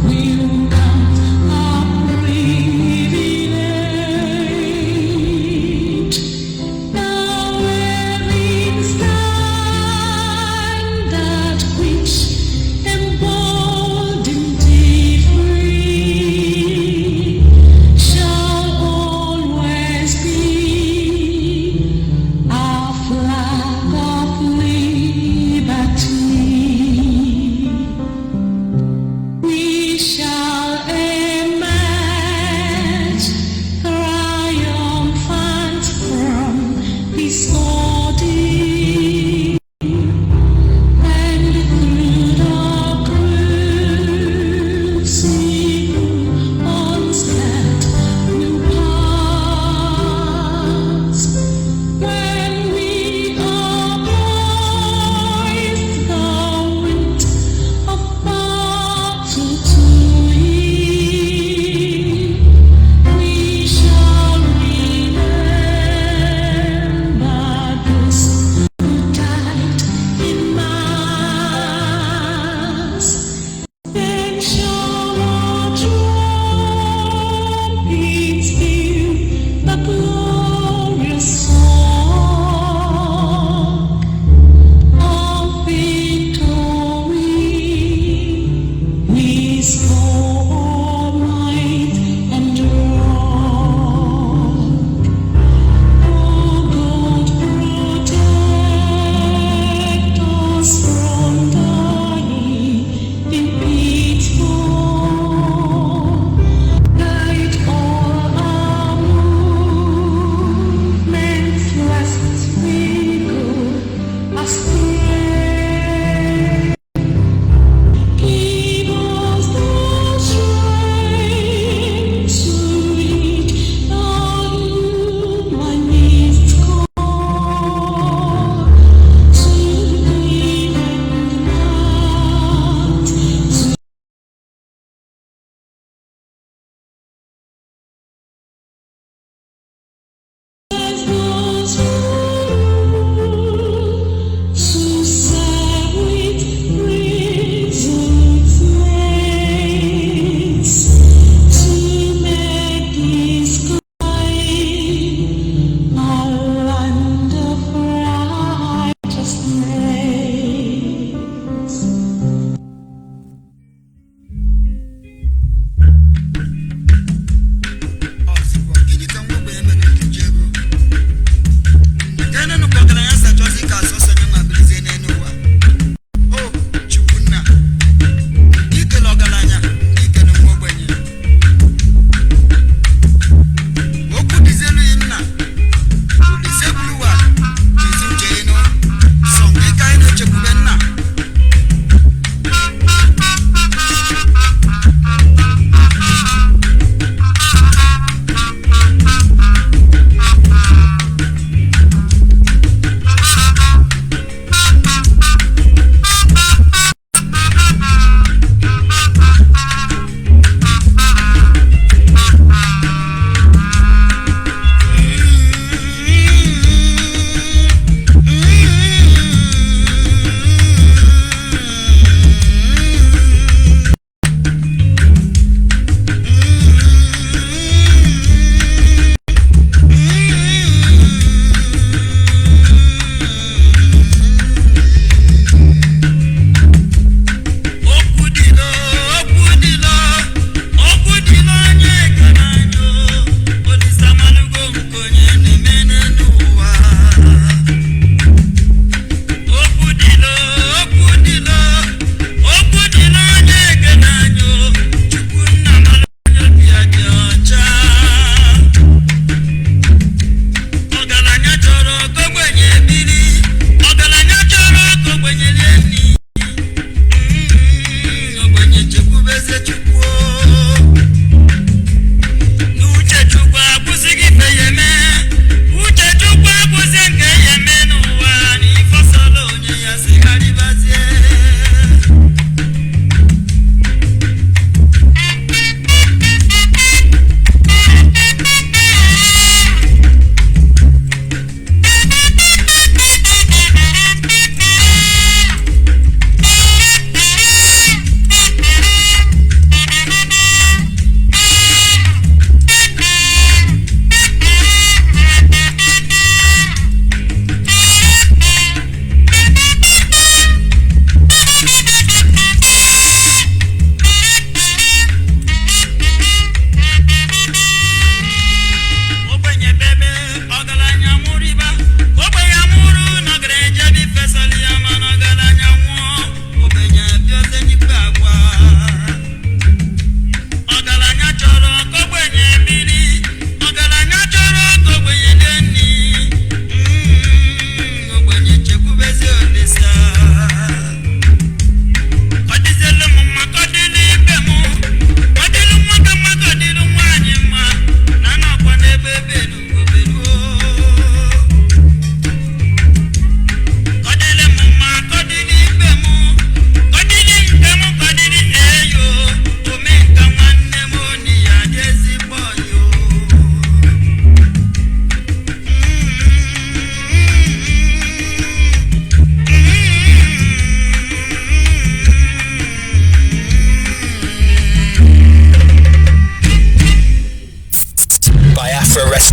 Will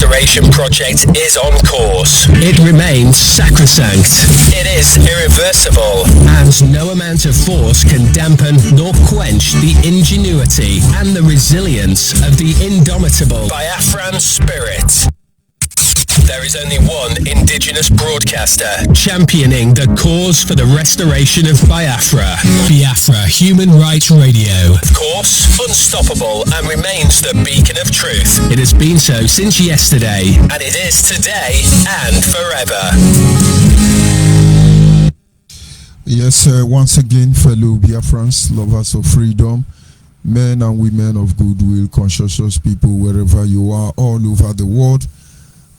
restoration project is on course. It remains sacrosanct. It is irreversible. And no amount of force can dampen nor quench the ingenuity and the resilience of the indomitable Biafran spirit. There is only one indigenous broadcaster championing the cause for the restoration of Biafra. Biafra Human Rights Radio. Of course, unstoppable and remains the beacon of truth. It has been so since yesterday. And it is today and forever. Yes, once again, fellow Biafrans, lovers of freedom, men and women of goodwill, conscientious people, wherever you are, all over the world,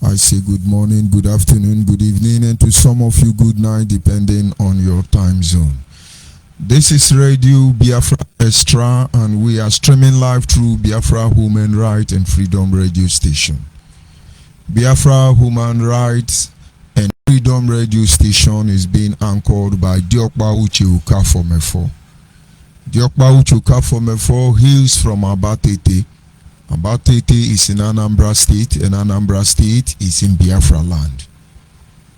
I say good morning, good afternoon, good evening, and to some of you, good night, depending on your time zone. This is Radio Biafra Extra, and we are streaming live through Biafra Human Rights and Freedom Radio Station. Biafra Human Rights and Freedom Radio Station is being anchored by Diokpa Uche Ukafomefo. Diokpa Uche Ukafomefo hails from Abatete. Abatete is in Anambra State, and Anambra State is in Biafra land.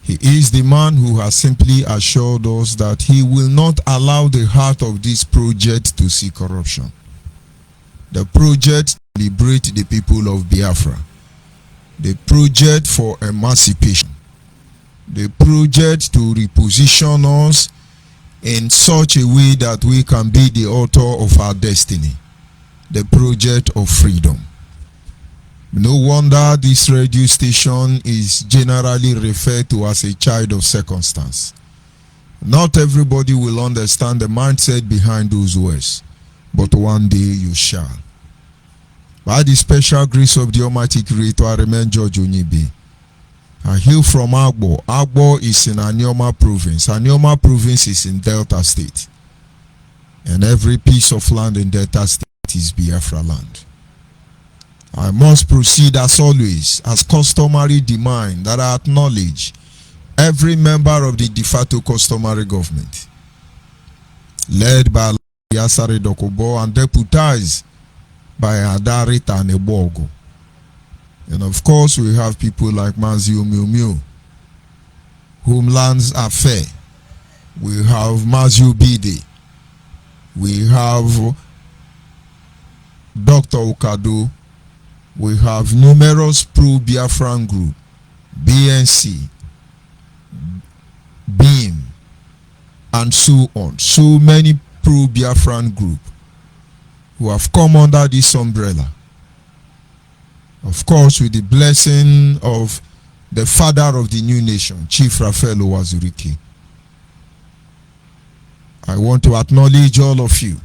He is the man who has simply assured us that he will not allow the heart of this project to see corruption. The project to liberate the people of Biafra. The project for emancipation. The project to reposition us in such a way that we can be the author of our destiny. The project of freedom. No wonder this radio station is generally referred to as a child of circumstance. Not everybody will understand the mindset behind those words, but one day you shall. By the special grace of the Almighty Creator, I remain George Onyibe. I hail from Agbo. Agbo is in Anioma province. Anioma province is in Delta State. And every piece of land in Delta State is Biafra land. I must proceed as always, as customary demand, that I acknowledge every member of the de facto customary government, led by Yasare Dokubo and deputized by Adari Tanebogo. And of course, we have people like Mazio Miu, whom lands are fair. We have Mazio Bide. We have Dr. Okado. We have numerous pro-Biafran group, BNC, BEAM, and so on. So many pro-Biafran group who have come under this umbrella. Of course, with the blessing of the father of the new nation, Chief Raphael Owazurike. I want to acknowledge all of you.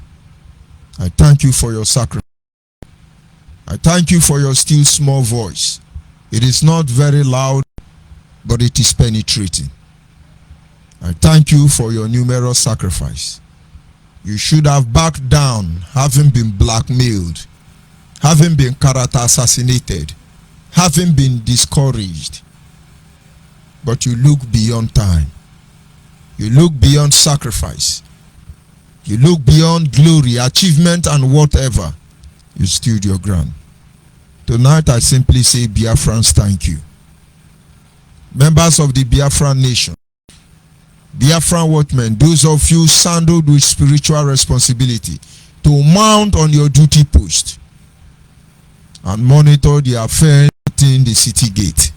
I thank you for your sacrifice. I thank you for your still small voice. It is not very loud, but it is penetrating. I thank you for your numerous sacrifice. You should have backed down, having been blackmailed, having been character assassinated, having been discouraged. But you look beyond time. You look beyond sacrifice. You look beyond glory, achievement, and whatever. You stood your ground. Tonight I simply say, Biafrans, thank you. Members of the Biafran nation, Biafran workmen, those of you saddled with spiritual responsibility to mount on your duty post and monitor the affairs in the city gate.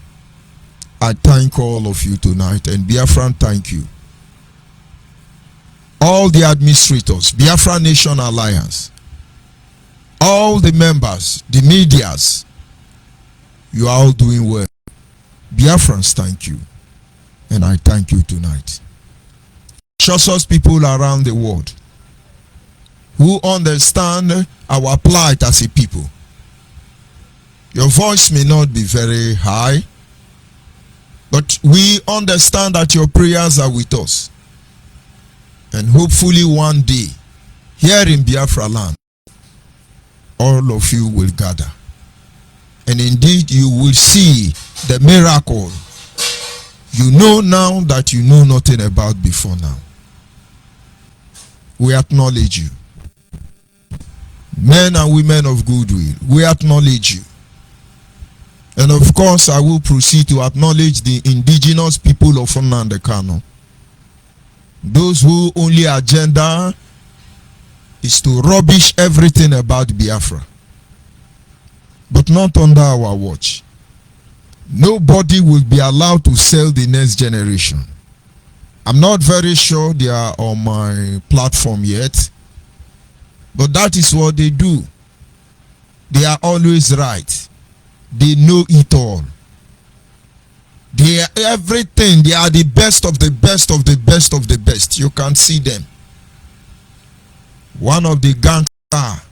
I thank all of you tonight, and Biafran, thank you. All the administrators, Biafran Nation Alliance, all the members, the medias, you are all doing well. Biafrans, thank you. And I thank you tonight. Conscious people around the world who understand our plight as a people. Your voice may not be very high, but we understand that your prayers are with us. And hopefully one day, here in Biafra land, all of you will gather. And indeed, you will see the miracle you know now that you know nothing about before now. We acknowledge you. Men and women of goodwill, we acknowledge you. And of course, I will proceed to acknowledge the indigenous people of Nnamdi Kanu. Those who only agenda is to rubbish everything about Biafra. But not under our watch. Nobody will be allowed to sell the next generation. I'm not very sure they are on my platform yet. But that is what they do. They are always right. They know it all. They are everything. They are the best of the best of the best of the best. You can see them. One of the gangsters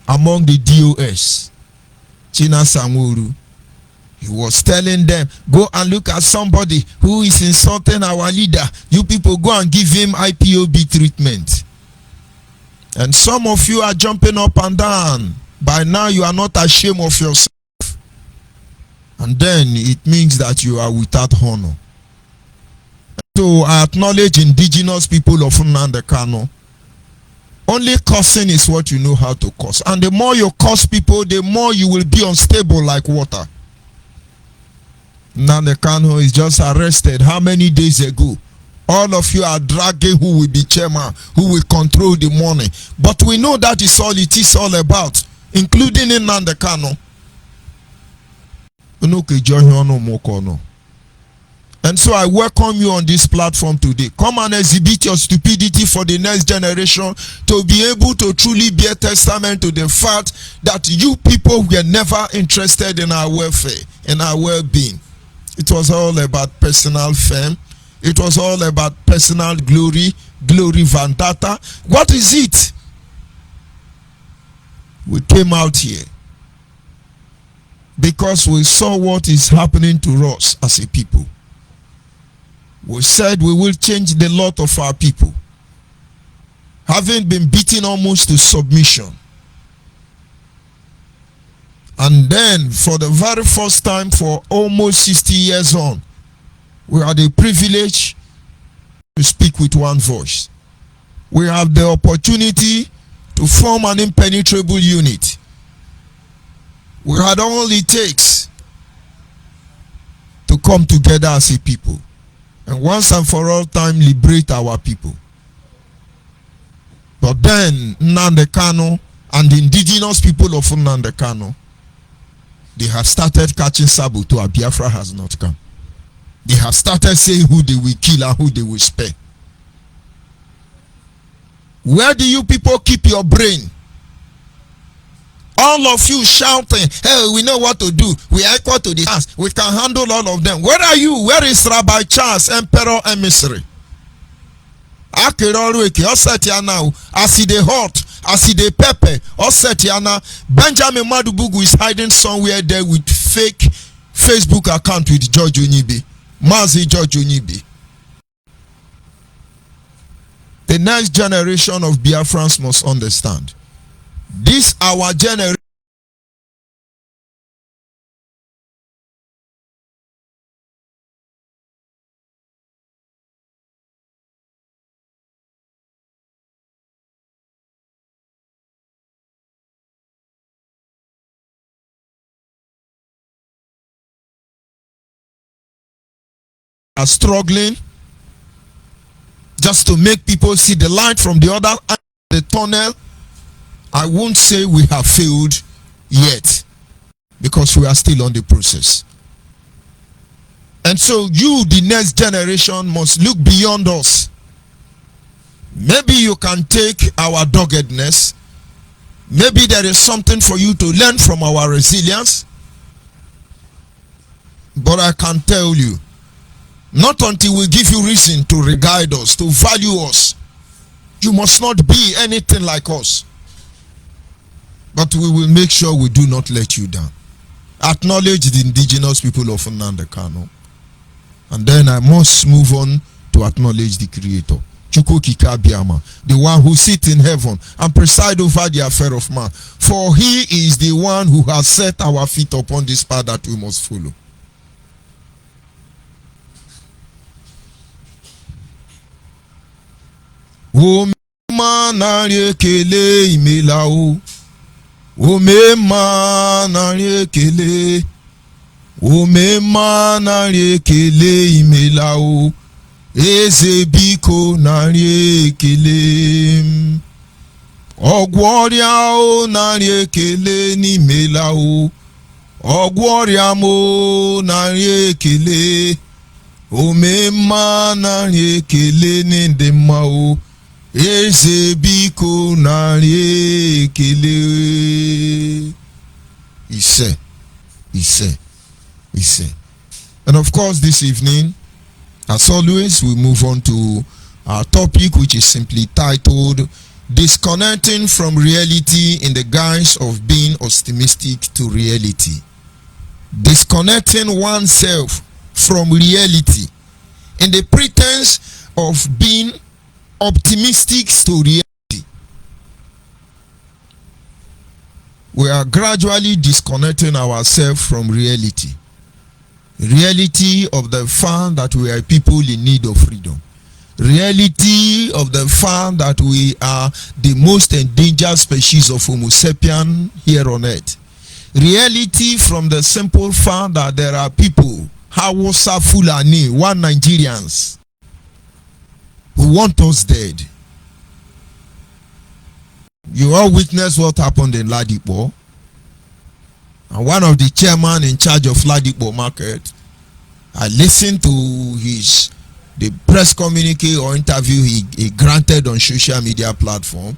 among the DOS, China Samuru, he was telling them, go and look at somebody who is insulting our leader. You people go and give him IPOB treatment. And some of you are jumping up and down. By now you are not ashamed of yourself. And then it means that you are without honor. So I acknowledge indigenous people of Nnamdi Kanu. Only cursing is what you know how to curse. And the more you curse people, the more you will be unstable like water. Nnamdi Kanu is just arrested how many days ago? All of you are dragging who will be chairman, who will control the money. But we know that is all it is all about, including in Nnamdi Kanu. And so I welcome you on this platform today. Come and exhibit your stupidity for the next generation to be able to truly bear testament to the fact that you people were never interested in our welfare, in our well-being. It was all about personal fame. It was all about personal glory, glory vendetta. What is it? We came out here because we saw what is happening to us as a people. We said we will change the lot of our people, having been beaten almost to submission. And then for the very first time for almost 60 years on, we had the privilege to speak with one voice. We have the opportunity to form an impenetrable unit. We had all it takes to come together as a people and once and for all time liberate our people. But then Nnamdi Kanu and the indigenous people of Nnamdi Kanu, they have started catching saboteur. Biafra has not come. They have started saying who they will kill and who they will spare. Where do you people keep your brain? All of you shouting, hey, we know what to do. We are equal to the task. We can handle all of them. Where are you? Where is Rabbi Charles, Emperor Emissary? Now, as he hot, as he pepper, Benjamin Madubugu is hiding somewhere there with fake Facebook account with George Onyibe. Mazi George Onyibe. The next generation of Biafrans must understand. This our generation are struggling just to make people see the light from the other end of the tunnel. I won't say we have failed yet because we are still on the process. And so you, the next generation, must look beyond us. Maybe you can take our doggedness. Maybe there is something for you to learn from our resilience. But I can tell you, not until we give you reason to regard us, to value us, you must not be anything like us. But we will make sure we do not let you down. Acknowledge the indigenous people of Nnamdi Kanu. And then I must move on to acknowledge the Creator. Chukwukika Biama, the one who sits in heaven and preside over the affair of man. For he is the one who has set our feet upon this path that we must follow. Omema nari ekele imela o. Eze biko nari ekele. Ogworia o nari ekele n'imela o. Ogworia mo nari ekele. Omema nari ekele n'ndema o. Eze biko nari ekele. He said. And of course, this evening, as always, we move on to our topic, which is simply titled Disconnecting from Reality in the Guise of Being Optimistic to Reality. Disconnecting oneself from reality in the pretense of being optimistic to reality. We are gradually disconnecting ourselves from reality. Reality of the fact that we are people in need of freedom. Reality of the fact that we are the most endangered species of Homo sapien here on earth. Reality from the simple fact that there are people, Hausa, Fulani, one Nigerians, who want us dead. You all witnessed what happened in Ladipo. And one of the chairman in charge of Ladipo market, I listened to the press communique or interview he granted on social media platform.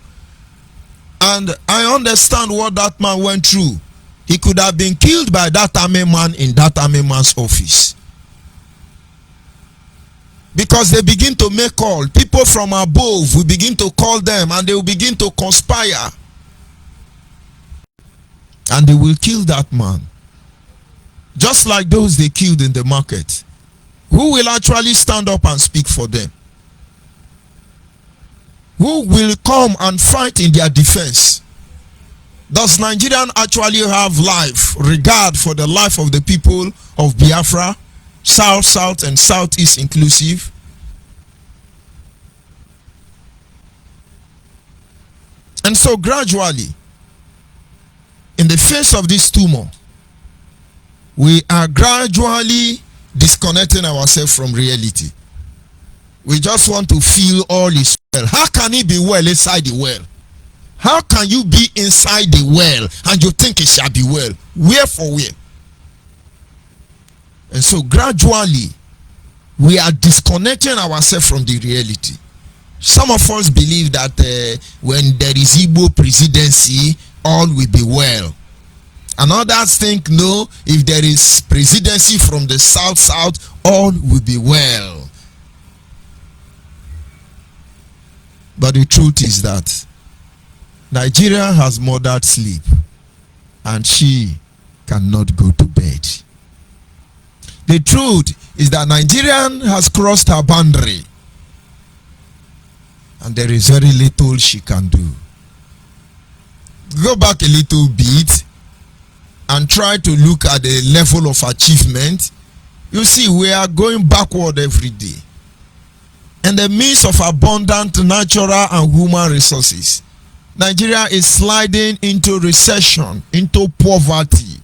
And I understand what that man went through. He could have been killed by that army man in that army man's office. Because they begin to make call. People from above will begin to call them and they will begin to conspire. And they will kill that man. Just like those they killed in the market. Who will actually stand up and speak for them? Who will come and fight in their defense? Does Nigeria actually have regard for the life of the people of Biafra, South, South, and Southeast inclusive? And so gradually, in the face of this tumor, we are gradually disconnecting ourselves from reality. We just want to feel all is well. How can it be well inside the well? How can you be inside the well and you think it shall be well? Where for where? And so gradually, we are disconnecting ourselves from the reality. Some of us believe that when there is Igbo presidency, all will be well. And others think, no, if there is presidency from the South, all will be well. But the truth is that Nigeria has murdered sleep and she cannot go to bed. The truth is that Nigerian has crossed her boundary and there is very little she can do. Go back a little bit and try to look at the level of achievement. You see, we are going backward every day. In the midst of abundant natural and human resources, Nigeria is sliding into recession, into poverty.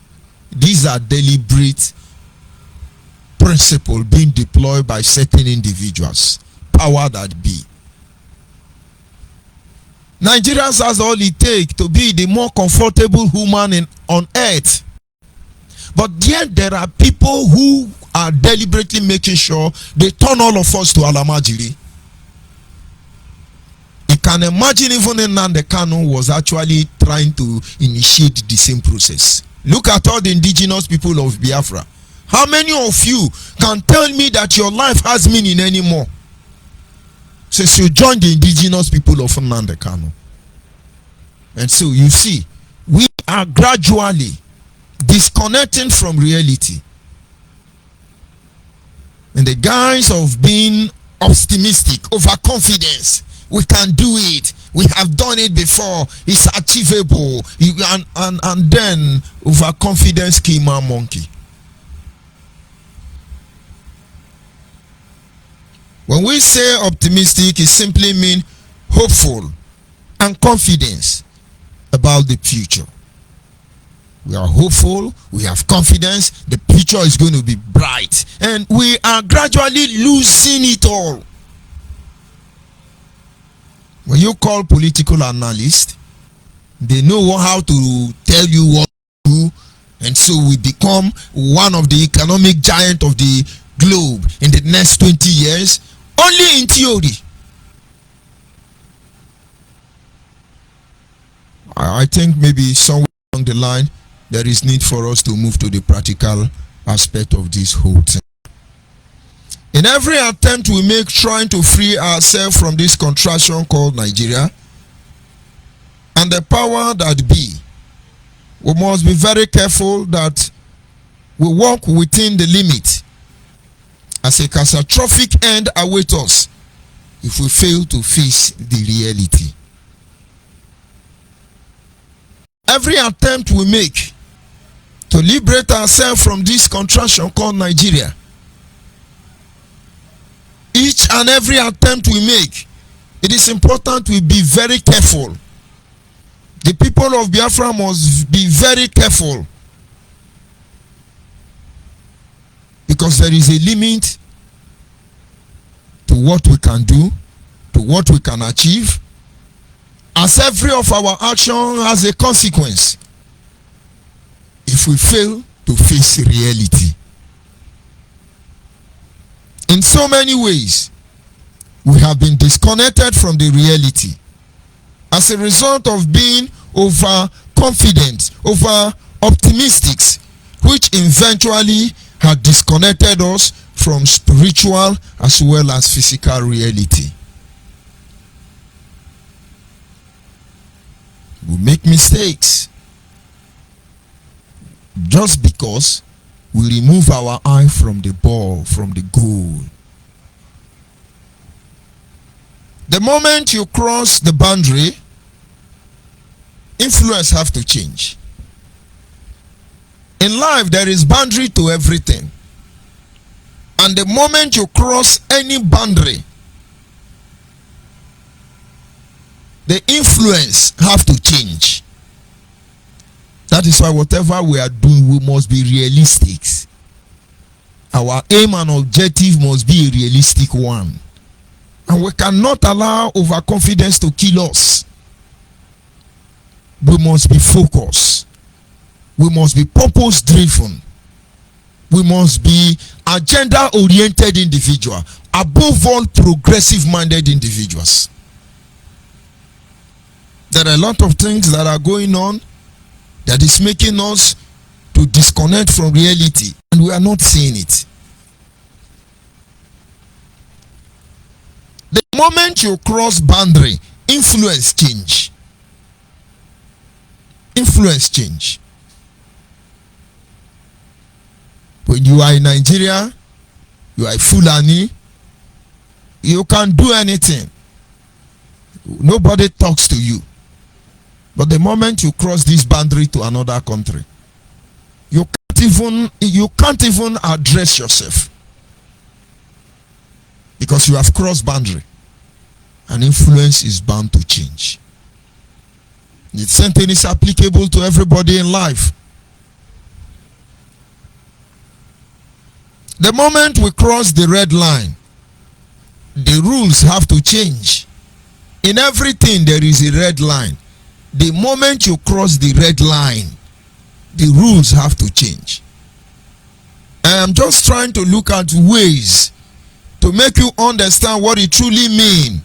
These are deliberate principles being deployed by certain individuals, power that be. Nigerians has all it takes to be the more comfortable human on earth. But yet there are people who are deliberately making sure they turn all of us to Alamajiri. You can imagine even Nnamdi Kanu was actually trying to initiate the same process. Look at all the indigenous people of Biafra. How many of you can tell me that your life has meaning anymore since you joined the indigenous people of Nnamdi Kanu? And so you see, we are gradually disconnecting from reality in the guise of being optimistic, overconfidence. We can do it. We have done it before. It's achievable. And then overconfidence came a monkey. When we say optimistic, it simply means hopeful and confidence about the future. We are hopeful, we have confidence, the future is going to be bright, and we are gradually losing it all. When you call political analysts, they know how to tell you what to do, and so we become one of the economic giants of the globe in the next 20 years, only in theory. I think maybe somewhere along the line there is need for us to move to the practical aspect of this whole thing. In every attempt we make trying to free ourselves from this contraction called Nigeria and the power that be, we must be very careful that we walk within the limit, as a catastrophic end awaits us if we fail to face the reality. Every attempt we make to liberate ourselves from this contraction called Nigeria, each and every attempt we make, it is important we be very careful. The people of Biafra must be very careful, because there is a limit to what we can do, to what we can achieve, as every of our action has a consequence if we fail to face reality. In so many ways, we have been disconnected from the reality as a result of being overconfident, over optimistic, which eventually had disconnected us from spiritual as well as physical reality. We make mistakes just because we remove our eye from the ball, from the goal. The moment you cross the boundary, influence have to change. In life, there is boundary to everything. And the moment you cross any boundary, the influence have to change. That is why whatever we are doing, we must be realistic. Our aim and objective must be a realistic one. And we cannot allow overconfidence to kill us. We must be focused. We must be purpose driven. We must be agenda oriented individual. Above all, progressive minded individuals. There are a lot of things that are going on that is making us to disconnect from reality, and we are not seeing it. The moment you cross boundary, influence change. Influence change. When you are in Nigeria, you are a Fulani, you can do anything. Nobody talks to you. But the moment you cross this boundary to another country, you can't even address yourself, because you have crossed boundary, and influence is bound to change. The same thing is applicable to everybody in life. The moment we cross the red line, the rules have to change. In everything there is a red line. The moment you cross the red line, the rules have to change. I am just trying to look at ways to make you understand what it truly means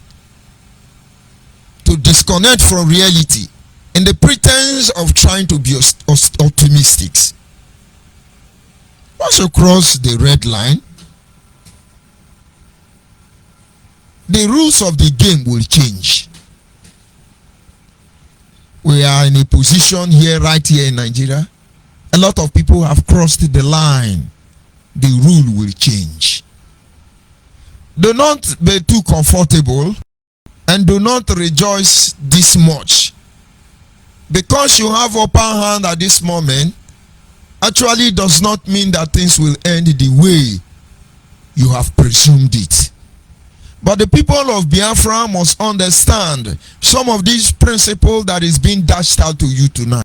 to disconnect from reality in the pretense of trying to be optimistic. Once you cross the red line, the rules of the game will change. We are in a position here, right here in Nigeria. A lot of people have crossed the line. The rule will change. Do not be too comfortable and do not rejoice this much. Because you have upper hand at this moment, actually does not mean that things will end the way you have presumed it. But the people of Biafra must understand some of these principles that is being dashed out to you tonight.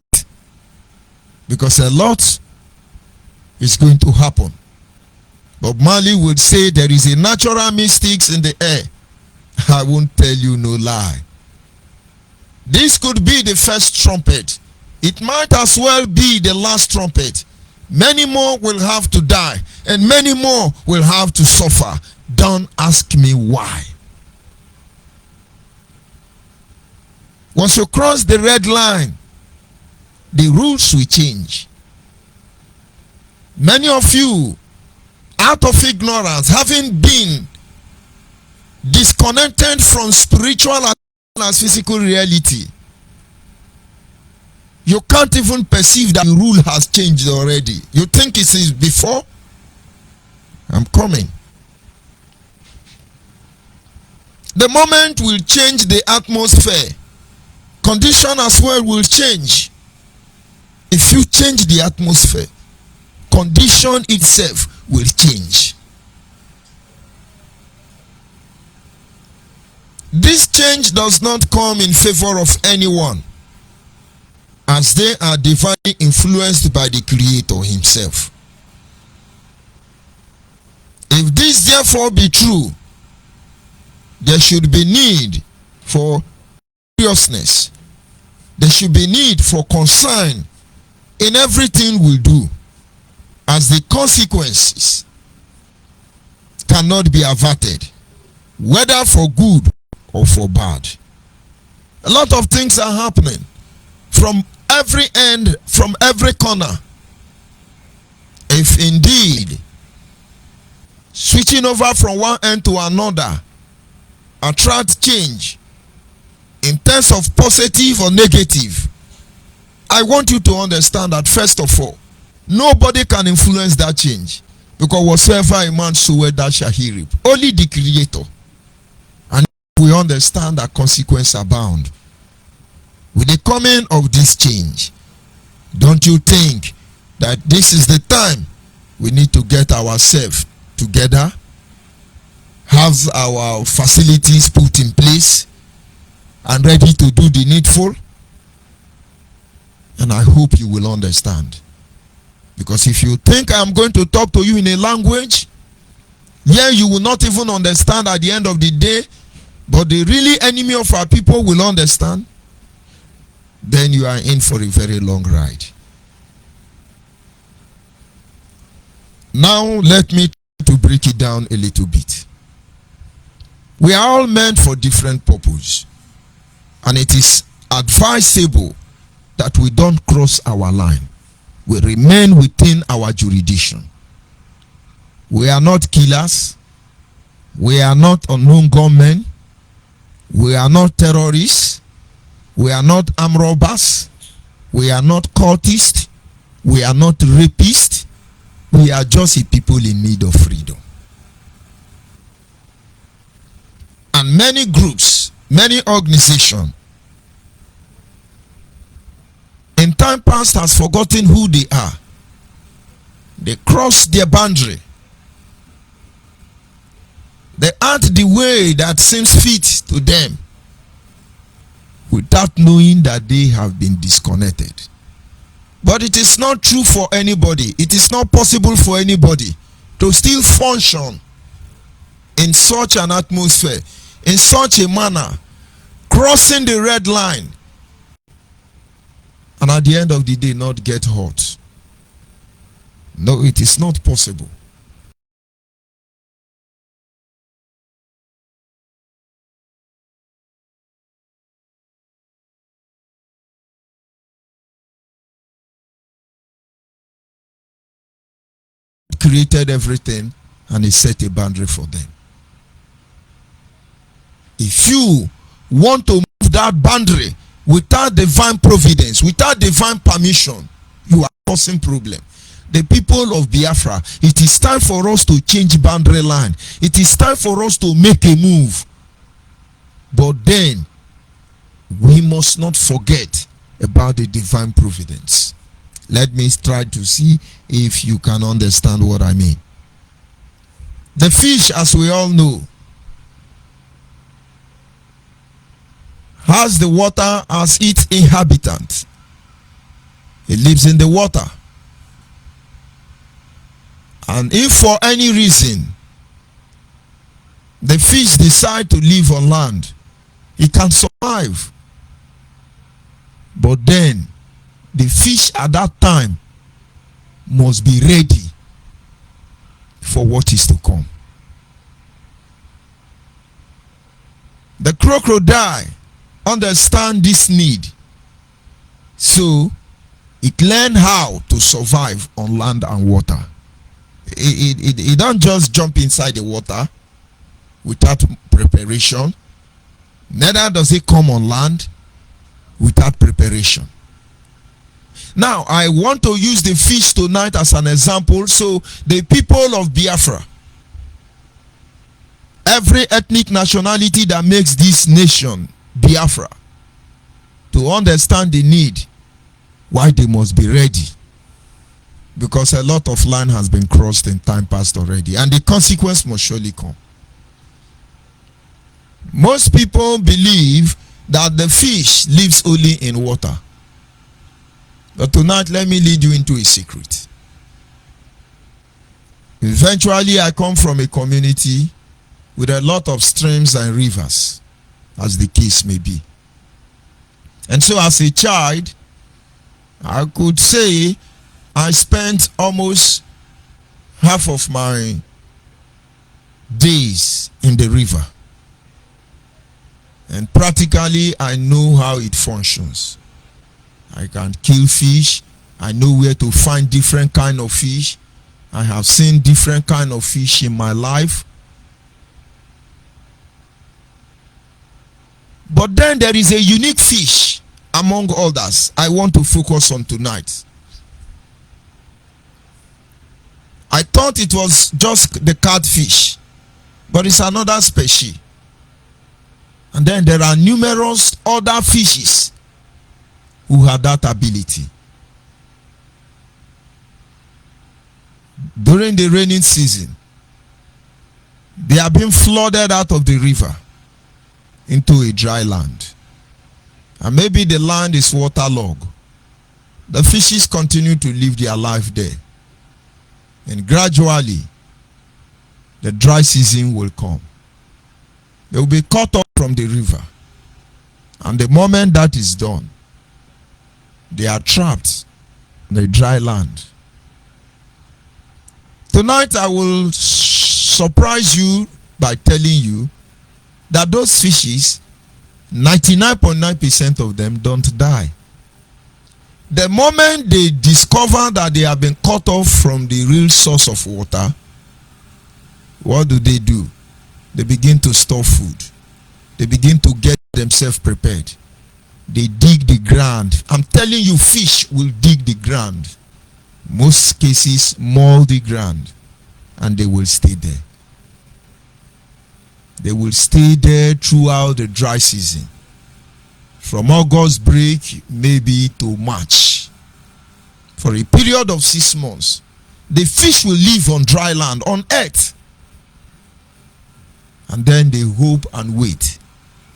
because a lot is going to happen. Bob Marley would say there is a natural mystics in the air. I won't tell you no lie. This could be the first trumpet. It might as well be the last trumpet. Many more will have to die, and many more will have to suffer. Don't ask me why. Once you cross the red line, the rules will change. Many of you, out of ignorance, having been disconnected from spiritual as physical reality, you can't even perceive that the rule has changed already. You think it is before? I'm coming. The moment will change the atmosphere. Condition as well will change. If you change the atmosphere, condition itself will change. This change does not come in favor of anyone, as they are divinely influenced by the Creator himself. If this therefore be true, there should be need for seriousness. There should be need for concern in everything we do, as the consequences cannot be averted, whether for good or for bad. A lot of things are happening from every end, from every corner. If indeed switching over from one end to another attract change in terms of positive or negative, I want you to understand that first of all, nobody can influence that change, because whatsoever a man soweth, that shall he reap. Only the Creator. And we understand that consequences abound. With the coming of this change, don't you think that this is the time we need to get ourselves together, have our facilities put in place, and ready to do the needful? And I hope you will understand. Because if you think I'm going to talk to you in a language, yeah, you will not even understand at the end of the day, but the really enemy of our people will understand, then you are in for a very long ride. Now let me try to break it down a little bit. We are all meant for different purposes, and it is advisable that we don't cross our line. We remain within our jurisdiction. We are not killers. We are not unknown gunmen. We are not terrorists. We are not armed robbers. We are not cultists. We are not rapists. We are just a people in need of freedom. And many groups, many organizations, in time past has forgotten who they are. They cross their boundary. They act the way that seems fit to them, without knowing that they have been disconnected. But it is not true for anybody. It is not possible for anybody to still function in such an atmosphere, in such a manner, crossing the red line, and at the end of the day not get hurt. No, it is not possible. Created everything, and he set a boundary for them. If you want to move that boundary without divine providence, without divine permission, you are causing problem. The people of Biafra, it is time for us to change boundary line. It is time for us to make a move. But then we must not forget about the divine providence. Let me try to see if you can understand what I mean. The fish, as we all know, has the water as its inhabitant. It lives in the water. And if for any reason the fish decide to live on land, it can survive. But then the fish at that time must be ready for what is to come. The crocodile understand this need, so it learn how to survive on land and water. It don't just jump inside the water without preparation. Neither does it come on land without preparation. Now, I want to use the fish tonight as an example. So the people of Biafra, every ethnic nationality that makes this nation Biafra, to understand the need why they must be ready, because a lot of land has been crossed in time past already, and the consequence must surely come. Most people believe that the fish lives only in water, but tonight let me lead you into a secret. Eventually, I come from a community with a lot of streams and rivers, as the case may be. And so as a child, I could say I spent almost half of my days in the river. And practically I know how it functions. I can kill fish. I know where to find different kind of fish. I have seen different kind of fish in my life. But then there is a unique fish among others I want to focus on tonight. I thought it was just the catfish, but it's another species. And then there are numerous other fishes who have that ability. During the raining season, they are being flooded out of the river into a dry land. And maybe the land is waterlogged. The fishes continue to live their life there. And gradually, the dry season will come. They will be cut off from the river. And the moment that is done, they are trapped in the dry land. Tonight I will surprise you by telling you that those fishes, 99.9% of them don't die. The moment they discover that they have been cut off from the real source of water, what do? They begin to store food. They begin to get themselves prepared. They dig the ground. I'm telling you, fish will dig the ground. Most cases, mold the ground, and they will stay there. They will stay there throughout the dry season. From August break, maybe to March. For a period of 6 months, the fish will live on dry land, on earth. And then they hope and wait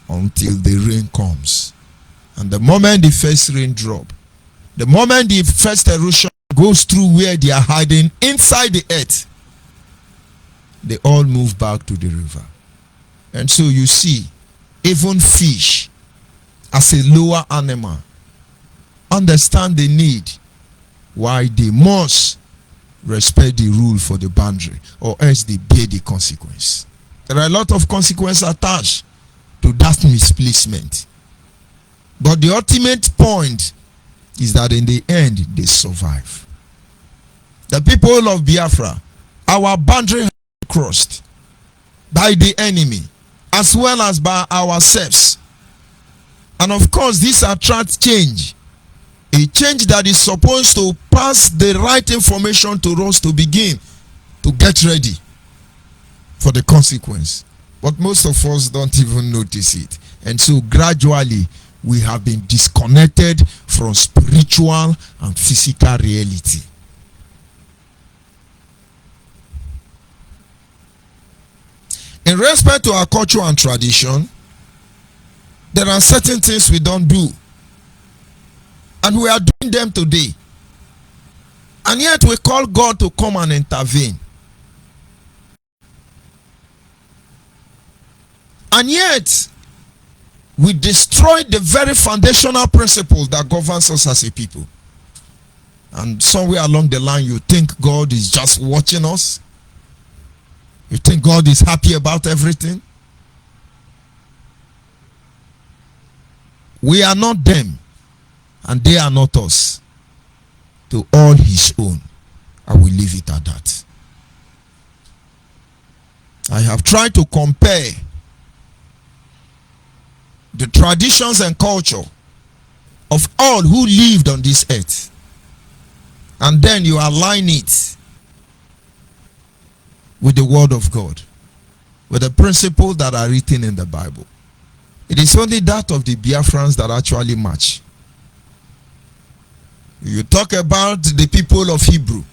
until the rain comes. And the moment the first rain drop, the moment the first erosion goes through where they are hiding inside the earth, they all move back to the river. And so you see, even fish, as a lower animal, understand the need why they must respect the rule for the boundary, or else they bear the consequence. There are a lot of consequences attached to that misplacement. But the ultimate point is that in the end, they survive. The people of Biafra, our boundary has been crossed by the enemy as well as by ourselves. And of course, this attracts change. A change that is supposed to pass the right information to us to begin to get ready for the consequence. But most of us don't even notice it. And so gradually, we have been disconnected from spiritual and physical reality. In respect to our culture and tradition, there are certain things we don't do. And we are doing them today. And yet we call God to come and intervene. And yet we destroy the very foundational principles that governs us as a people. And somewhere along the line you think God is just watching us. You think God is happy about everything. We are not them, and they are not us. To all his own. I will leave it at that. I have tried to compare the traditions and culture of all who lived on this earth, and then you align it with the word of God, with the principles that are written in the Bible. It is only that of the Biafrans that actually match. You talk about the people of Hebrew.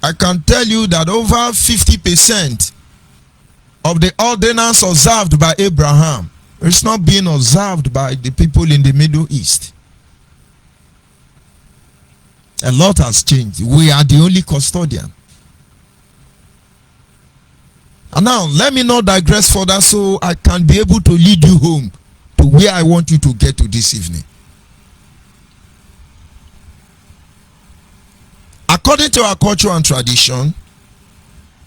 I can tell you that over 50% of the ordinance observed by Abraham is not being observed by the people in the Middle East. A lot has changed. We are the only custodian. And now, let me not digress further so I can be able to lead you home to where I want you to get to this evening. According to our culture and tradition,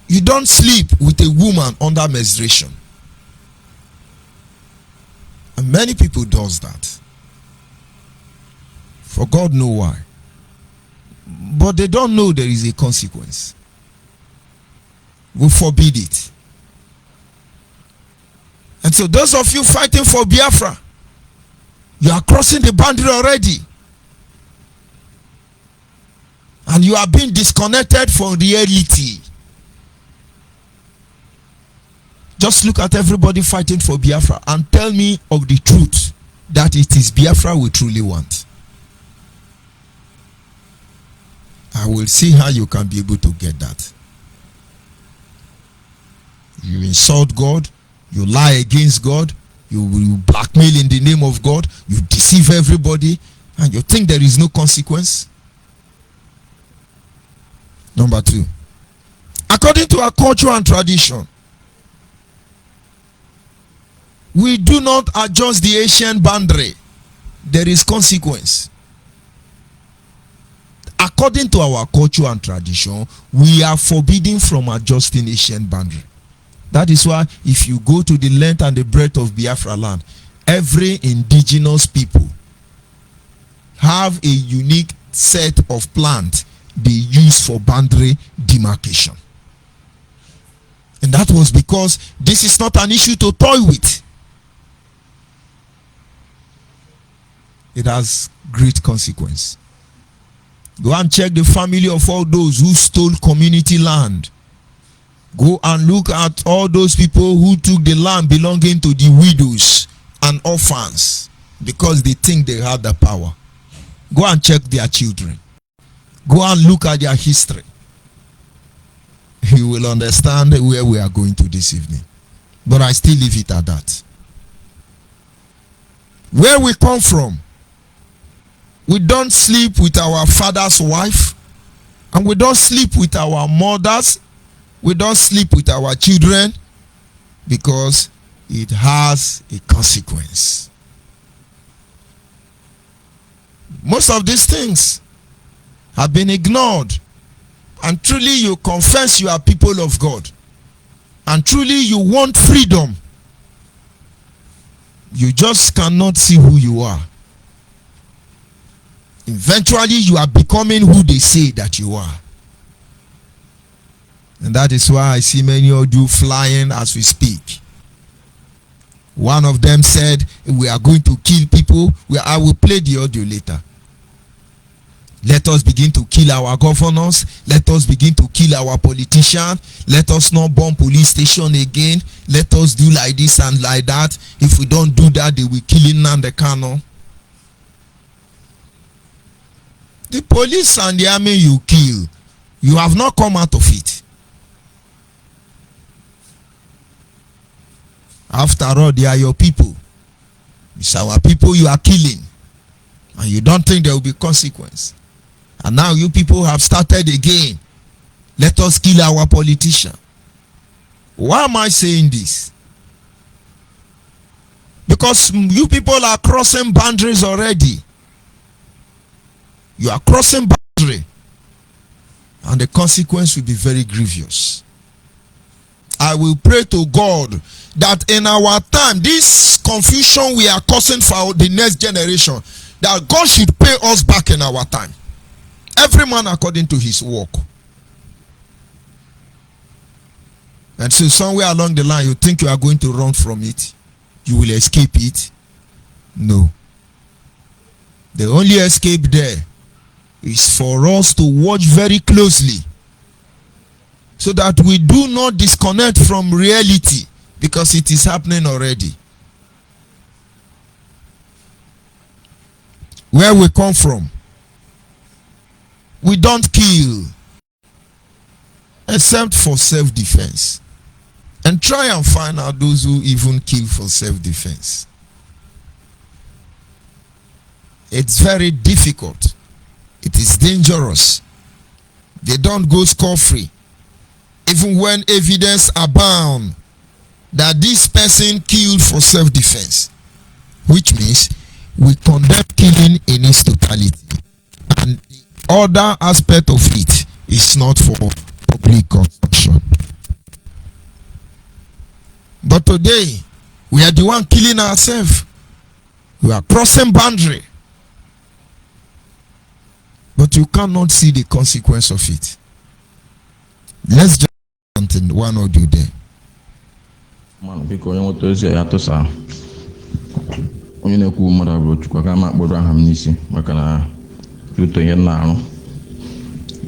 you don't sleep with a woman under menstruation. And many people does that. For God know why. But they don't know there is a consequence. We forbid it. And so those of you fighting for Biafra, you are crossing the boundary already. And you are being disconnected from reality. Just look at everybody fighting for Biafra and tell me of the truth that it is Biafra we truly want. I will see how you can be able to get that. You insult God, you lie against God, you blackmail in the name of God, you deceive everybody, and you think there is no consequence. Number 2, according to our culture and tradition, we do not adjust the ancient boundary. There is consequence. According to our culture and tradition, we are forbidden from adjusting ancient boundary. That is why if you go to the length and the breadth of Biafra land, every indigenous people have a unique set of plants they use for boundary demarcation. And that was because this is not an issue to toy with. It has great consequence. Go and check the family of all those who stole community land. Go and look at all those people who took the land belonging to the widows and orphans because they think they have the power. Go and check their children. Go and look at their history. You will understand where we are going to this evening. But I still leave it at that. Where we come from, we don't sleep with our father's wife, and we don't sleep with our mothers, we don't sleep with our children, because it has a consequence. Most of these things have been ignored, and truly you confess you are people of God, and truly you want freedom. You just cannot see who you are. Eventually you are becoming who they say that you are. And that is why I see many of you flying as we speak. One of them said, we are going to kill people. I will play the audio later. Let us begin to kill our governors. Let us begin to kill our politicians. Let us not bomb police station again. Let us do like this and like that. If we don't do that, they will kill Nnamdi Kanu. The police and the army you kill, you have not come out of it. After all, they are your people. It's our people you are killing. And you don't think there will be consequence. And now you people have started again. Let us kill our politician. Why am I saying this? Because you people are crossing boundaries already. You are crossing boundary. And the consequence will be very grievous. I will pray to God that in our time, this confusion we are causing for the next generation, that God should pay us back in our time. Every man according to his work. And so somewhere along the line, you think you are going to run from it. You will escape it. No. The only escape there is for us to watch very closely, so that we do not disconnect from reality, because it is happening already. Where we come from, we don't kill except for self-defense. And try and find out those who even kill for self-defense. It's very difficult. It is dangerous. They don't go scot-free. Even when evidence abound that this person killed for self-defense, which means we condemn killing in its totality, and the other aspect of it is not for public consumption. But today we are the one killing ourselves. We are crossing boundary, but you cannot see the consequence of it. Let's just something one or do there. Man, because you want to say to sa. Onye na-ekwu mmadụ abụrụ Chukwu aka ma kpọrọ aha m n'isi maka na Pluto ihe na-arụ.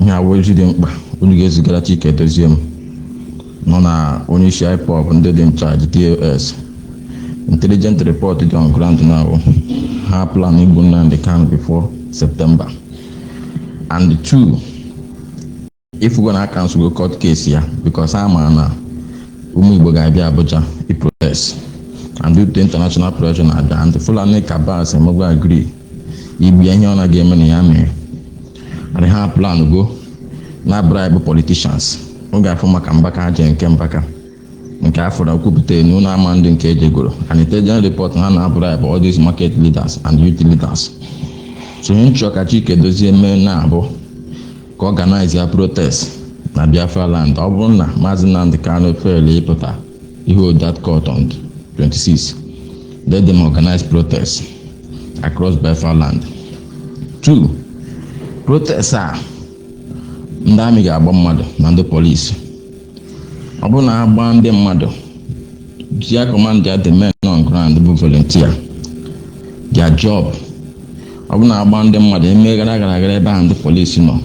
Ihe awụ ezi dị mkpa onye ga-ezigara Chike dozie m nọ na onye isi IPOB ndị dị in charge DOS. Intelligent report dị on ground now. Ha plan igbu Nnamdi Kanu before September. And two, if we're gonna cancel the court case here, because I'm na Igbo ga-abịa Abuja i protest and due to international pressure and the Fulani cabals and Mogwa agree Igbo ihe ọ na-ga-eme na ya mee, and ha plan go na bribe politicians ọ ga-afụ maka mbaka aje nke mbaka nke afọ na kwupụta n'ụlọ ama ndị nke ejegoro, and intelligence report ha na bribe all these market leaders and youth leaders. So nchọka Chike dozie mee na abụ ka organize a protest na Biafra land. Ọ bụrụ na Maazị Nnamdi Kanu fail ịpụta hold that court on 26, let them organize protests across Biafra land. 2, protests are ndị amị ga-agba mmadụ na ndị polisi. Ọ bụrụ na agba ndị mmadụ, their commander, the men on ground bụ volunteer, their job. Ọ bụrụ na agba ndị mmadụ eme gara ebe ahụ ndị polisi nọ.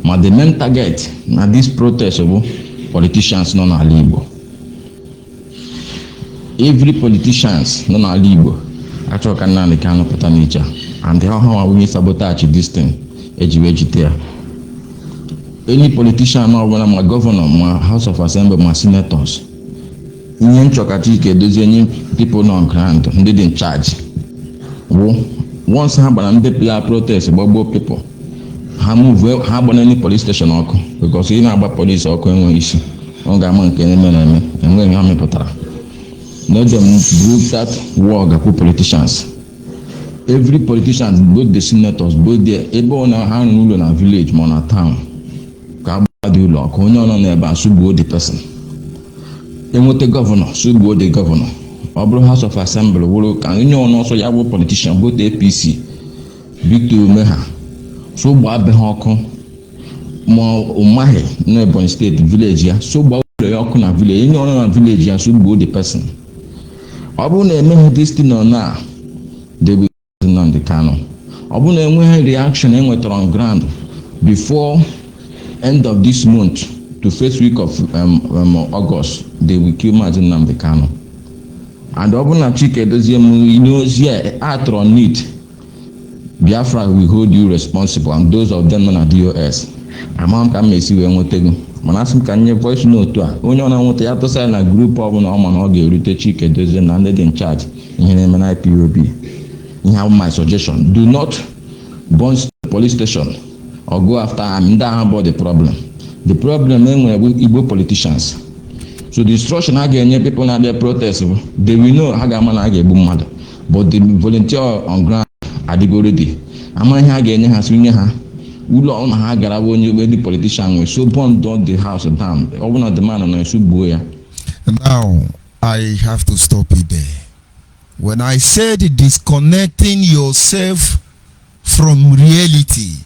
Ma the main target na this protest bụ politicians nọ n'ala Igbo. Every politicians nọ n'ala Igbo achọrọ ka Nnamdi Kanu pụta n'ije, and how we sabotage this thing eji wee jide ya. Any politician ọbụla ma governor ma House of Assembly ma senators, ihe nchọka Chike dozie nye people nọ on ground ndị dị in charge bụ once ha gbara ndị pla protest gbagbo people, ha move ha gbana any police station ọkụ, because ị na-agba police ọkụ enwe isi ọ ga-ama nke na-eme enweghị ha mepụtara. Let them group that war gapu politicians. Every politician, both the senators, both the ebe ọ na ha n'ụlọ na village ma na town ka agba dị ụlọ ọkụ, onye ọ nọ n'ebe a sugbuo the person. Enwete governor sugbuo the governor. Ọ bụrụ House of Assembly wụrụ ka onye ọ nọsọ ya bụ politician both APC Victor Umeha so gbaa be ha ọkụ ma Umahi na Ebonyi State village ya so gbaa ụlọ ya ọkụ na village, onye ọ nọ na village ya sugbuo the person. Ọ bụrụ na emeghị this thing na they will Nnamdi Kanu. Ọ bụrụ na enweghị reaction enwetara on ground before end of this month to first week of August, they will kill Maazị Nnamdi Kanu. And ọ bụrụ na Chike dozie m knows here atro need, Biafra will hold you responsible, and those of them na DOS. Amam ka mesi wee nwetego. Mana asị m ka nye voice note a onye ọ na-nweta ya tụsa na group ọ bụla ọ ma na ọ ga-erute Chike dozie na ndị dị in charge ihe na-eme na IPOB. You have my suggestion. Do not burn the police station or go after him. That's about the problem. The problem is with Igbo politicians. So the instruction again, people now they protest. They will know how to get mad, but the volunteer on ground are ready. I'm not again has been here. We don't have the politician. So burn down the house down. Open up the man on a boy. Now I have to stop you there. When I said disconnecting yourself from reality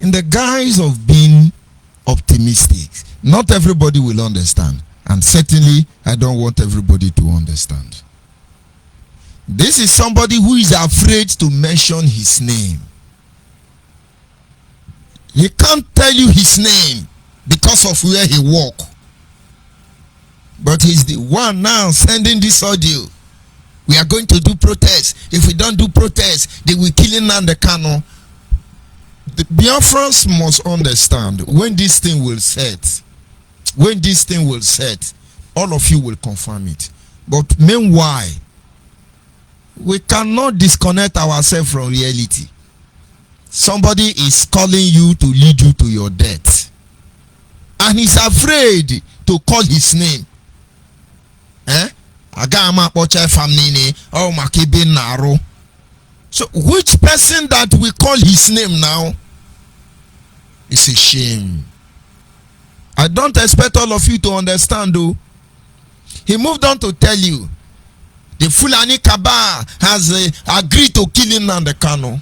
in the guise of being optimistic, not everybody will understand, and certainly I don't want everybody to understand. This is somebody who is afraid to mention his name. He can't tell you his name because of where he works. But he's the one now sending this audio. We are going to do protest. If we don't do protest, they will kill Nnamdi Kanu. The Biafrans must understand when this thing will set. When this thing will set, all of you will confirm it. But meanwhile, we cannot disconnect ourselves from reality. Somebody is calling you to lead you to your death. And he's afraid to call his name. So which person that we call his name now? It's a shame. I don't expect all of you to understand though. He moved on to tell you the Fulani Kaba has agreed to kill Nnamdi Kanu.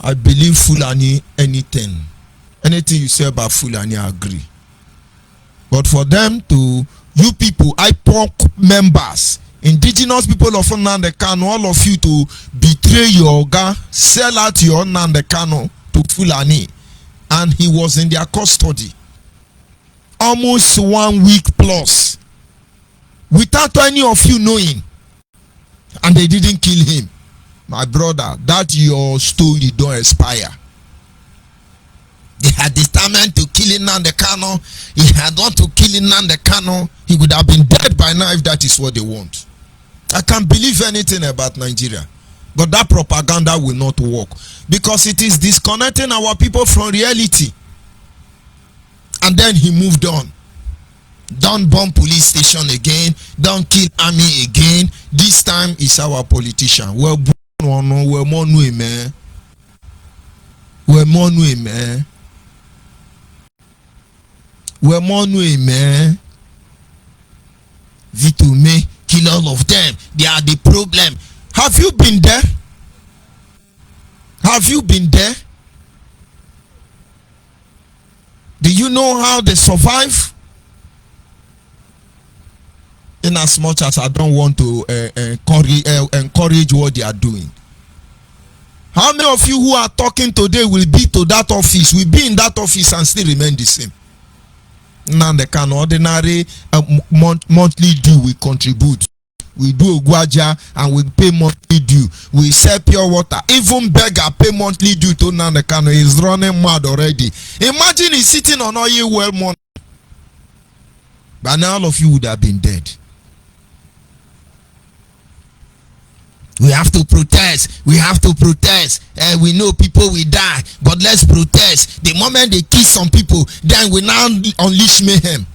I believe Fulani anything you say about Fulani, I agree. But for them to, you people, IPOC members, indigenous people of Nnamdi Kanu, all of you to betray your Oga, sell out your Nnamdi Kanu to Fulani, and he was in their custody almost 1 week plus without any of you knowing, and they didn't kill him. My brother, that your story don't expire. They had determined to kill Nnamdi Kanu. He had not to kill Nnamdi Kanu. He would have been dead by now if that is what they want. I can't believe anything about Nigeria. But that propaganda will not work. Because it is disconnecting our people from reality. And then he moved on. Don't bomb police station again. Don't kill army again. This time is our politician. We're more new, man. We're more new, man. We're more new, man. Vitume, kill all of them. They are the problem. Have you been there? Have you been there? Do you know how they survive? In as much as I don't want to encourage what they are doing. How many of you who are talking today will be to that office, will be in that office and still remain the same? Nnamdi Kanu, ordinary monthly due we contribute. We do Ogwaja and we pay monthly due. We sell pure water. Even beggar pay monthly due to Nnamdi Kanu. He's running mad already. Imagine he's sitting on oil well money. But now all of you would have been dead. We have to protest. We have to protest. We know people will die, but let's protest. The moment they kill some people, then we now unleash mayhem.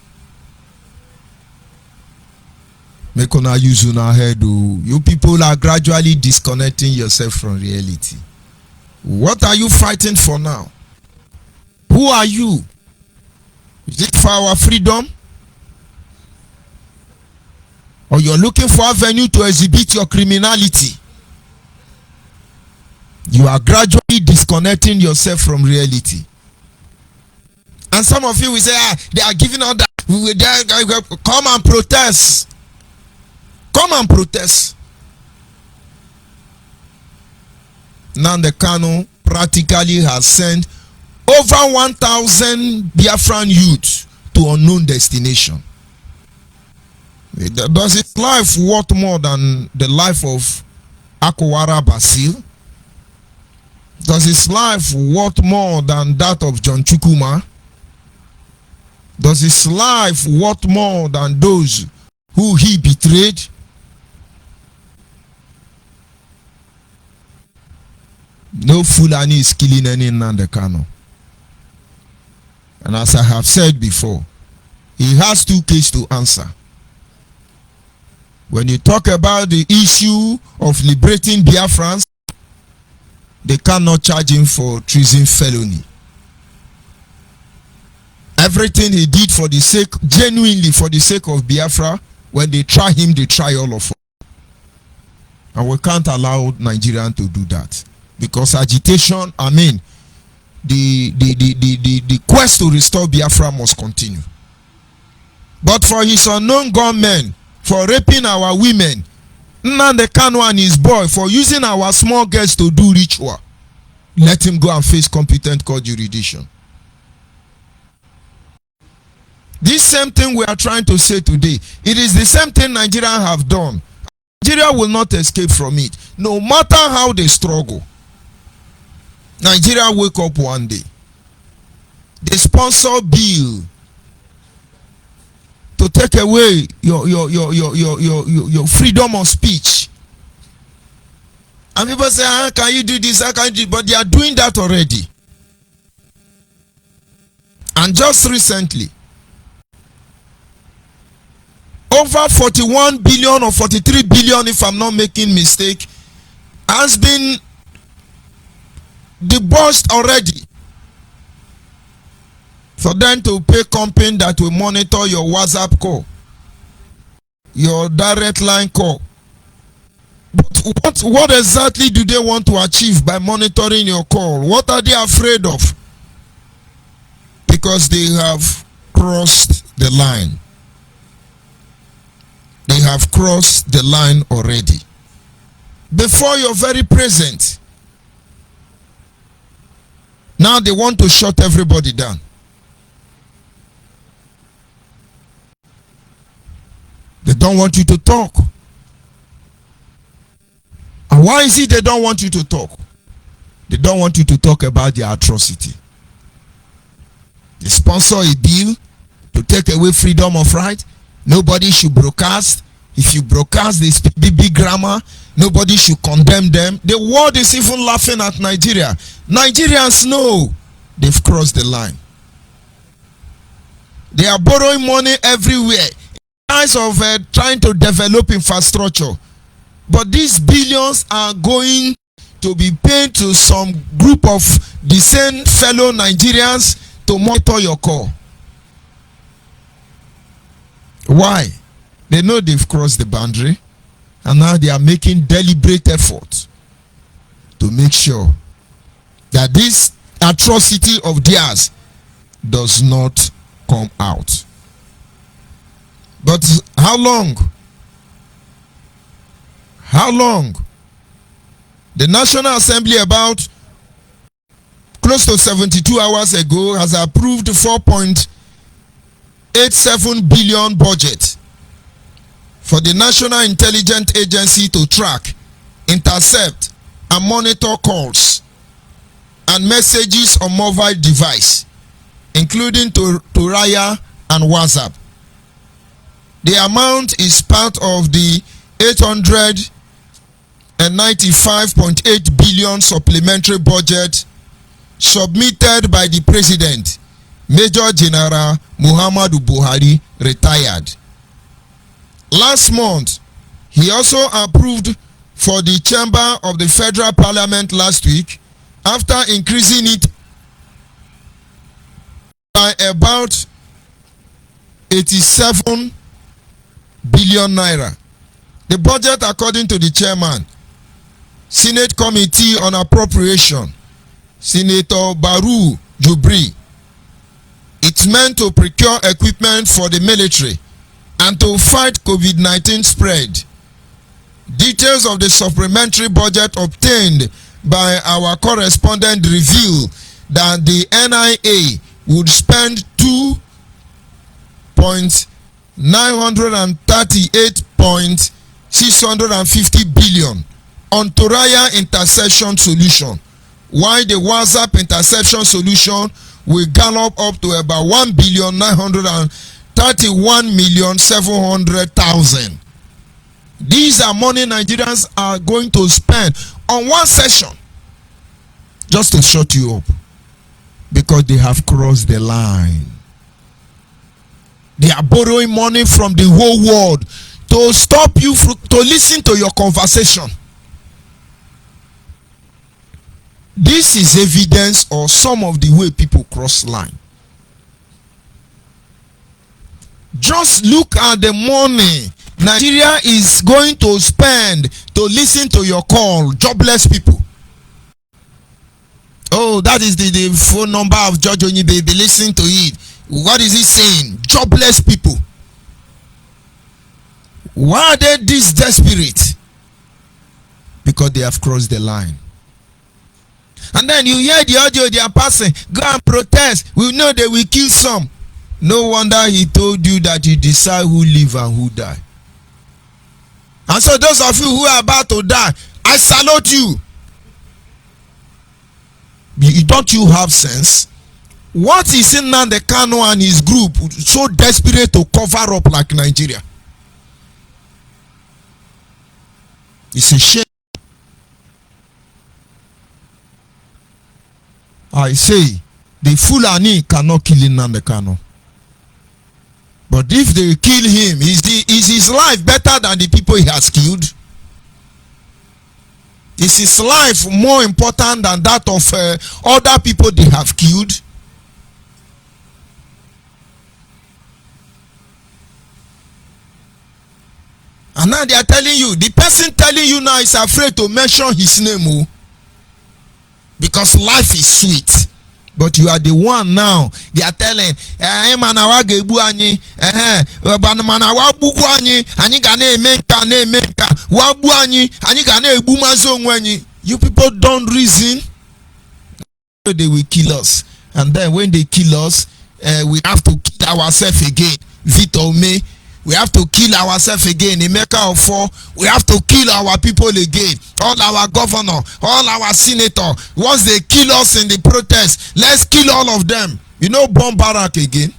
Make una use una head. You people are gradually disconnecting yourself from reality. What are you fighting for now? Who are you? Is it for our freedom? Or you're looking for avenue to exhibit your criminality? You are gradually disconnecting yourself from reality. And some of you will say, they are giving out that. Come and protest. Come and protest. Nnamdi Kanu practically has sent over 1,000 Biafran youths to unknown destination. Does his life worth more than the life of Akwara Basil? Does his life worth more than that of John Chukwuma? Does his life worth more than those who he betrayed? No Fulani is killing any Nnamdi Kanu. And as I have said before, he has two cases to answer. When you talk about the issue of liberating Biafrans, they cannot charge him for treason felony. Everything he did for the sake, genuinely for the sake of Biafra, when they try him, they try all of us. And we can't allow Nigerians to do that. Because agitation, the quest to restore Biafra must continue. But for his unknown gunmen, for raping our women, Nnamdi Kanu and his boy, for using our small girls to do ritual, let him go and face competent court jurisdiction. This same thing we are trying to say today, it is the same thing Nigerians have done. Nigeria will not escape from it. No matter how they struggle, Nigeria wake up one day. They sponsor bill to take away your freedom of speech. And people say, how can you do this? How can you do it? But they are doing that already. And just recently, over 41 billion or 43 billion, if I'm not making mistake, has been debauched already for them to pay company that will monitor your WhatsApp call, your direct line call. But what exactly do they want to achieve by monitoring your call? What are they afraid of? Because they have crossed the line. They have crossed the line already. Before your very present. Now they want to shut everybody down. They don't want you to talk. And why is it they don't want you to talk? They don't want you to talk about their atrocity. They sponsor a bill to take away freedom of right. Nobody should broadcast. If you broadcast, they speak big grammar. Nobody should condemn them. The world is even laughing at Nigeria. Nigerians know they've crossed the line. They are borrowing money everywhere. Kinds of trying to develop infrastructure. But these billions are going to be paid to some group of the same fellow Nigerians to monitor your call. Why? They know they've crossed the boundary, and now they are making deliberate efforts to make sure that this atrocity of theirs does not come out. But how long? How long? The National Assembly, about close to 72 hours ago, has approved 4.87 billion budget for the National Intelligence Agency to track, intercept, and monitor calls and messages on mobile device, including to Raya and WhatsApp. The amount is part of the 895.8 billion supplementary budget submitted by the President, Major General Muhammadu Buhari, retired. Last month, he also approved for the Chamber of the Federal Parliament last week, after increasing it by about 87 billion naira. The budget, according to the chairman, Senate Committee on Appropriation, Senator Baru Jubri, it's meant to procure equipment for the military and to fight COVID-19 spread. Details of the supplementary budget obtained by our correspondent reveal that the NIA would spend 2.938.650 billion on Toraya interception solution, while the WhatsApp interception solution will gallop up to about 1,931,700,000. These are money Nigerians are going to spend on one session just to shut you up, because they have crossed the line. They are borrowing money from the whole world to stop you to listen to your conversation. This is evidence of some of the way people cross line. Just look at the money Nigeria is going to spend to listen to your call. Jobless people. Oh, that is the phone number of Judge Onyibe. They listen to it. What is he saying? Jobless people. Why are they this desperate? Because they have crossed the line. And then you hear the audio they are passing. Go and protest. We know they will kill some. No wonder he told you that you decide who live and who die. And so those of you who are about to die, I salute you. Don't you have sense? What is in Nnamdi Kanu and his group so desperate to cover up like Nigeria? It's a shame. I say the Fulani cannot kill Nnamdi Kanu. But if they kill him, is his life better than the people he has killed? Is his life more important than that of other people they have killed? And now they are telling you, the person telling you now is afraid to mention his name, because life is sweet. But you are the one now. They are telling, you people don't reason. They will kill us. And then when they kill us, we have to kill ourselves again. Vito me. We have to kill ourselves again. In Mecca of 4, we have to kill our people again. All our governor, all our senator. Once they kill us in the protest, let's kill all of them. You know, bomb barrack again.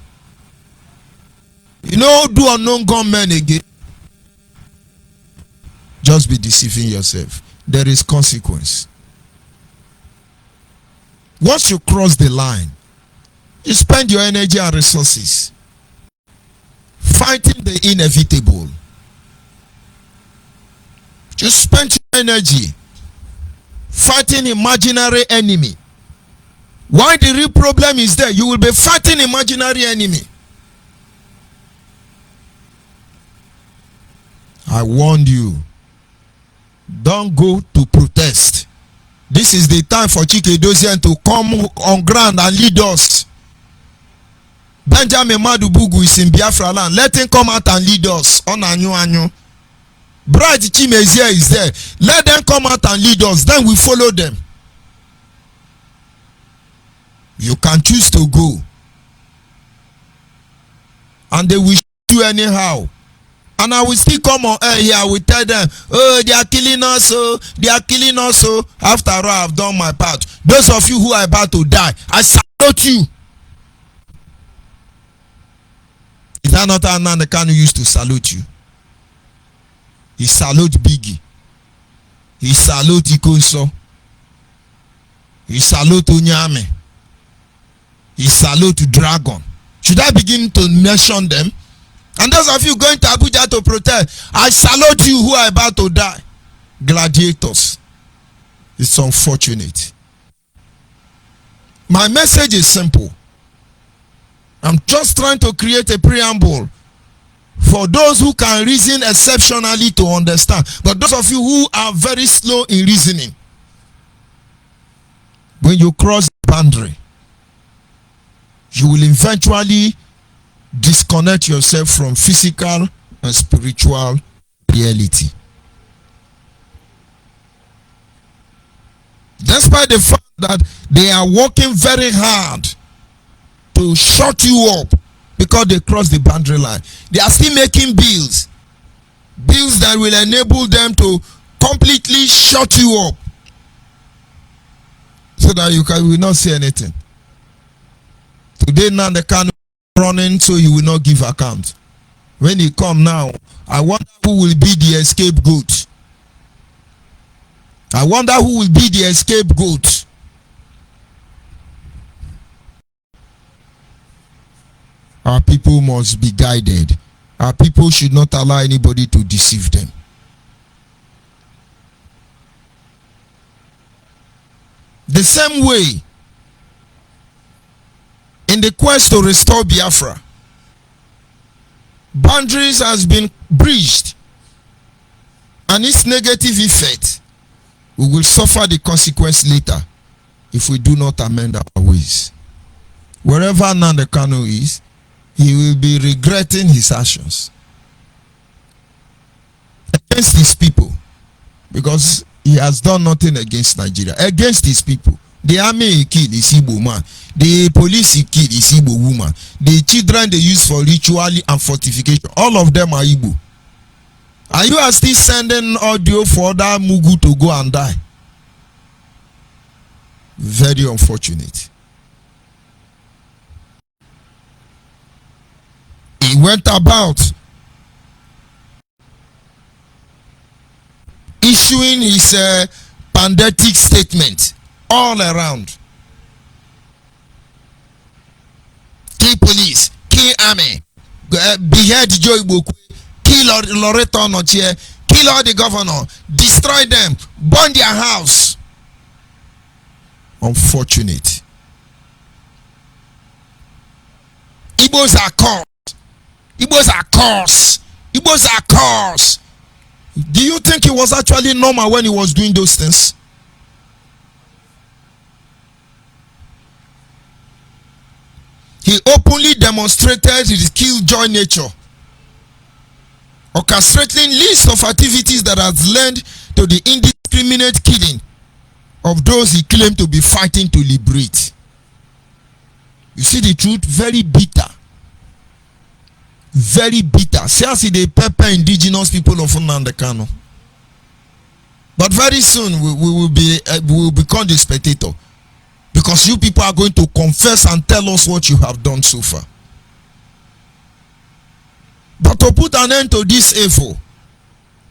You know, do unknown gunmen again. Just be deceiving yourself. There is consequence. Once you cross the line, you spend your energy and resources fighting the inevitable. You spend your energy fighting imaginary enemy. Why the real problem is there? You will be fighting imaginary enemy. I warned you. Don't go to protest. This is the time for Chike Dozian to come on ground and lead us. Benjamin Madubugu is in Biafra land. Let him come out and lead us on Anyu. Bright Chimezia is there. Let them come out and lead us. Then we follow them. You can choose to go. And they will shoot you anyhow. And I will still come on air here. I will tell them, oh, they are killing us. Oh, they are killing us. Oh. After all, I have done my part. Those of you who are about to die, I salute you. Is that not how Nnamdi Kanu used to salute you? He salute Biggie. He salute Ikonso. He salute Onyame. He salute Dragon. Should I begin to mention them? And those of you going to Abuja to protest, I salute you who are about to die. Gladiators. It's unfortunate. My message is simple. I'm just trying to create a preamble for those who can reason exceptionally to understand. But those of you who are very slow in reasoning, when you cross the boundary, you will eventually disconnect yourself from physical and spiritual reality. Despite the fact that they are working very hard to shut you up because they cross the boundary line, they are still making bills that will enable them to completely shut you up so that you will not say anything. Today now they can running so he will not give account. When he come now, I wonder who will be the scapegoat. I wonder who will be the scapegoat. Our people must be guided. Our people should not allow anybody to deceive them. The same way, in the quest to restore Biafra, boundaries has been breached, and its negative effect, we will suffer the consequence later if we do not amend our ways. Wherever Nnamdi Kanu is, he will be regretting his actions against his people, because he has done nothing against Nigeria. Against his people. The army he killed is Igbo man. The police he killed is Igbo woman. The children they use for ritual and fortification, all of them are Igbo. And you are still sending audio for that Mugu to go and die. Very unfortunate. He went about issuing his pandemic statement all around. Kill police, kill army, behead Joe Igbo, kill Loreto Onochie, kill all the governor, destroy them, burn their house. Unfortunate. Igbos are cursed. Igbos are cursed. Igbos are cursed. Do you think it was actually normal when he was doing those things? He openly demonstrated his killjoy nature, orchestrating lists of activities that has led to the indiscriminate killing of those he claimed to be fighting to liberate. You see the truth? Very bitter. Very bitter. See the pepper indigenous people of Nnamdi Kanu. But very soon we will become the spectator, because you people are going to confess and tell us what you have done so far. But to put an end to this evil,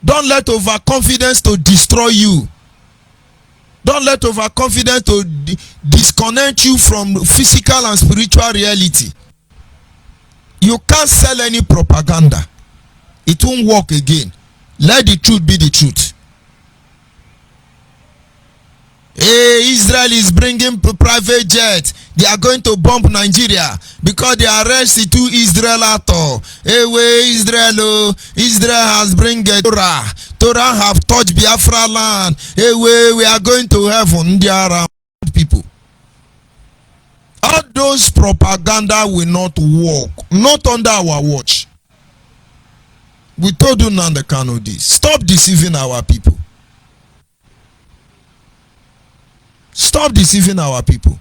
don't let overconfidence to destroy you. Don't let overconfidence to disconnect you from physical and spiritual reality. You can't sell any propaganda. It won't work again. Let the truth be the truth. Hey, Israel is bringing private jets. They are going to bomb Nigeria because they arrest the two Israel actors. Hey, Israel, oh, Israel has bring Torah. Torah have touched Biafra land. Hey, we are going to heaven. They are people. All those propaganda will not work. Not under our watch. We told you Nnamdi Kanu this. Stop deceiving our people. Stop deceiving our people.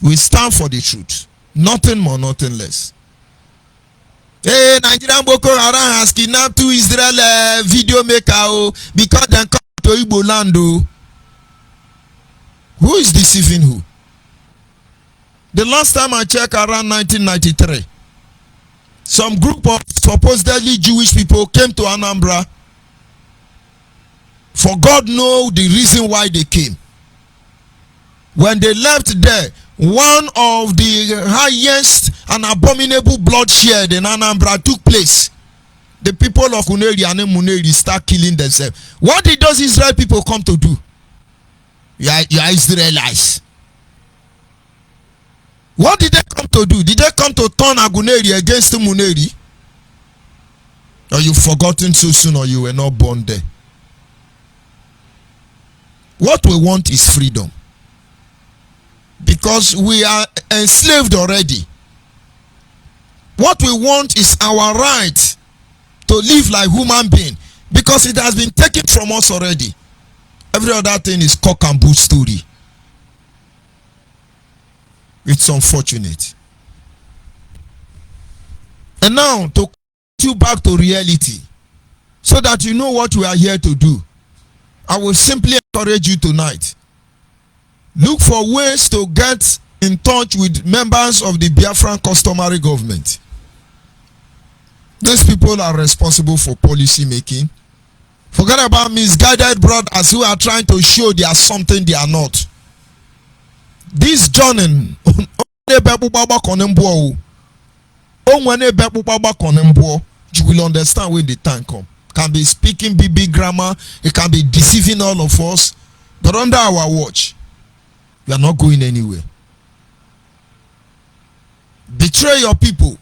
We stand for the truth. Nothing more, nothing less. Hey, Nigerian Boko Haram has kidnapped two Israel video maker because they come to Igbo land. Who is deceiving who? The last time I checked, around 1993, some group of supposedly Jewish people came to Anambra. For God knows the reason why they came. When they left there, one of the highest and abominable bloodshed in Anambra took place. The people of Kuneri and Muneri start killing themselves. What did those Israel people come to do? You are Israelites. What did they come to do? Did they come to turn Aguneri against Muneri? Or you've forgotten so soon, or you were not born there? What we want is freedom. Because we are enslaved already. What we want is our right to live like human being, because it has been taken from us already. Every other thing is cock and bull story. It's unfortunate. And now, to get you back to reality, so that you know what we are here to do, I will simply encourage you tonight. Look for ways to get in touch with members of the Biafran customary government. These people are responsible for policy making. Forget about misguided brothers who are trying to show they are something they are not. This journey, Oh, when a back you will understand when the time come. Can be speaking BB grammar, it can be deceiving all of us, but under our watch, we are not going anywhere. Betray your people,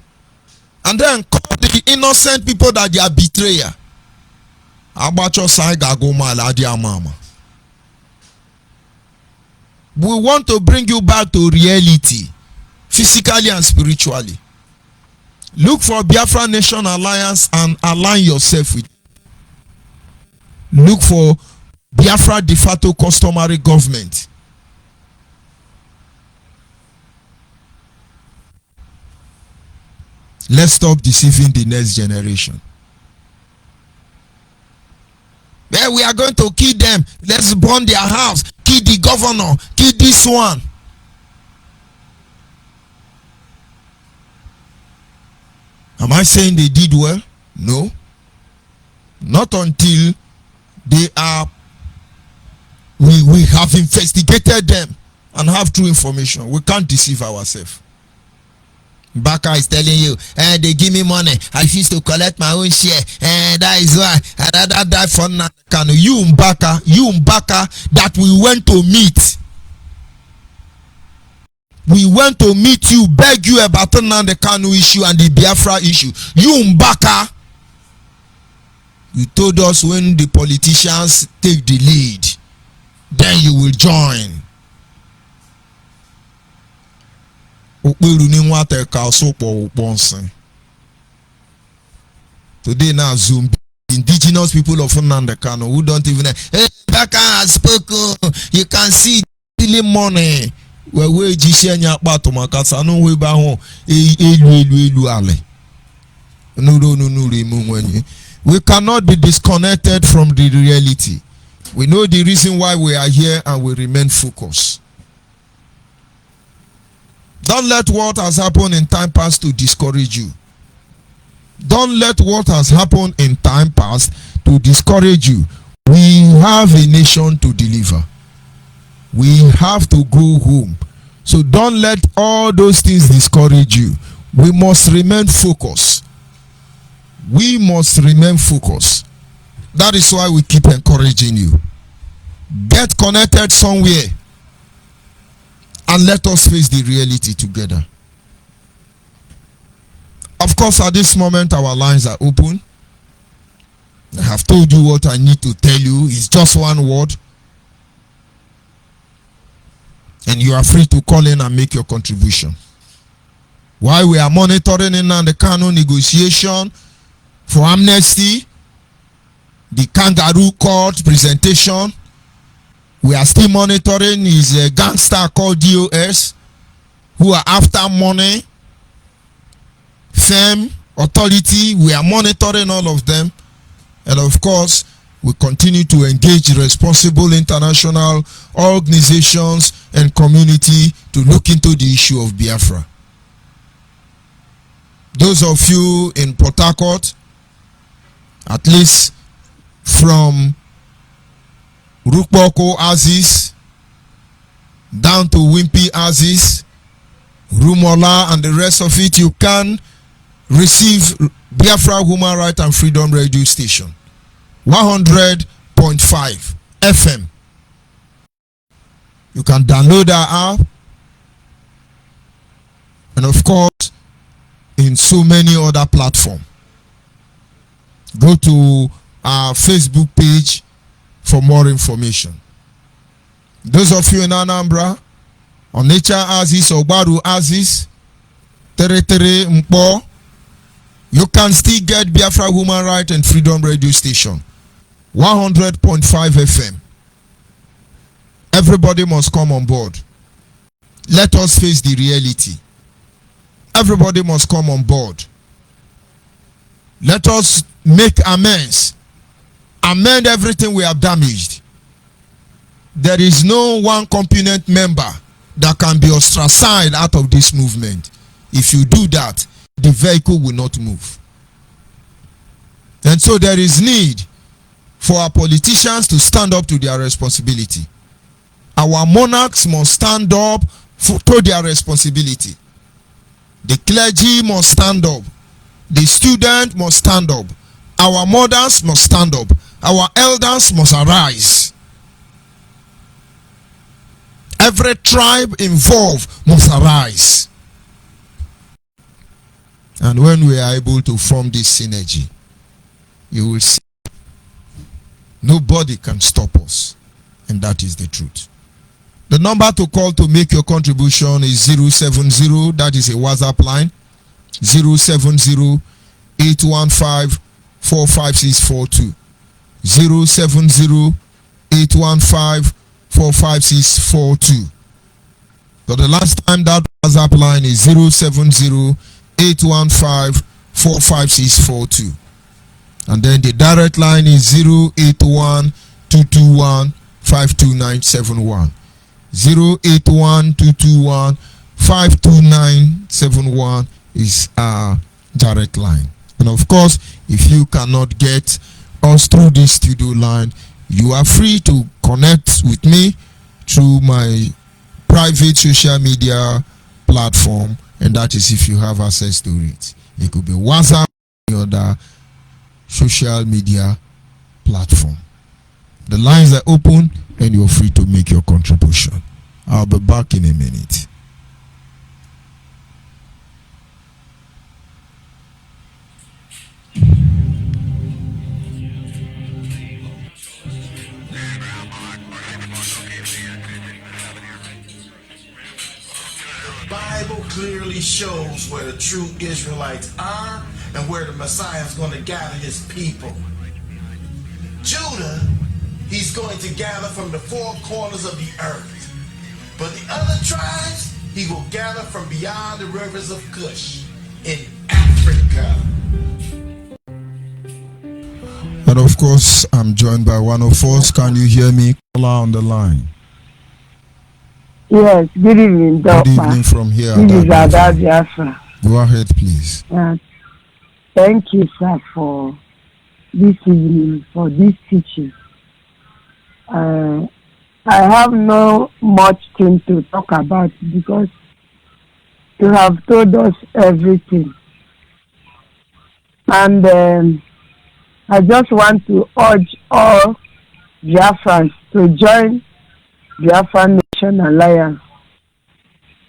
and then call the innocent people that they are betrayer. We want to bring you back to reality, physically and spiritually. Look for Biafra Nation Alliance and align yourself with. Look for Biafra de facto customary government. Let's stop deceiving the next generation. Well, we are going to kill them. Let's burn their house. Kill the governor. Kill this one. Am I saying they did well? No. Not until they are. We have investigated them and have true information. We can't deceive ourselves. Baka is telling you, they give me money. I used to collect my own share. That is why I rather die for Kanu. You Mbaka that we went to meet. We went to meet you, beg you about the Kanu issue and the Biafra issue. You Mbaka. You told us when the politicians take the lead, then you will join. Today now Zoom indigenous people of Kanu who don't even know. Hey, Baka has spoken. You can see stealing money. We cannot be disconnected from the reality. We know the reason why we are here and we remain focused. Don't let what has happened in time past to discourage you. Don't let what has happened in time past to discourage you. We have a nation to deliver. We have to go home. So don't let all those things discourage you. We must remain focused. We must remain focused. That is why we keep encouraging you. Get connected somewhere and let us face the reality together. Of course, at this moment, our lines are open. I have told you what I need to tell you. It's just one word. And you are free to call in and make your contribution. While we are monitoring in on the Kanu negotiation for amnesty, the kangaroo court presentation, we are still monitoring is a gangster called DOS who are after money, fame, authority. We are monitoring all of them. And of course, we continue to engage responsible international organizations and community to look into the issue of Biafra. Those of you in Port Harcourt, at least from Rukboko Aziz down to Wimpy Aziz, Rumola and the rest of it, you can receive Biafra Human Rights and Freedom Radio Station 100.5 FM. You can download our app, and of course in so many other platforms. Go to our Facebook page for more information. Those of you in Anambra, Onitsha Aziz, Ogbaru Aziz, Tere Mpo, you can still get Biafra Human Rights and Freedom Radio Station 100.5 FM. Everybody must come on board. Let us face the reality. Everybody must come on board. Let us make amends. Amend everything we have damaged. There is no one component member that can be ostracized out of this movement. If you do that, the vehicle will not move. And so there is need for our politicians to stand up to their responsibility. Our monarchs must stand up to their responsibility. The clergy must stand up. The student must stand up. Our mothers must stand up. Our elders must arise. Every tribe involved must arise. And when we are able to form this synergy, you will see nobody can stop us. And that is the truth. The number to call to make your contribution is 070, that is a WhatsApp line, 070-815-45642. 070-815-45642. But the last time that WhatsApp line is 070-815-45642. And then the direct line is 081-221-52971. 081-221-52971 is our direct line. And of course, if you cannot get us through this studio line, you are free to connect with me through my private social media platform, and that is if you have access to it. It could be WhatsApp or other social media platform. The lines are open and you're free to make your contribution. I'll be back in a minute. The Bible clearly shows where the true Israelites are and where the Messiah is going to gather his people. Judah, he's going to gather from the four corners of the earth. But the other tribes, he will gather from beyond the rivers of Cush in Africa. And of course, I'm joined by one of us. Can you hear me? Caller on the line. Yes, good evening, Doctor. Good evening from here. This is Ada Biafra. Go ahead, please. Thank you, sir, for this evening, for this teaching. I have no much thing to talk about because you have told us everything. And I just want to urge all Biafrans to join Biafra Nation Alliance.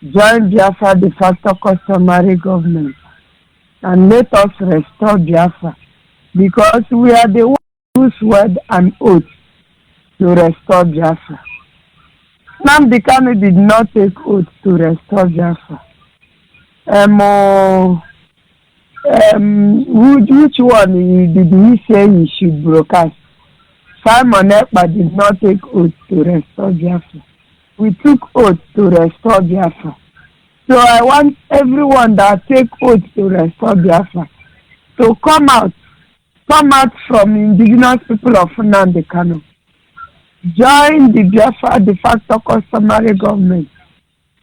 Join Biafra de facto customary government and let us restore Biafra, because we are the ones who swore an oath to restore Biafra. Nnamdi Kanu did not take oath to restore Biafra. Which one did he say he should broadcast? Simon Ekpa did not take oath to restore Biafra. We took oath to restore Biafra. So I want everyone that take oath to restore Biafra to come out from indigenous people of Nnamdi Kanu. Join the Biafra de facto customary government.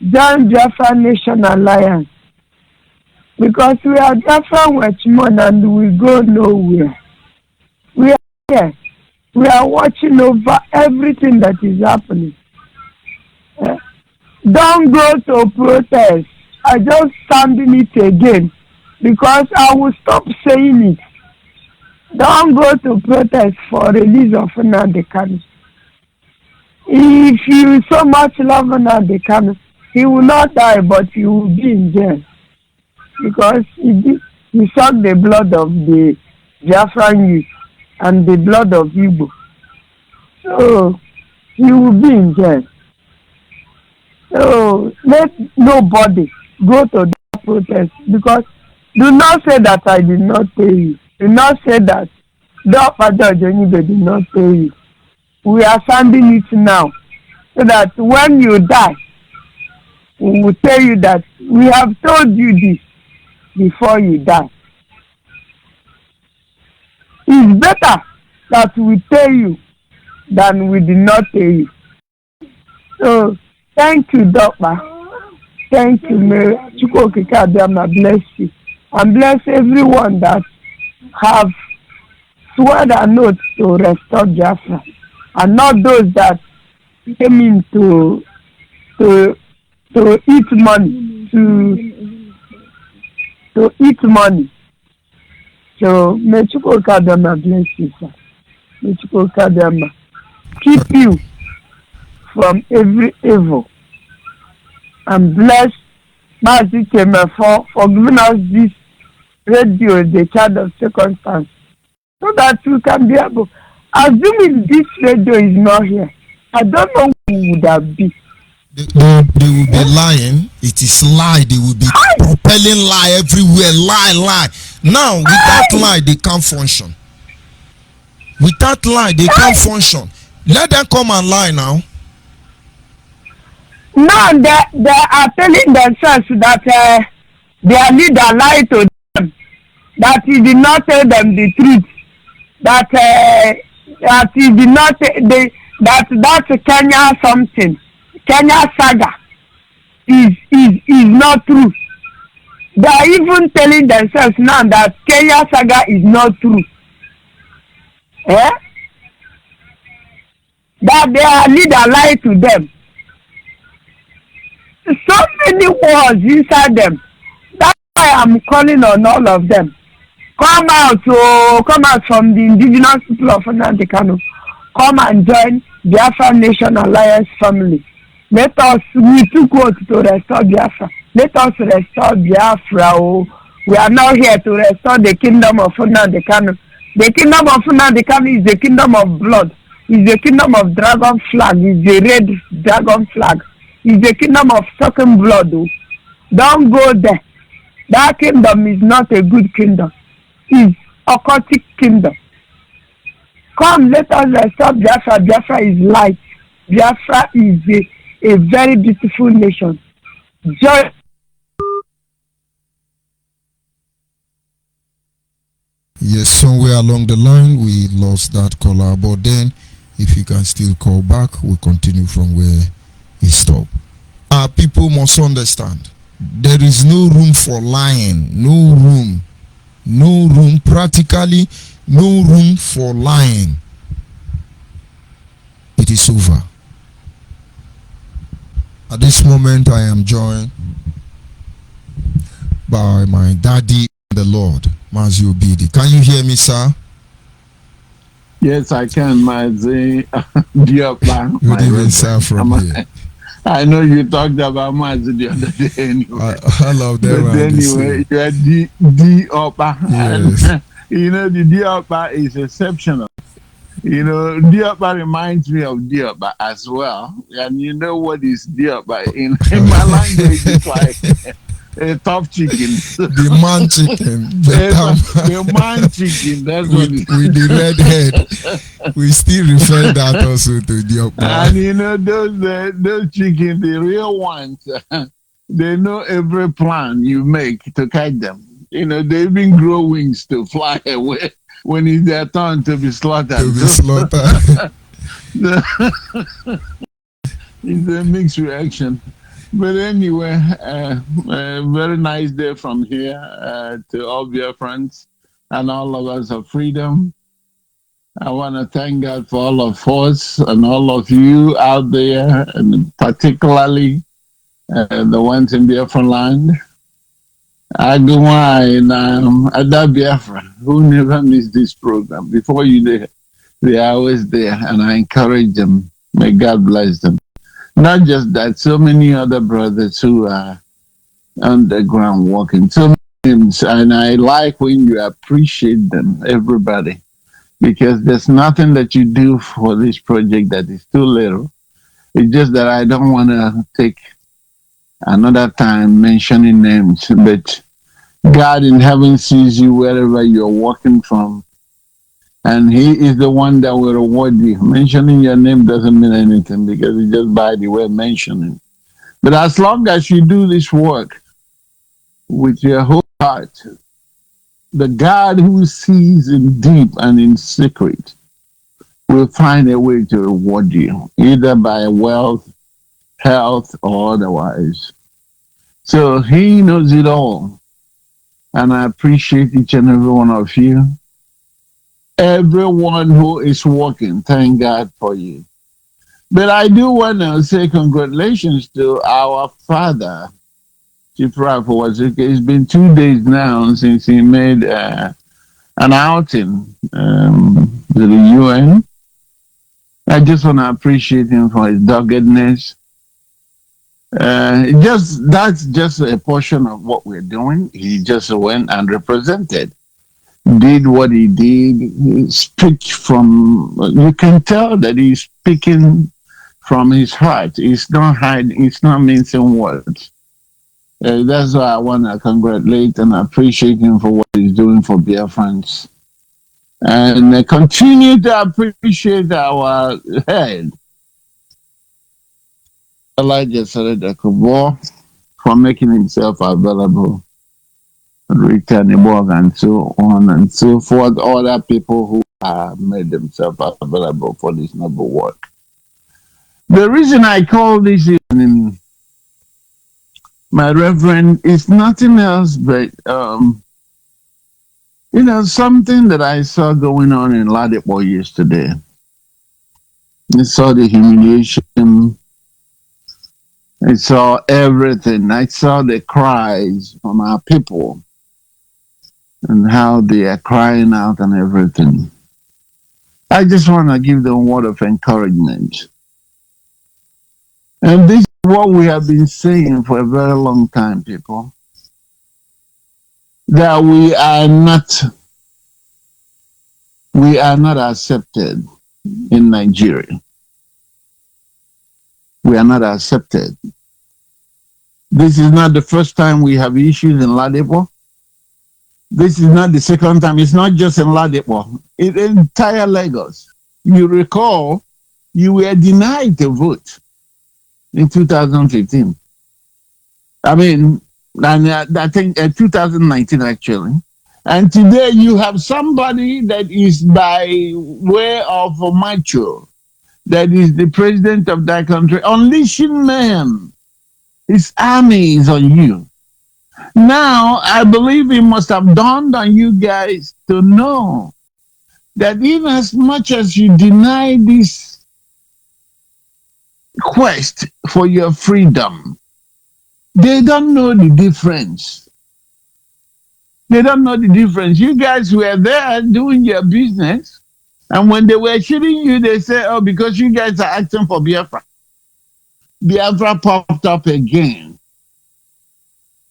Join Biafra Nation Alliance. Because we are Biafra Wechmon and we go nowhere. We are here. We are watching over everything that is happening. Don't go to protest. I just standing it again because I will stop saying it. Don't go to protest for release of Nnamdi Kanu. If you so much love Nnamdi Kanu, he will not die, but he will be in jail because he sucked the blood of the Biafran youth and the blood of Igbo. So he will be in jail. So let nobody go to the protest, because do not say that I did not pay you. Do not say that Dr. Onyibe did not pay you. We are sending it now so that when you die, we will tell you that we have told you this before you die. It's better that we tell you than we did not tell you. So thank you, Doctor. Thank you, Mary. Bless you. And bless everyone that have sworn an oath to restore Biafra, and not those that came in to eat money, to to eat money. So may Chukwukadama bless you, sir. May Chukwukadama keep you from every evil. And bless Mazi Chemefo for giving us this radio, the child of circumstance, so that we can be able. Assuming this radio is not here, I don't know who would have been. They will be lying. It is lie. They will be propelling lie everywhere. Lie. Now, without lie, they can't function. Without lie, they can't function. Let them come and lie now. Now they are telling themselves that their leader lied to them, that he did not tell them the truth, that he did not that Kenya something, Kenya saga is not true. They are even telling themselves now that Kenya saga is not true. That their leader lied to them. So many words inside them. That's why I'm calling on all of them. Come out from the indigenous people of Nnamdi Kanu. Come and join Biafra Nation Alliance family. We took oath to restore Biafra. Let us restore Biafra. Oh. We are now here to restore the kingdom of Nnamdi Kanu. The kingdom of Nnamdi Kanu is the kingdom of blood. Is the kingdom of dragon flag. Is the red dragon flag. Is the kingdom of sucking blood. Oh. Don't go there. That kingdom is not a good kingdom. It's a occultic kingdom. Come, let us restore Biafra. Biafra is light. Biafra is a very beautiful nation. Joy. Yes, somewhere along the line we lost that caller, but then if you can still call back, we'll continue from where he stopped. Our people must understand there is no room for lying. No room, practically no room for lying. It is over. At this moment I am joined by my daddy in the Lord, Mazi Obidi. Can you hear me, sir? Yes, I can, Mazi. Good evening, sir, from here. I know you talked about Mazi the other day anyway. I love that. But anyway, you are D Opa. Yes. You know, the D Opa is exceptional. You know, D Opa reminds me of D Opa as well. And you know what is D Opa? In my language, it's like a tough chicken. The man chicken. The man chicken. That's what with the red head. We still refer that also to the upper. And you know, those chickens, the real ones, they know every plan you make to catch them. You know, they even grow wings to fly away when it's their turn to be slaughtered. It's a mixed reaction. But anyway, very nice day from here to all your friends and all of us of freedom. I want to thank God for all of us and all of you out there, and particularly the ones in Biafra land. Agumai and Ada Biafra, who never miss this program. Before you there, they are always there, and I encourage them. May God bless them. Not just that, so many other brothers who are on the ground working. So many, and I like when you appreciate them, everybody, because there's nothing that you do for this project that is too little. It's just that I don't want to take another time mentioning names, but God in heaven sees you wherever you're working from, and He is the one that will reward you. Mentioning your name doesn't mean anything because it's just by the way mentioning. But as long as you do this work with your whole heart, the God who sees in deep and in secret will find a way to reward you, either by wealth, health, or otherwise. So He knows it all. And I appreciate each and every one of you. Everyone who is working, thank God for you. But I do want to say congratulations to our father, Chief Ralph Wazirike. It's been 2 days now since he made an outing to the UN. I just want to appreciate him for his doggedness. That's just a portion of what we're doing. He just went and represented, did what he did. Speak from, you can tell that he's speaking from his heart. He's not hiding. He's not mincing words. That's why I want to congratulate and appreciate him for what he's doing for Biafrans, and continue to appreciate our head, Elijah Saradakubo, for making himself available, Rita Niborg, and so on and so forth. Other people who have made themselves available for this noble work. The reason I call this evening, my reverend, is nothing else but something that I saw going on in Ladipo yesterday. I saw the humiliation. I saw everything. I saw the cries from our people and how they are crying out and everything. I just want to give them a word of encouragement. And this is what we have been saying for a very long time, people. That we are not accepted in Nigeria. We are not accepted. This is not the first time we have issues in Ladipo. This is not the second time. It's not just in Ladipo. In entire Lagos. You recall, you were denied to vote in 2015. I mean, and I think 2019 actually. And today you have somebody that is by way of macho, that is the president of that country, unleashing men. His army is on you. Now, I believe it must have dawned on you guys to know that even as much as you deny this quest for your freedom, they don't know the difference. They don't know the difference. You guys were there doing your business, and when they were shooting you, they say, oh, because you guys are acting for Biafra. Biafra popped up again.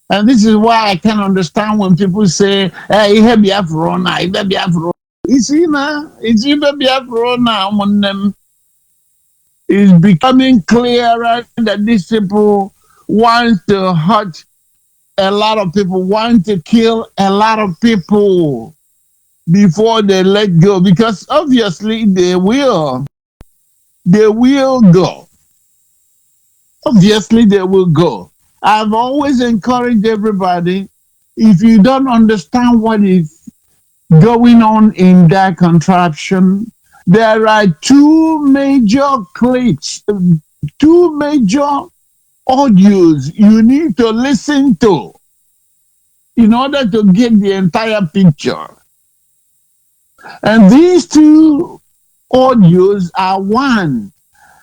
And this is why I can understand when people say, hey, you have Biafra now, you have Biafra. You see now, it's even Biafra now. When them is becoming clearer that these people want to hurt a lot of people, want to kill a lot of people before they let go, because obviously they will go. Obviously they will go. I've always encouraged everybody, if you don't understand what is going on in that contraption, there are two major clips, two major audios you need to listen to in order to get the entire picture. And these two audios are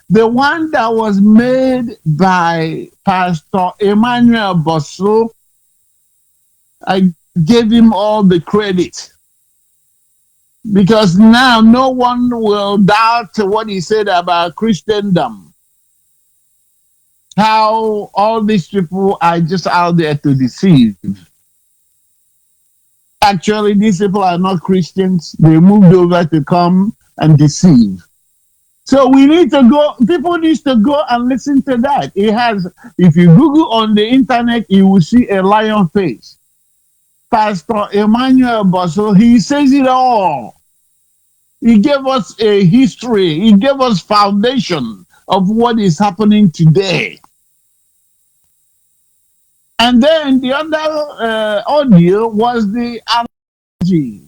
the one that was made by Pastor Emmanuel Bosso. I gave him all the credit, because now no one will doubt what he said about Christendom. How all these people are just out there to deceive. Actually, these people are not Christians. They moved over to come and deceive. So we need to go, people need to go and listen to that. It has, if you Google on the internet, you will see a lion face. Pastor Emmanuel Bosso, he says it all. He gave us a history. He gave us foundation of what is happening today. And then the other audio was the analogy.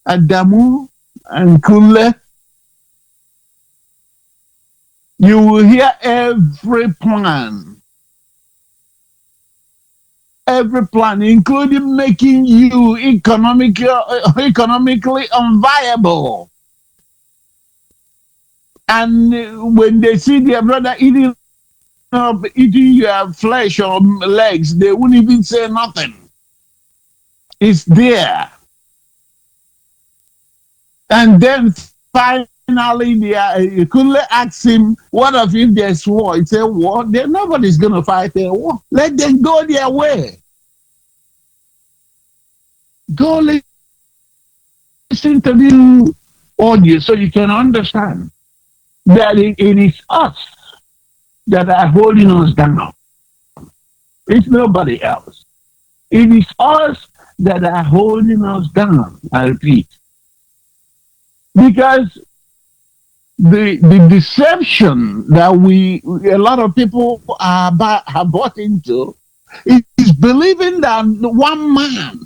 Adamu and Kule. You will hear every plan, including making you economically unviable. And when they see their brother eating of eating your flesh or legs, they wouldn't even say nothing. It's there. And then finally, you couldn't ask him, what if there's war? He said, war? Then nobody's going to fight a war. Let them go their way. Go listen to the audio so you can understand that it is us that are holding us down. It's nobody else. It is us that are holding us down. I repeat. Because the deception that a lot of people have bought into is believing that one man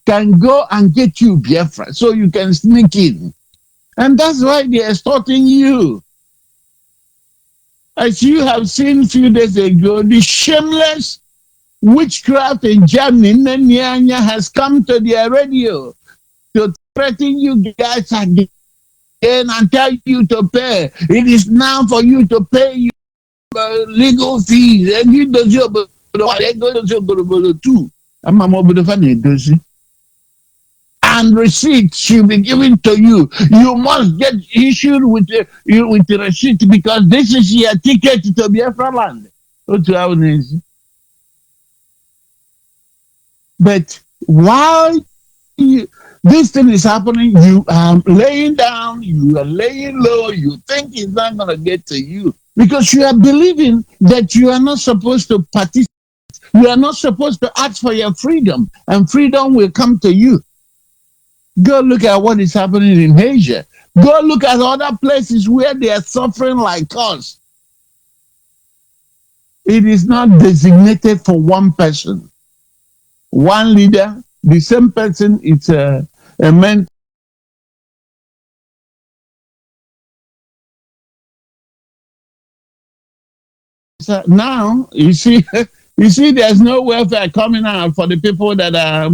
can go and get you Biafra so you can sneak in. And that's why they are extorting you. As you have seen a few days ago, the shameless witchcraft in Germany, Nyanya, has come to their radio to threaten you guys again and tell you to pay. It is now for you to pay your legal fees. And you do your too. And receipts should be given to you. You must get issued with the receipt because this is your ticket to Biafra land. But while this thing is happening, you are laying down, you are laying low, you think it's not going to get to you because you are believing that you are not supposed to participate. You are not supposed to ask for your freedom, and freedom will come to you. Go look at what is happening in Asia. Go look at other places where they are suffering like us. It is not designated for one person. One leader, the same person, it's a mentor. So now, you see, there's no welfare coming out for the people that are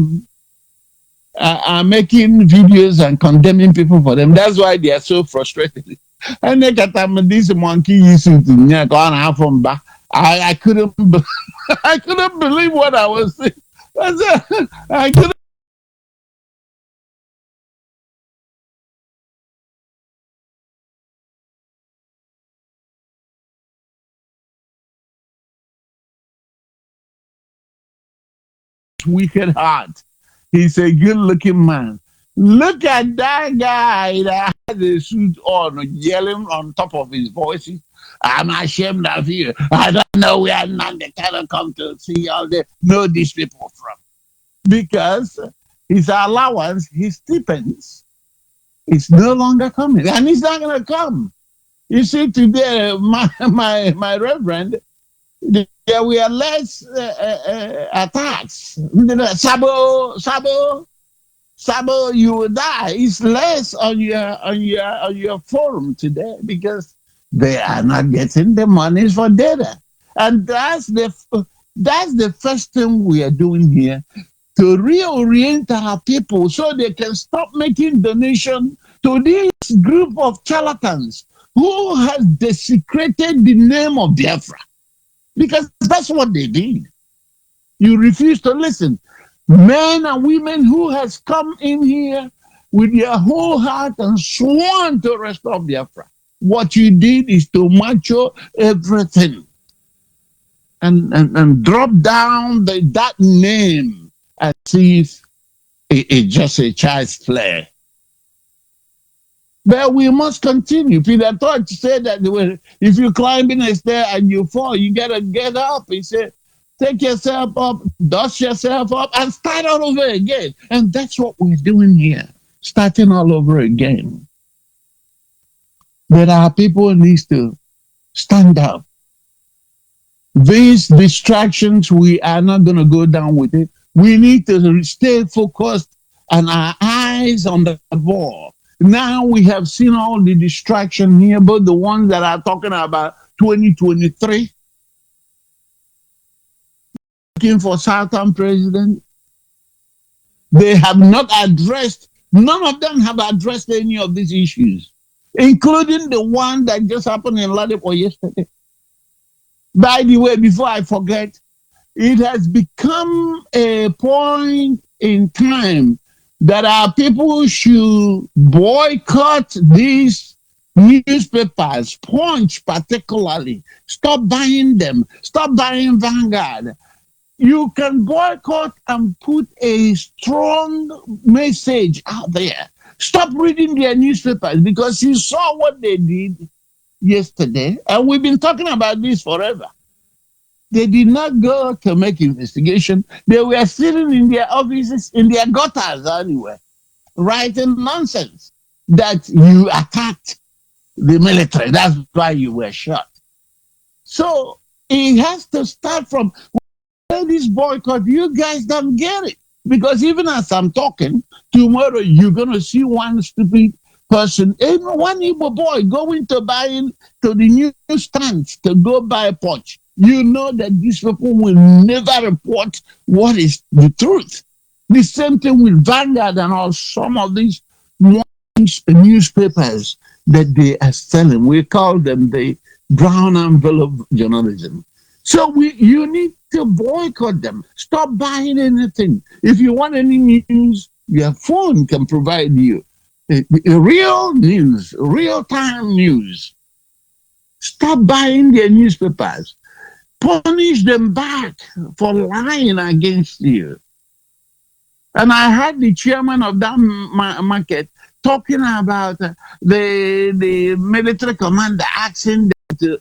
making videos and condemning people for them. That's why they are so frustrated. And they got this monkey used to I couldn't I couldn't believe what I was saying. I couldn't. Wicked heart. He's a good-looking man. Look at that guy that has a suit on, yelling on top of his voice. I'm ashamed of you. I don't know where none they cannot come to see all they know these people from. Because his allowance, his stipends, is no longer coming. And he's not going to come. You see, today, my reverend, there were less attacks. Sabo, you will die. It's less on your forum today because they are not getting the monies for data, and that's the first thing we are doing here to reorient our people so they can stop making donation to this group of charlatans who has desecrated the name of Biafra. Because that's what they did. You refuse to listen. Men and women who has come in here with their whole heart and sworn to restore Biafra. What you did is to macho everything and drop down that name as if it's just a child's play. But we must continue. Peter Todd said that if you climb in a stair and you fall, you gotta get up. He said, take yourself up, dust yourself up, and start all over again. And that's what we're doing here, starting all over again. But our people need to stand up. These distractions, we are not going to go down with it. We need to stay focused and our eyes on the ball. Now we have seen all the distraction here, but the ones that are talking about 2023, looking for Southern president, they have not addressed, none of them have addressed any of these issues, including the one that just happened in Ladipo yesterday. By the way, before I forget, it has become a point in time that our people should boycott these newspapers, Punch particularly. Stop buying them. Stop buying Vanguard. You can boycott and put a strong message out there. Stop reading their newspapers because you saw what they did yesterday, and we've been talking about this forever. They did not go to make investigation. They were sitting in their offices, in their gutters anyway, writing nonsense that you attacked the military. That's why you were shot. So it has to start from this boycott. You guys don't get it. Because even as I'm talking, tomorrow you're going to see one stupid person, even one Igbo boy going to to the newsstands to go buy a punch. You know that these people will never report what is the truth. The same thing with Vanguard and all some of these newspapers that they are selling. We call them the brown envelope journalism. So you need to boycott them. Stop buying anything. If you want any news, your phone can provide you real news, real-time news. Stop buying their newspapers. Punish them back for lying against you. And I had the chairman of that market talking about the military commander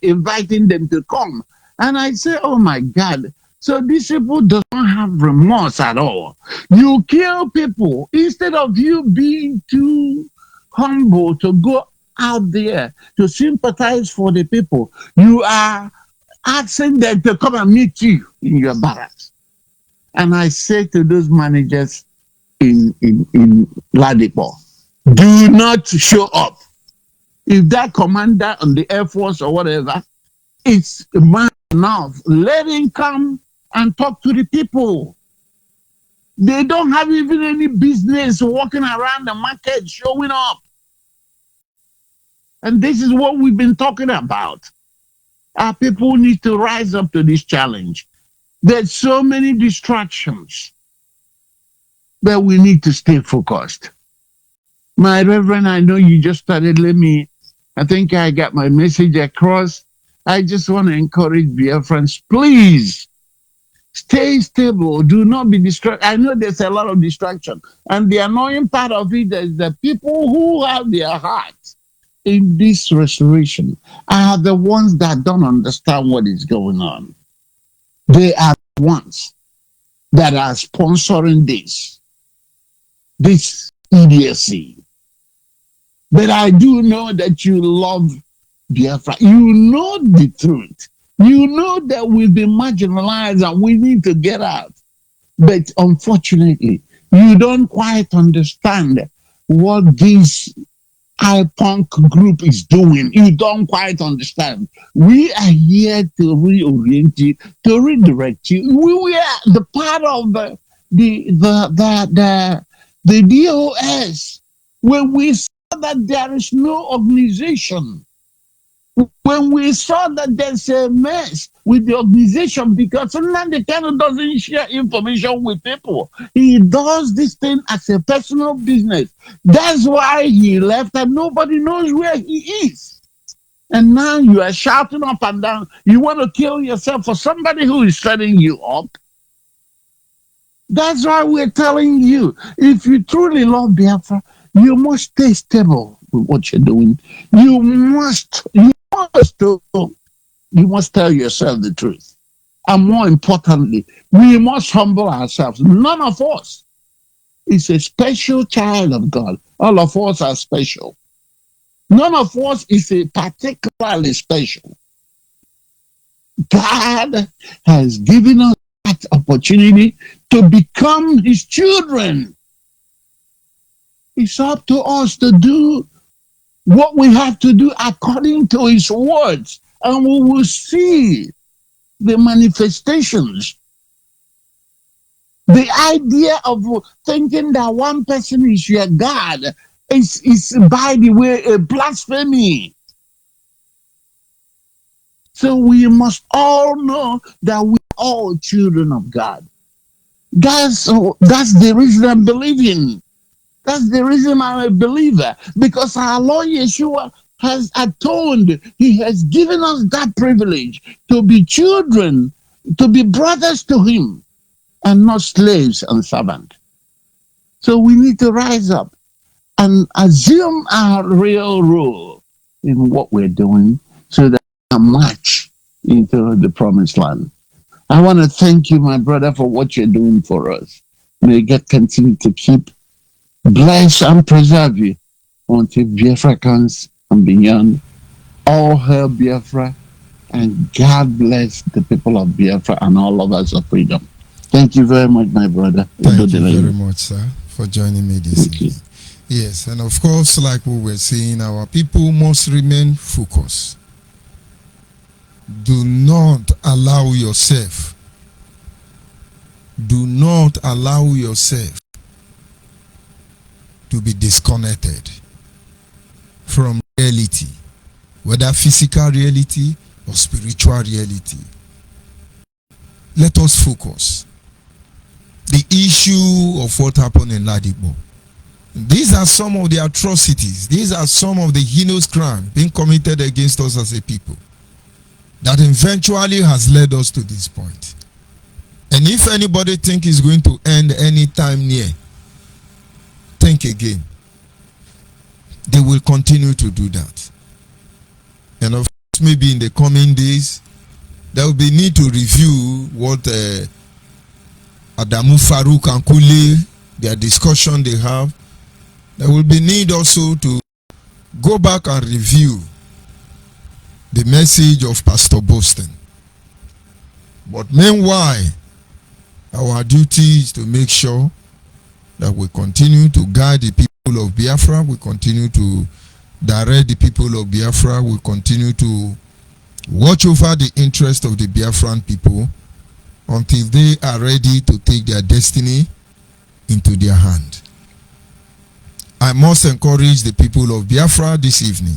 inviting them to come. And I say, oh my God. So these people don't have remorse at all. You kill people instead of you being too humble to go out there to sympathize for the people. You are asking them to come and meet you in your barracks. And I say to those managers in Ladipo, do not show up. If that commander on the Air Force or whatever is man enough, let him come and talk to the people. They don't have even any business walking around the market showing up. And this is what we've been talking about. Our people need to rise up to this challenge. There's so many distractions, but we need to stay focused. My Reverend, I know you just started. I think I got my message across. I just want to encourage Biafrans, please stay stable. Do not be distracted. I know there's a lot of distraction. And the annoying part of it is that people who have their hearts in this restoration are the ones that don't understand what is going on. They are the ones that are sponsoring this idiocy. But I do know that you love Biafra. You know the truth. You know that we've been marginalized and we need to get out. But unfortunately, you don't quite understand what this iPunk group is doing. You don't quite understand. We are here to reorient you, to redirect you. We are the part of the DOS. When we saw that there is no organization, when we saw that there's a mess with the organization, because Nnamdi Kanu doesn't share information with people. He does this thing as a personal business. That's why he left and nobody knows where he is. And now you are shouting up and down. You want to kill yourself for somebody who is setting you up. That's why we're telling you, if you truly love Biafra, you must stay stable with what you're doing. You must tell yourself the truth. And more importantly, we must humble ourselves. None of us is a special child of God. All of us are special. None of us is a particularly special. God has given us that opportunity to become his children. It's up to us to do what we have to do according to his words, and we will see the manifestations. The idea of thinking that one person is your God is by the way, a blasphemy. So we must all know that we are all children of God. That's the reason I'm believing. That's the reason I'm a believer. Because our Lord Yeshua has atoned. He has given us that privilege to be children, to be brothers to Him, and not slaves and servants. So we need to rise up and assume our real role in what we're doing so that we can march into the promised land. I want to thank you, my brother, for what you're doing for us. May God continue to keep, bless, and preserve you until Biafra comes and beyond. All hail Biafra, and God bless the people of Biafra and all lovers of freedom. Thank you very much, my brother. Thank you very much, sir, for joining me this evening. Yes, and of course, like we were saying, our people must remain focused. Do not allow yourself to be disconnected from reality, whether physical reality or spiritual reality. Let us focus. The issue of what happened in Ladipo. These are some of the atrocities. These are some of the heinous crimes being committed against us as a people that eventually has led us to this point. And if anybody think it's going to end anytime near, think again. They will continue to do that. And of course, maybe in the coming days, there will be need to review what Adamu Farouk and Kule, their discussion they have. There will be need also to go back and review the message of Pastor Boston. But meanwhile, our duty is to make sure that we continue to guide the people of Biafra, we continue to direct the people of Biafra, we continue to watch over the interest of the Biafran people until they are ready to take their destiny into their hand. I must encourage the people of Biafra this evening.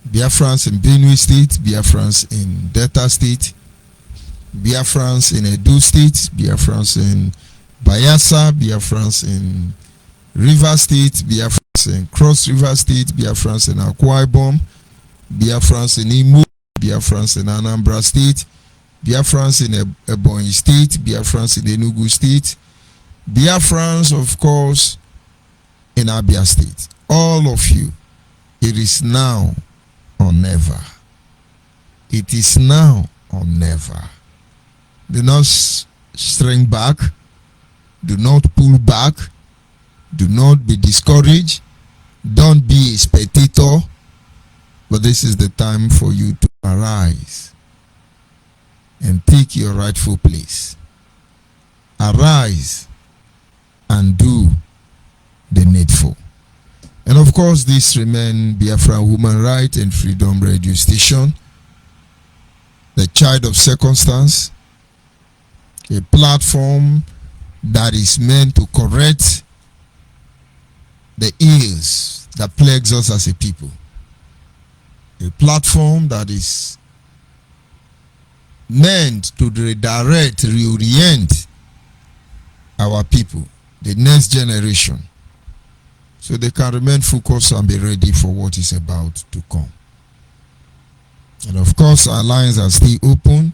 Biafrans in Benue State, Biafrans in Delta State, Biafrans in Edo State, Biafrans in Bayelsa, Biafrans in River State, Biafrans in Cross River State, Biafrans in Akwa Ibom, Biafrans in Imo, Biafrans in Anambra State, Biafrans in Ebonyi State, Biafrans in Enugu State, Biafrans, of course, in Abia State. All of you, it is now or never. It is now or never. Do not shrink back. Do not pull back. Do not be discouraged. Don't be a spectator. But this is the time for you to arise and take your rightful place. Arise and do the needful. And of course, this remains Biafra Human Right and Freedom Radio Station, the child of circumstance, a platform that is meant to correct the ills that plagues us as a people. A platform that is meant to redirect, reorient our people, the next generation, so they can remain focused and be ready for what is about to come. And of course, our lines are still open,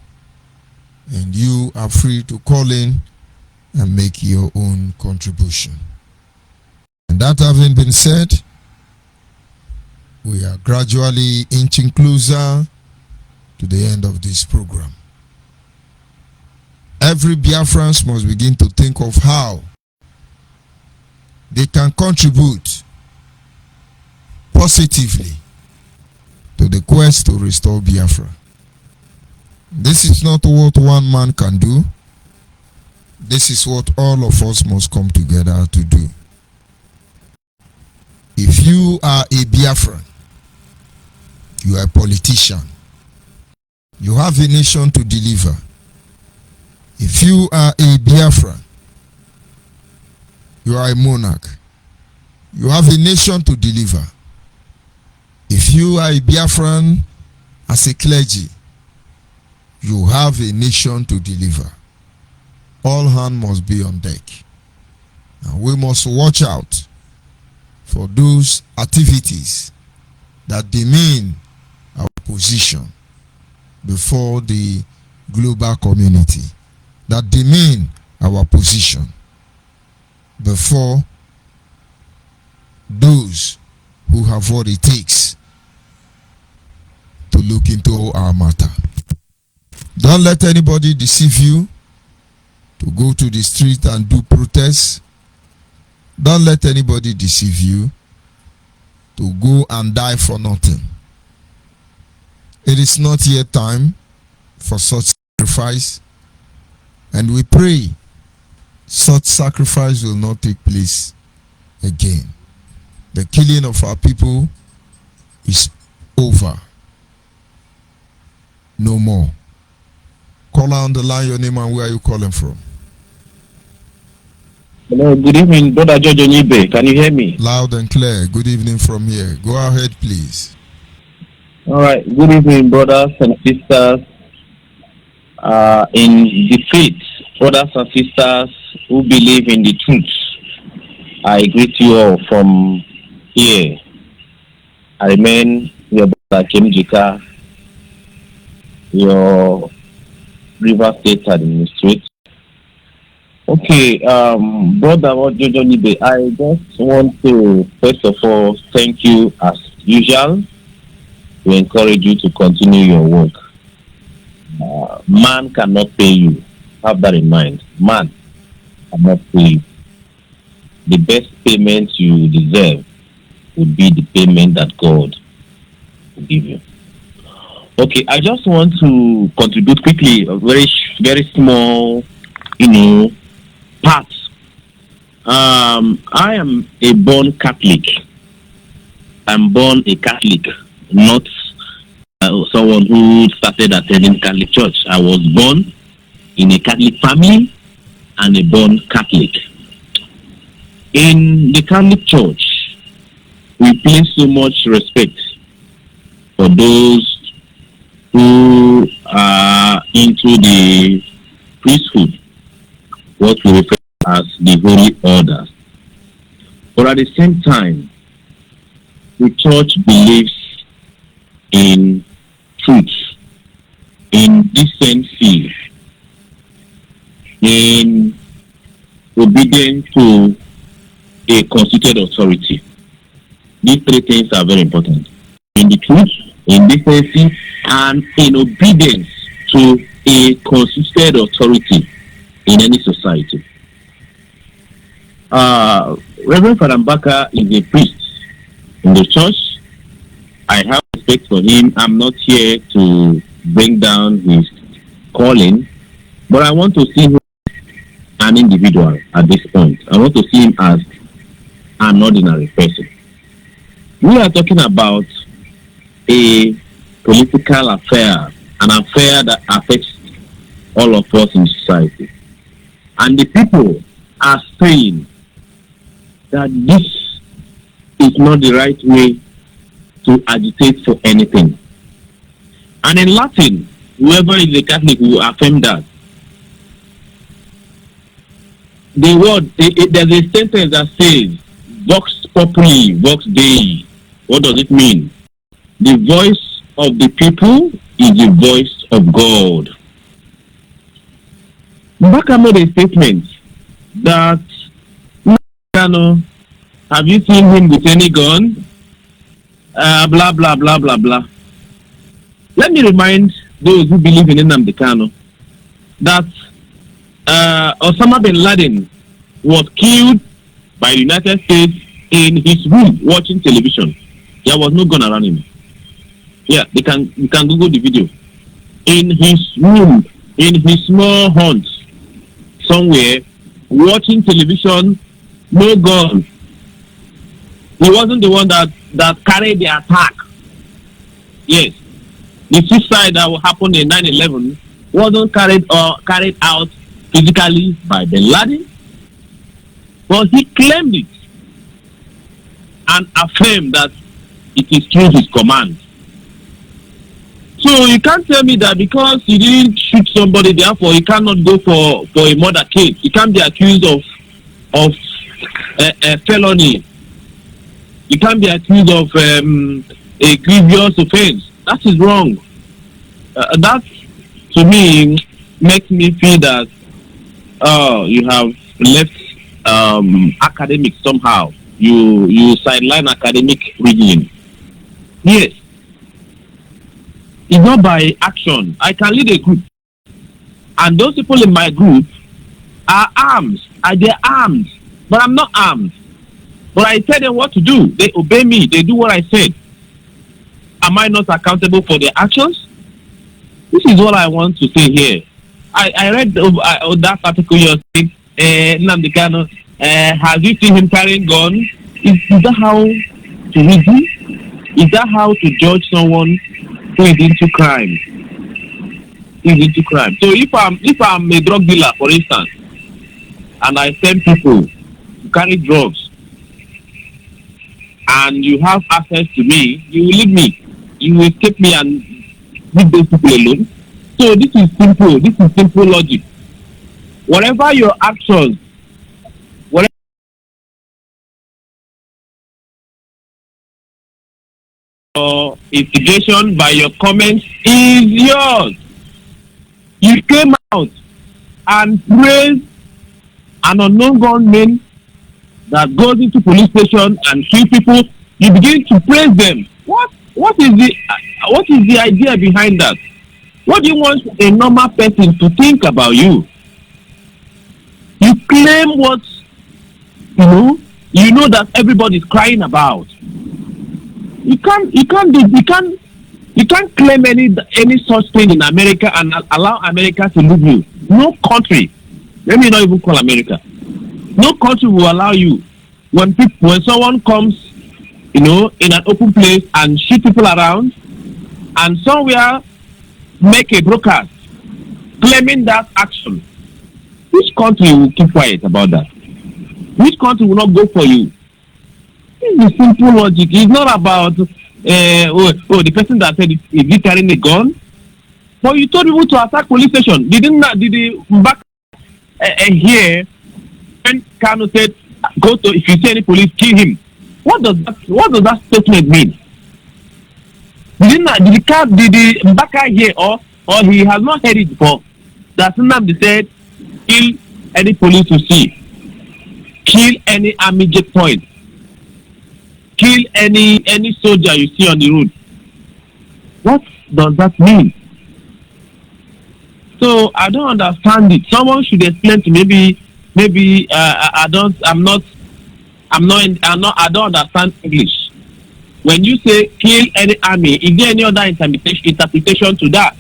and you are free to call in and make your own contribution. And that having been said, we are gradually inching closer to the end of this program. Every Biafran must begin to think of how they can contribute positively to the quest to restore Biafra. This is not what one man can do. This is what all of us must come together to do. If you are a Biafran, you are a politician, you have a nation to deliver. If you are a Biafran, you are a monarch, you have a nation to deliver. If you are a Biafran, As a clergy, you have a nation to deliver. All hands must be on deck. And we must watch out for those activities that demean our position before the global community, that demean our position before those who have what it takes to look into our matter. Don't let anybody deceive you to go to the street and do protests. Don't let anybody deceive you to go and die for nothing. It is not yet time for such sacrifice, and we pray such sacrifice will not take place again. The killing of our people is over. No more. Call on the line, your name and where are you calling from? Hello, good evening, Brother George Onyibe. Can you hear me? Loud and clear. Good evening from here. Go ahead, please. All right. Good evening, brothers and sisters in the faith, brothers and sisters who believe in the truth. I greet you all from here. I remain your brother Kim Jika, your River State administrator. Okay, Brother George Onyibe, I just want to first of all thank you as usual. We encourage you to continue your work. Man cannot pay you. Have that in mind. Man cannot pay you. The best payment you deserve would be the payment that God will give you. Okay, I just want to contribute quickly a very small, part. I am a born Catholic. I'm born a Catholic, not someone who started attending Catholic Church. I was born in a Catholic family and a born Catholic. In the Catholic Church, we place so much respect for those who are into the priesthood, what we refer as the holy orders. But at the same time, the church believes in truth, in decency, in obedience to a constituted authority. These three things are very important. In the truth, in decency, and in obedience to a constituted authority in any society. Reverend Father Mbaka is a priest in the church. I have respect for him. I'm not here to bring down his calling, but I want to see him as an individual at this point. I want to see him as an ordinary person. We are talking about a political affair, an affair that affects all of us in society. And the people are saying that this is not the right way to agitate for anything. And in Latin, whoever is a Catholic will affirm that. The word, there's a sentence that says, Vox Populi, Vox Dei. What does it mean? The voice of the people is the voice of God. Mbaka made a statement that, have you seen him with any gun? Blah, blah, blah, blah, blah. Let me remind those who believe in Nnamdi Kanu that Osama bin Laden was killed by the United States in his room watching television. There was no gun around him. Yeah, you can Google the video. In his room, in his small haunt, somewhere, watching television, no gun. He wasn't the one that carried the attack. Yes. The suicide that happened in 9/11 wasn't carried out physically by Bin Laden, but he claimed it and affirmed that it is through his command. So you can't tell me that because you didn't shoot somebody, therefore you cannot go for a murder case. You can't be accused of a felony. You can't be accused of a grievous offense. That is wrong. That, to me, makes me feel that you have left academics somehow. You sideline academic reasoning. Yes. It's not by action. I can lead a group, and those people in my group are armed. They're armed, but I'm not armed. But I tell them what to do. They obey me. They do what I said. Am I not accountable for their actions? This is what I want to say here. I read that article you're saying, Nnamdi Kanu, have you seen him carrying gun? Is that how to reason? Is that how to judge someone who is into crime? So if I'm a drug dealer, for instance, and I send people to carry drugs, and you have access to me, you will leave me. You will escape me and leave those people alone. So this is simple. This is simple logic. Whatever your actions, whatever your instigation by your comments is yours. You came out and praised an unknown gunman that goes into police station and kill people. You begin to praise them. What is the idea behind that? What do you want a normal person to think about you? You claim what you know that everybody is crying about. You can't claim any such thing in America and allow America to leave you. No country, let me not even call America. No country will allow you when someone comes, in an open place and shoot people around, and somewhere make a broadcast claiming that action. Which country will keep quiet about that? Which country will not go for you? This is simple logic. It's not about the person that said is he carrying a gun. But you told people to attack police station. Did the back here when Kanu said if you see any police, kill him? What does that statement mean? Did the Mbaka here or he has not heard it before that Nnamdi said kill any police you see, kill any army checkpoint, kill any soldier you see on the road? What does that mean? So I don't understand it. Someone should explain to me. Maybe I don't understand English. When you say kill any army, is there any other interpretation to that?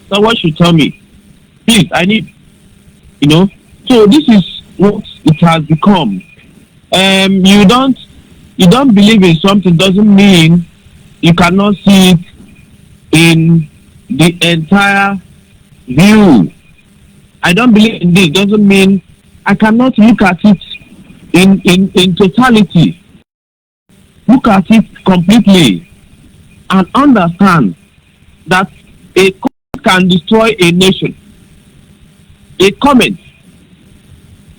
Someone should tell me. Please, I need, So this is what it has become. You don't believe in something doesn't mean you cannot see it in the entire view. I don't believe in this doesn't mean I cannot look at it in totality. Look at it completely and understand that a comment can destroy a nation. A comment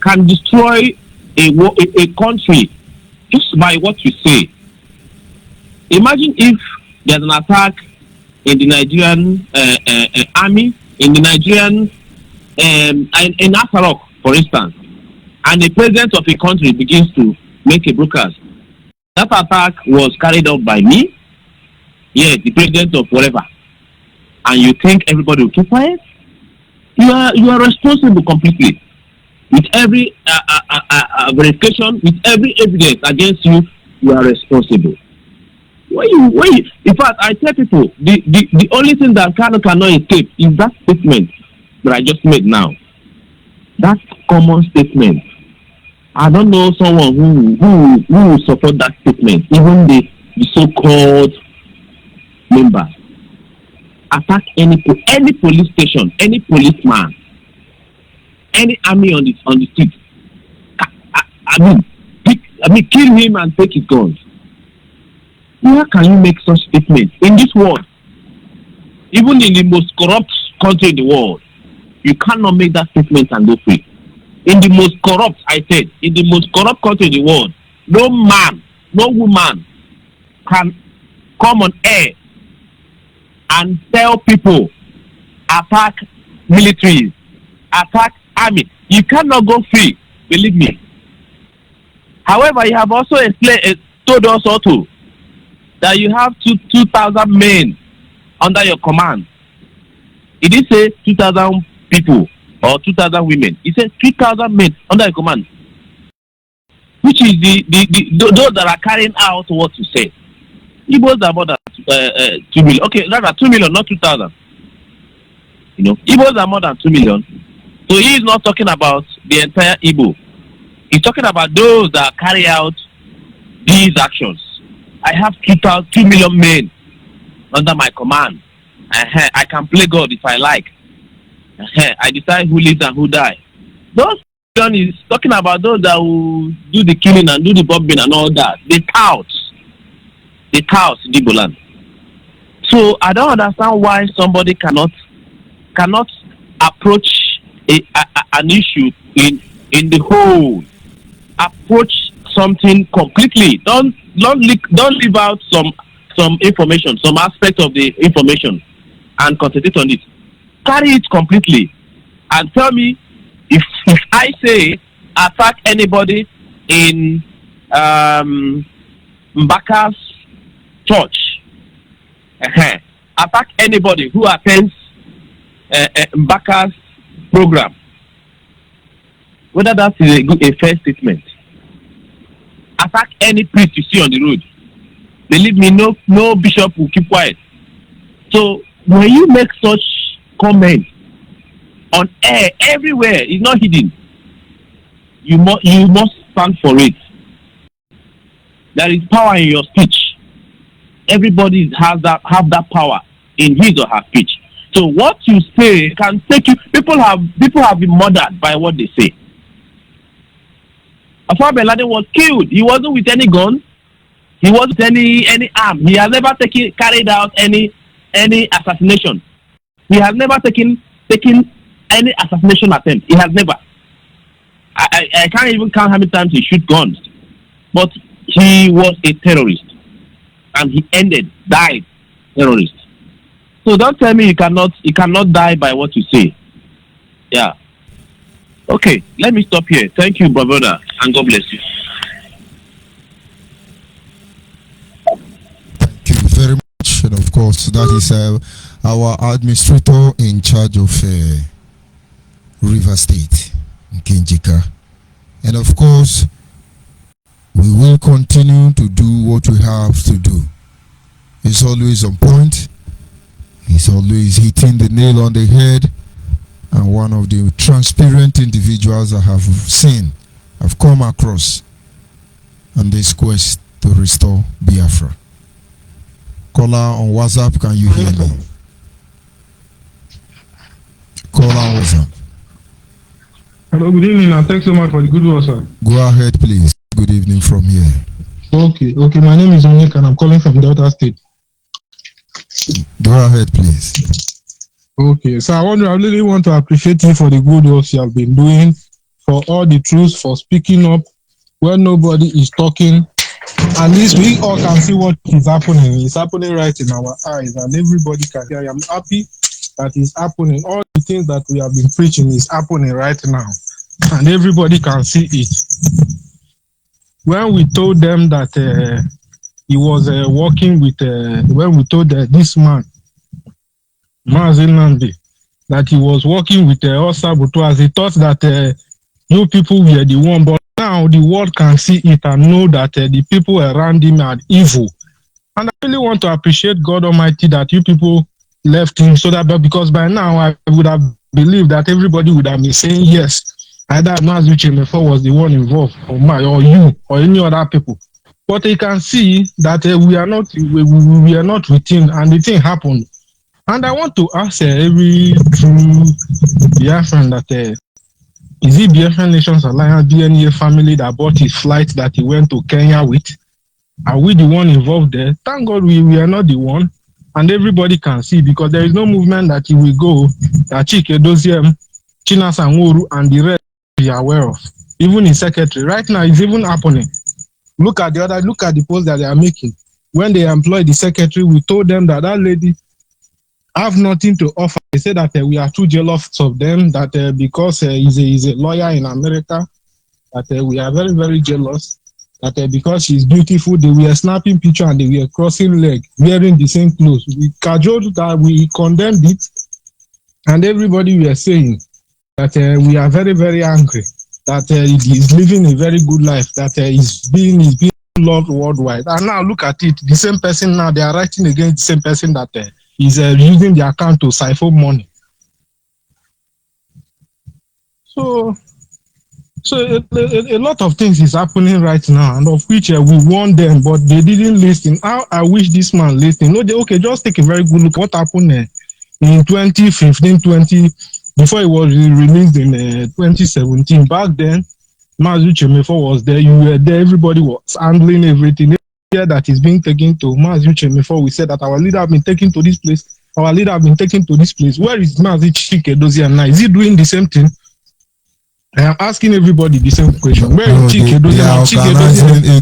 can destroy a country just by what you say. Imagine if there's an attack in the Nigerian army, in the Nigerian in Asarok, for instance, and the president of a country begins to make a broadcast. That attack was carried out by me, yes, the president of whatever, and you think everybody will keep quiet? You are responsible completely. With every verification, with every evidence against you, you are responsible. In fact, I tell people the only thing that cannot escape is that statement that I just made now. That common statement. I don't know someone who will support that statement, even the so-called members. Attack any police station, any policeman, any army on the street. I mean, kill him and take his guns. Where can you make such statements in this world? even in the most corrupt country in the world, you cannot make that statement and go free. In the most corrupt, I said, in the most corrupt country in the world, no man, no woman can come on air and tell people, attack militaries, attack army. You cannot go free, believe me. However, you have also told us also that you have 2,000 men under your command. It didn't say 2,000 people or 2,000 women. It said 2,000 men under your command, which is those that are carrying out what you say. Igbos are more than 2 million. Okay, rather 2 million, not 2,000. You know, Igbos are more than 2 million. So he is not talking about the entire Igbo. He's talking about those that carry out these actions. I have 2 million men under my command. I can play God if I like. I decide who lives and who dies. Those is talking about those that will do the killing and do the bombing and all that. The touts in Igbo land. So I don't understand why somebody cannot approach an issue in the whole. Approach something completely. Don't leave out some information, some aspect of the information, and concentrate on it. Carry it completely, and tell me if I say attack anybody in Mbaka's church, attack anybody who attends Mbaka's program, whether that is a fair statement. Attack any priest you see on the road. Believe me, no bishop will keep quiet. So when you make such comments on air everywhere, it's not hidden. You must stand for it. There is power in your speech. Everybody have that power in his or her speech. So what you say can take you. People have been murdered by what they say. Osama bin Laden was killed. He wasn't with any gun. He wasn't with any arm. He has never carried out any assassination. He has never taken any assassination attempt. He has never. I can't even count how many times he shoot guns. But he was a terrorist, and he died terrorist. So don't tell me you cannot die by what you say. Yeah. Okay, let me stop here. Thank you, brother, and God bless you. Thank you very much. And of course, that is our administrator in charge of River State, Kinjika. And of course, we will continue to do what we have to do. He's always on point. He's always hitting the nail on the head. And one of the transparent individuals I have seen, I've come across on this quest to restore Biafra. Caller on WhatsApp, can you hear me? Caller on WhatsApp. Hello, good evening, and thanks so much for the good work, sir. Go ahead, please. Good evening from here. Okay, my name is Onyibe, and I'm calling from Delta State. Go ahead, please. Okay, so I really want to appreciate you for the good work you have been doing, for all the truths, for speaking up when nobody is talking. At least we all can see what is happening. It's happening right in our eyes, and everybody can hear. I am happy that it's happening. All the things that we have been preaching is happening right now, and everybody can see it. When we told them that he was working with, when we told this man, Mazinandi, that he was working with Osabutu, he thought that you people were the one, but now the world can see it and know that the people around him are evil. And I really want to appreciate God Almighty that you people left him, so that because by now I would have believed that everybody would have been saying yes, either Mazuchi was the one involved, or you, or any other people. But you can see that we are not with him, and the thing happened. And I want to ask every true Biafran that is it Biafran Nations Alliance DNA family that bought his flight that he went to Kenya with? Are we the one involved there? Thank God we are not the one. and everybody can see, because there is no movement that you will go that Chike Doziem, China Sanworu, and the rest be aware of. Even in secretary. Right now, it's even happening. Look at the post that they are making. When they employ the secretary, we told them that that lady have nothing to offer. They say that we are too jealous of them, that because he's a lawyer in America, that we are very, very jealous, that because she's beautiful, they were snapping picture and they were crossing leg, wearing the same clothes. We cajoled that, we condemned it, and everybody were saying that we are very, very angry, that he's living a very good life, that he's being loved worldwide. And now look at it, the same person now, they are writing against the same person that is using the account to siphon money. So a lot of things is happening right now, and of which we warned them, but they didn't listen. How I wish this man listened. No, okay, just take a very good look what happened in 2015, before it was released in 2017. Back then, Mazu Chemefo was there, you were there, everybody was handling everything. That is being taken to Mazu Chemefo, we said that our leader have been taken to this place, our leader have been taken to this place. Where is Mazu Chike Dozie now? Is he doing the same thing? I am asking everybody the same question. Where is Chike Dozie?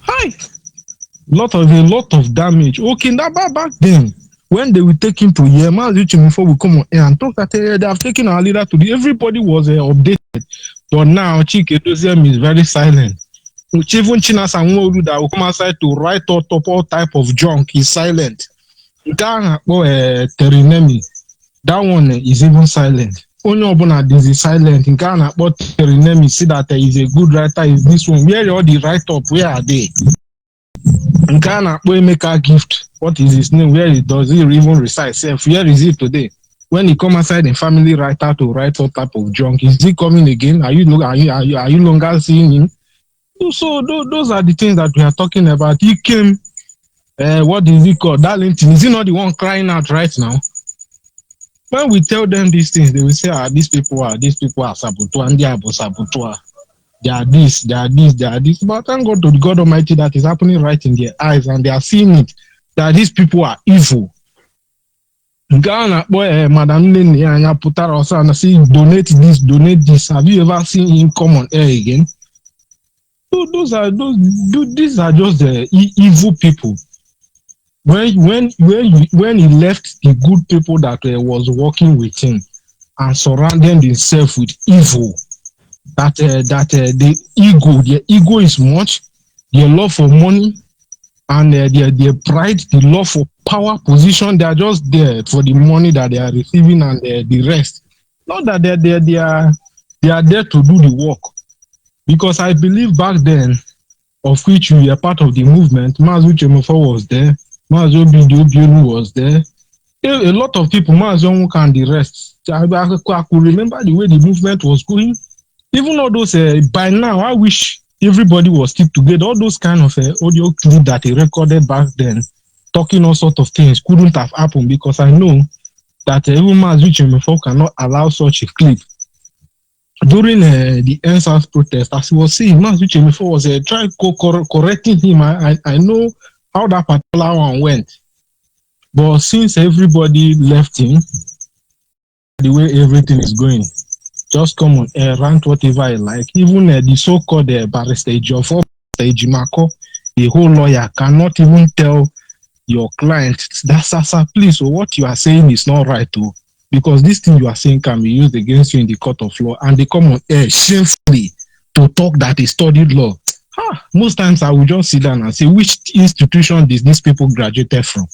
Hi, a lot of damage. Okay, that back then, when they will take him to here, Mazu Chemefo will come on air and talk that they have taken our leader to the. Everybody was updated, but now Chike Dozie is very silent. Even China Sanworu that will come outside to write up all type of junk is silent. Terinemi, that one is even silent. Only Obuna is silent. In Ghana, but Terinemi see that he is a good writer. Is this one? Where are all the write up? Where are they? In Ghana, we make a gift. What is his name? Where does he even reside? Where is he today? When he come outside in family writer to write all type of junk, is he coming again? Are you longer seeing him? So those are the things that we are talking about. He came, what is he called? Darlington. Is he not the one crying out right now? When we tell them these things, they will say, these people are Sabutua, and they are Sabutua. They are this, they are this, they are this. But thank God to the God Almighty that is happening right in their eyes, and they are seeing it, that these people are evil. Ghana, boy, Madam Lene, and I put her also and say, donate this. Have you ever seen him come on air again? So these are just the evil people. When he left the good people that was working with him and surrounded himself with evil, their ego is much, their love for money, and their pride, the love for power, position. They are just there for the money that they are receiving and the rest. Not that they are there to do the work. Because I believe back then, of which we were part of the movement, Mazu Chemefo was there, Mazu Bidionu was there, a lot of people, Mazu Onwuka and the rest. I could remember the way the movement was going. Even all those, by now, I wish everybody was still together. All those kind of audio clip that he recorded back then, talking all sorts of things, couldn't have happened, because I know that even Mazu Chemefo cannot allow such a clip. During the NSAS protest, as he was saying, Mazu Chemefo was trying correcting him. I know how that particular one went. But since everybody left him, the way everything is going, just come on air, rant whatever I like. Even the so-called barrister Ejiofor, Ejimako, the whole lawyer cannot even tell your client that, Sasa, please, what you are saying is not right, too. Because this thing you are saying can be used against you in the court of law, and they come on air shamefully to talk that they studied law. Most times I will just sit down and say, which institution did these people graduated from?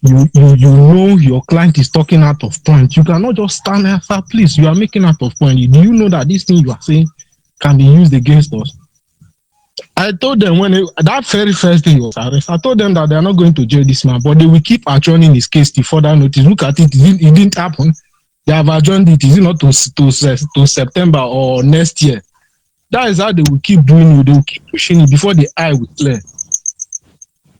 You know your client is talking out of point. You cannot just stand there, sir, please, you are making out of point. Do you know that this thing you are saying can be used against us? I told them that very first day he was arrested, I told them that they are not going to jail this man, but they will keep adjourning his case till further notice. Look at it, it didn't happen. They have adjourned it. Is it not to September or next year? That is how they will keep doing it. They will keep pushing it before the eye will clear.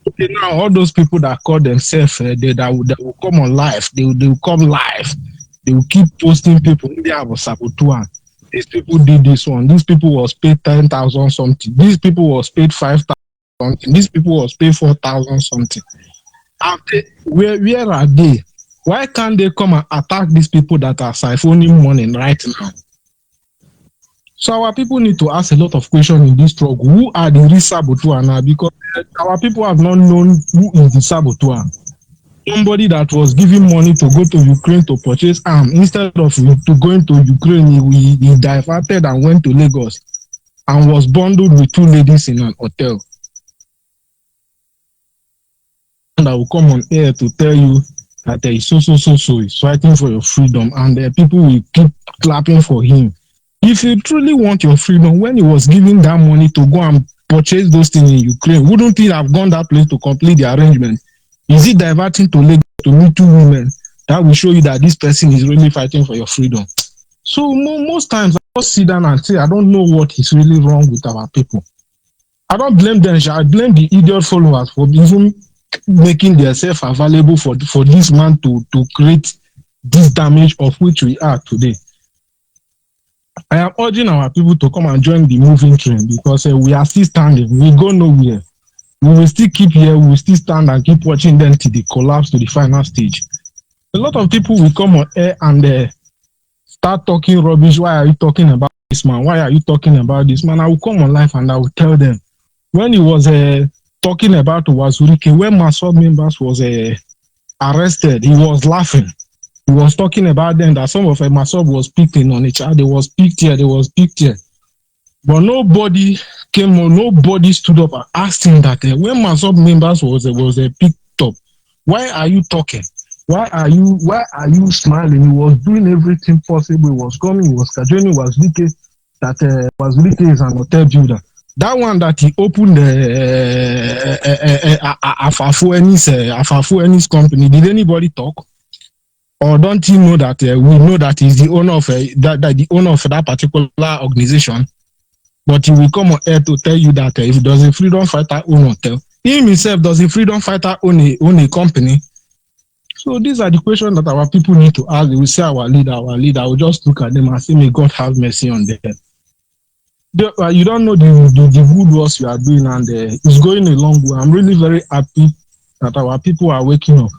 Okay, now all those people that call themselves that will come on live, they will come live. They will keep posting people. They have a saboteur. These people did this one. These people was paid 10,000 something. These people was paid 5,000 something. These people was paid 4,000 something. Where are they? Why can't they come and attack these people that are siphoning money right now? So our people need to ask a lot of questions in this struggle. Who are the real saboteurs now? Because our people have not known who is the saboteur. Somebody that was giving money to go to Ukraine to purchase arms, instead of to going to Ukraine, he diverted and went to Lagos and was bundled with two ladies in an hotel. And I will come on air to tell you that he's so is fighting for your freedom, and people will keep clapping for him. If you truly want your freedom, when he was giving that money to go and purchase those things in Ukraine, wouldn't he have gone that place to complete the arrangement? Is it diverting to Lagos to meet two women? That will show you that this person is really fighting for your freedom. So most times I just sit down and say, I don't know what is really wrong with our people. I don't blame them. I blame the idiot followers for even making themselves available for this man to create this damage of which we are today. I am urging our people to come and join the moving train, because we are still standing. We go nowhere. We will still keep here. We will still stand and keep watching them till they collapse to the final stage. A lot of people will come on air and start talking rubbish. Why are you talking about this man? Why are you talking about this man? I will come on live and I will tell them. When he was talking about Wazurike, when Masob members was arrested, he was laughing. He was talking about them, that some of Masob was picked on each other. They was picked here, they was picked here. But nobody came on, nobody stood up and asked him that when Masob members was picked up, why are you talking? Why are you smiling? He was doing everything possible. He was coming, he was cajoling Wazurike, that Wazurike is an hotel builder. That one that he opened Afafu Ennis company, did anybody talk? Or don't you know that we know that he's the owner of the owner of that particular organization? But he will come on air to tell you that if does a freedom fighter own hotel, him himself, does a freedom fighter own a company? So these are the questions that our people need to ask. They will say our leader will just look at them and say, may God have mercy on them. You don't know the good works you are doing, and it's going a long way. I'm really very happy that our people are waking up,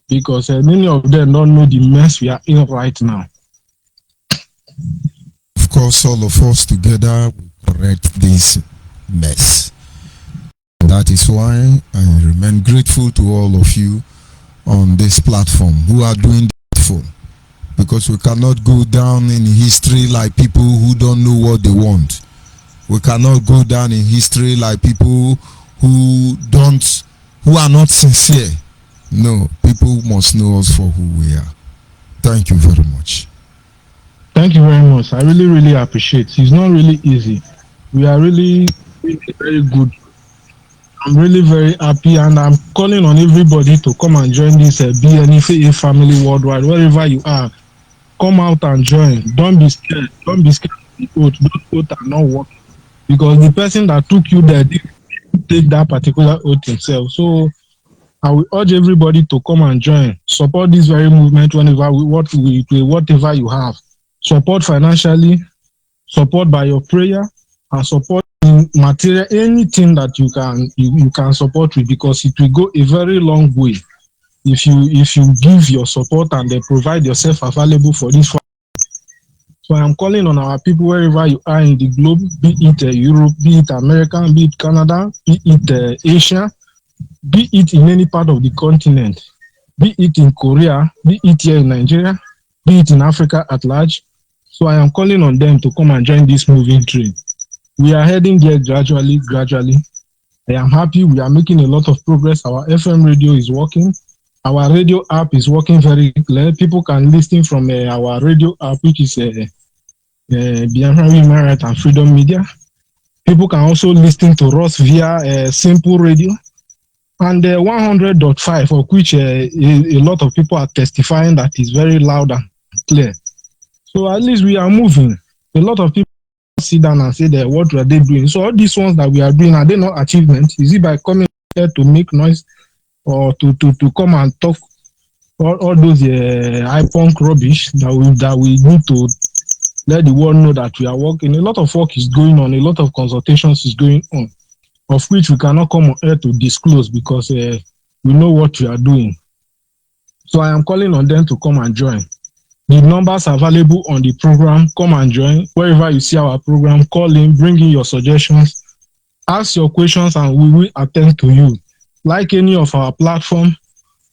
because many of them don't know the mess we are in right now. Of course, all of us together will correct this mess. That is why I remain grateful to all of you on this platform who are doing the needful. Because we cannot go down in history like people who don't know what they want. We cannot go down in history like people who are not sincere. No, people must know us for who we are. Thank you very much. Thank you very much. I really, really appreciate it. It's not really easy. We are really, really very good. I'm really very happy, and I'm calling on everybody to come and join this BNFA family worldwide, wherever you are. Come out and join. Don't be scared. Don't be scared of the oath. Those oaths are not working, because the person that took you there didn't take that particular oath himself. So I will urge everybody to come and join. Support this very movement whatever you have. Support financially, support by your prayer, and support in material, anything that you can support with, because it will go a very long way if you give your support and they provide yourself available for this. So I am calling on our people wherever you are in the globe, be it Europe, be it America, be it Canada, be it Asia, be it in any part of the continent, be it in Korea, be it here in Nigeria, be it in Africa at large. So I am calling on them to come and join this moving train. We are heading there gradually. I am happy we are making a lot of progress. Our FM radio is working. Our radio app is working very clear. People can listen from our radio app, which is Biafra Human Rights and Freedom Media. People can also listen to us via Simple Radio and 100.5, of which a lot of people are testifying that is very loud and clear. So at least we are moving. A lot of people sit down and say that what were they doing? So all these ones that we are doing, are they not achievements? Is it by coming here to make noise, or to come and talk all those high punk rubbish that we need to let the world know that we are working. A lot of work is going on, a lot of consultations is going on, of which we cannot come on air to disclose because we know what we are doing. So I am calling on them to come and join. The numbers are available on the program. Come and join. Wherever you see our program, call in, bring in your suggestions, ask your questions, and we will attend to you. Like any of our platform,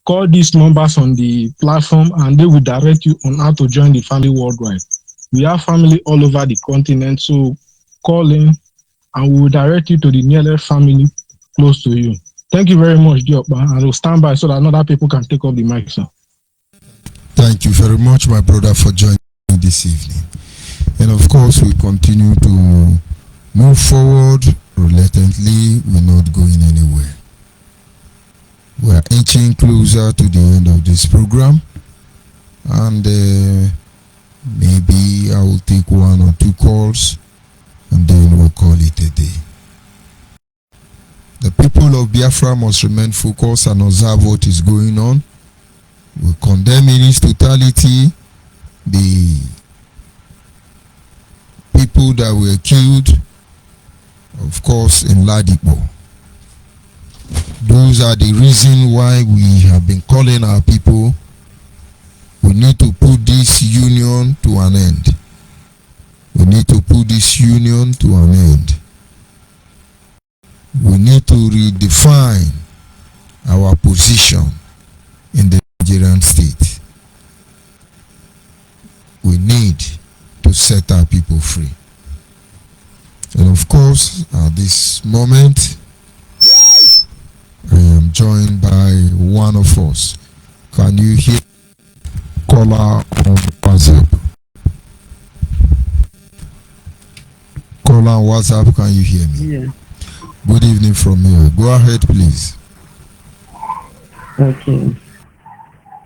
call these numbers on the platform and they will direct you on how to join the family worldwide. We have family all over the continent, so call in and we will direct you to the nearest family close to you. Thank you very much, Diokba, and we'll stand by so that other people can take up the mic, sir. Thank you very much, my brother, for joining this evening. And of course, we continue to move forward reluctantly. We're not going anywhere. We are inching closer to the end of this program, and maybe I will take 1 or 2 calls and then we'll call it a day. The people of Biafra must remain focused and observe what is going on. We condemn in its totality the people that were killed, of course, in Ladipo. Those are the reasons why we have been calling our people. We need to put this union to an end. We need to put this union to an end. We need to redefine our position in the Nigerian state. We need to set our people free. And of course, at this moment, I am joined by one of us. Can you hear caller on WhatsApp? Caller on WhatsApp, can you hear me? Yeah. Good evening from here. Go ahead, please. Okay.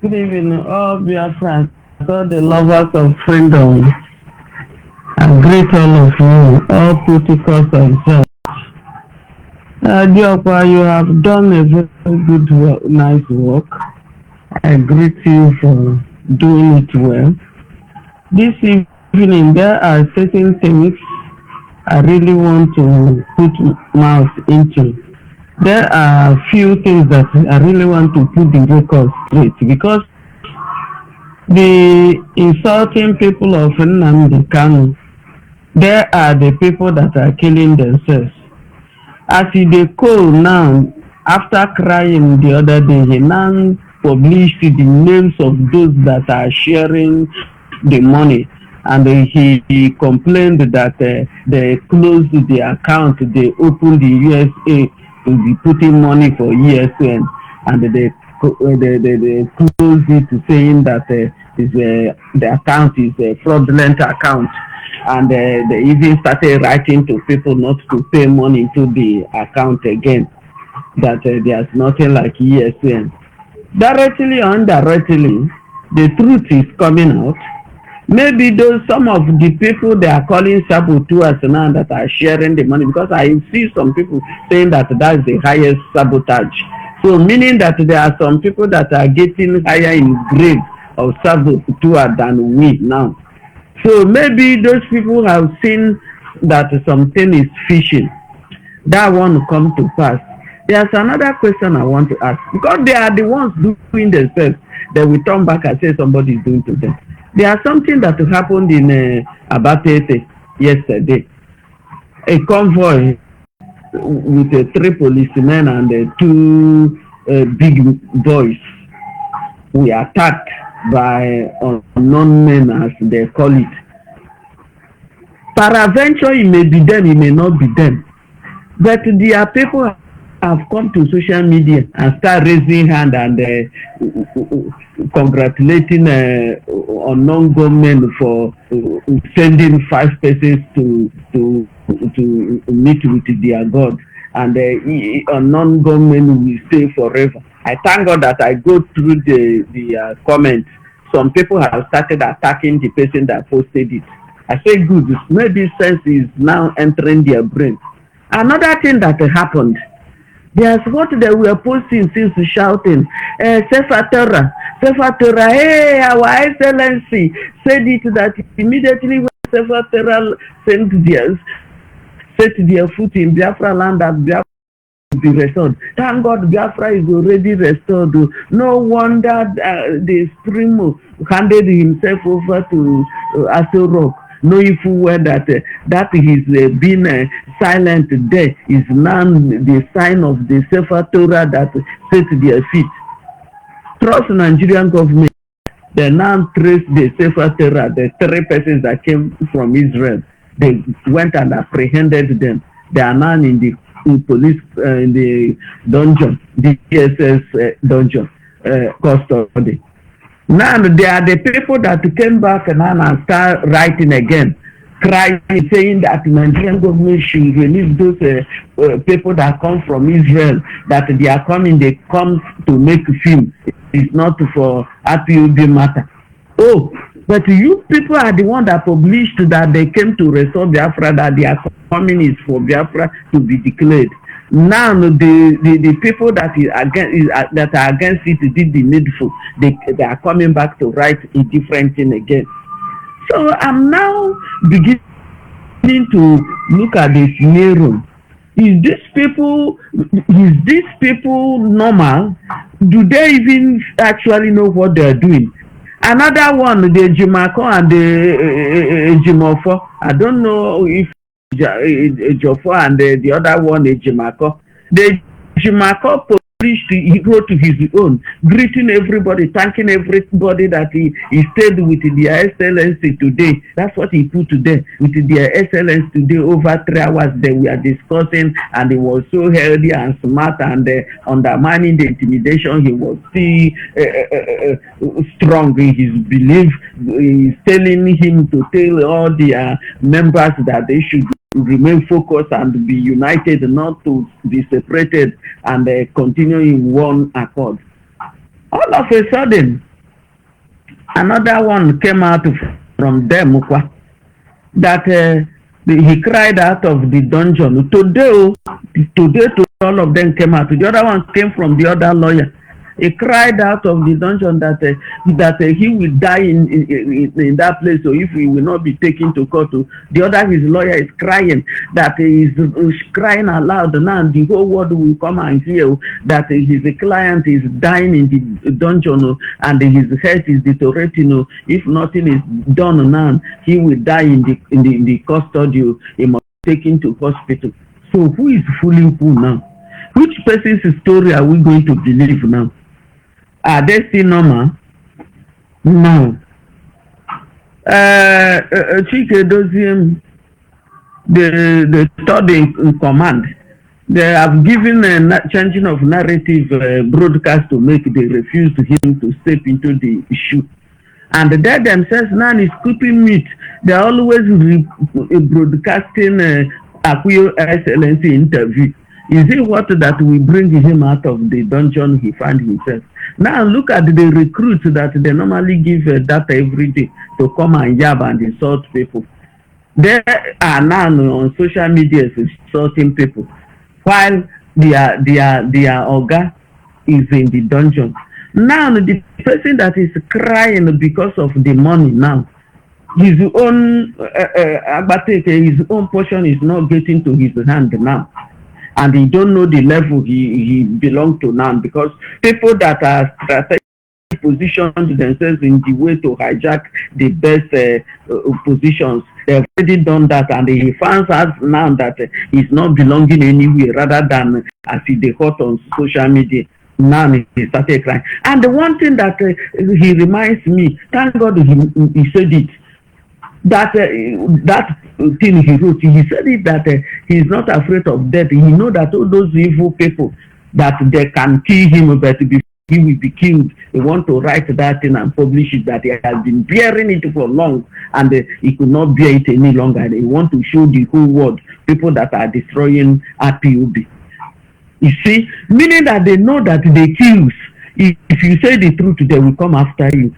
Good evening, all Biafra, all the lovers of freedom. I greet all of you, all protocols observed. Diokwa, you have done a very good work, nice work. I greet you for doing it well. This evening, there are certain things I really want to put mouth into. There are few things that I really want to put the record straight, because the insulting people of Nnamdi Kanu, there are the people that are killing themselves. As he dey call now, after crying the other day, he now published the names of those that are sharing the money, and he complained that they closed the account, they opened the USA to be putting money for ESN, and they closed it, saying that the account is a fraudulent account. And they even started writing to people not to pay money to the account again, that there's nothing like ESN. Directly or indirectly, the truth is coming out. Maybe some of the people they are calling saboteurs now that are sharing the money, because I see some people saying that that's the highest sabotage. So meaning that there are some people that are getting higher in grade of saboteur than we now. So maybe those people have seen that something is fishing. That one come to pass. There's another question I want to ask, because they are the ones doing themselves. They will turn back and say somebody is doing to them. There is something that happened in Abatete yesterday. A convoy with 3 policemen and 2 big boys were attacked by unknown men, as they call it. Peradventure, it may be them, it may not be them. But their people have come to social media and start raising hand and congratulating unknown government for sending 5 persons to meet with their God, and unknown government will stay forever. I thank God that I go through the comments. Some people have started attacking the person that posted it. I say, good, maybe sense is now entering their brain. Another thing that happened, there's what they were posting since shouting, Sefa Terra, Sefatora, hey, our excellency said it that immediately when Sefatora set their foot in Biafra land, that Biafra will be restored. Thank God Biafra is already restored. No wonder the stream handed himself over to Aso Rock, knowing full well that his being silent there is now the sign of the Sefatora that set their feet. Trust Nigerian government. They now trace the Sefatora, the 3 persons that came from Israel. They went and apprehended them. They are now in the police in the dungeon, the DSS dungeon custody. Now they are the people that came back now and start writing again, crying, saying that Nigerian government should release those people that come from Israel, that they are coming, they come to make film. It's not for APUB matter. Oh, but you people are the one that published that they came to restore Biafra, that they are coming is for Biafra to be declared. Now the people that are against it did the needful. They are coming back to write a different thing again. So I'm now beginning to look at the scenario. Is these people normal? Do they even actually know what they are doing? Another one, the Jimako and the Jimofo. I don't know if Jofo and the other one, the Jimako. The Jimako he wrote to his own, greeting everybody, thanking everybody that he stayed with their excellency today. That's what he put today, with their excellence today. Over 3 hours they were discussing, and he was so healthy and smart, and undermining the intimidation. He was still strong in his belief. He's telling him to tell all the members that they should remain focused and be united, not to be separated, and continue in one accord. All of a sudden, another one came out from them that he cried out of the dungeon. Today, all of them came out. The other one came from the other lawyer. He cried out of the dungeon that he will die in that place, so if he will not be taken to court. The other, his lawyer, is crying that he is crying aloud. Now the whole world will come and hear that his client is dying in the dungeon, and his health is deteriorating. If nothing is done now, he will die in the custody. He must be taken to hospital. So who is fooling who now? Which person's story are we going to believe now? Are they still normal? No. Chike Doziem, the third in command, they have given a changing of narrative broadcast to make. They refused him to step into the issue. And they themselves now is cooking meat. They are always broadcasting Akuyo Excellency interview. Is it what that will bring him out of the dungeon he found himself? Now look at the recruits that they normally give data every day to come and yab and insult people. They are now on social media insulting people, while their Oga is in the dungeon. Now the person that is crying because of the money now, his own his own portion is not getting to his hand now. And he don't know the level he belongs to now, because people that are strategically positioned themselves in the way to hijack the best positions, they've already done that, and he finds out now that he's not belonging anywhere, rather than as he hot on social media. Now he started crying. And the one thing that he reminds me, thank God he said it, that thing he wrote, he said it that he's not afraid of death. He know that all those evil people, that they can kill him, but before he will be killed, he want to write that thing and publish it, that he has been bearing it for long, and he could not bear it any longer. And he want to show the whole world people that are destroying APUB. You see, meaning that they know that they kills. If you say the truth, they will come after you.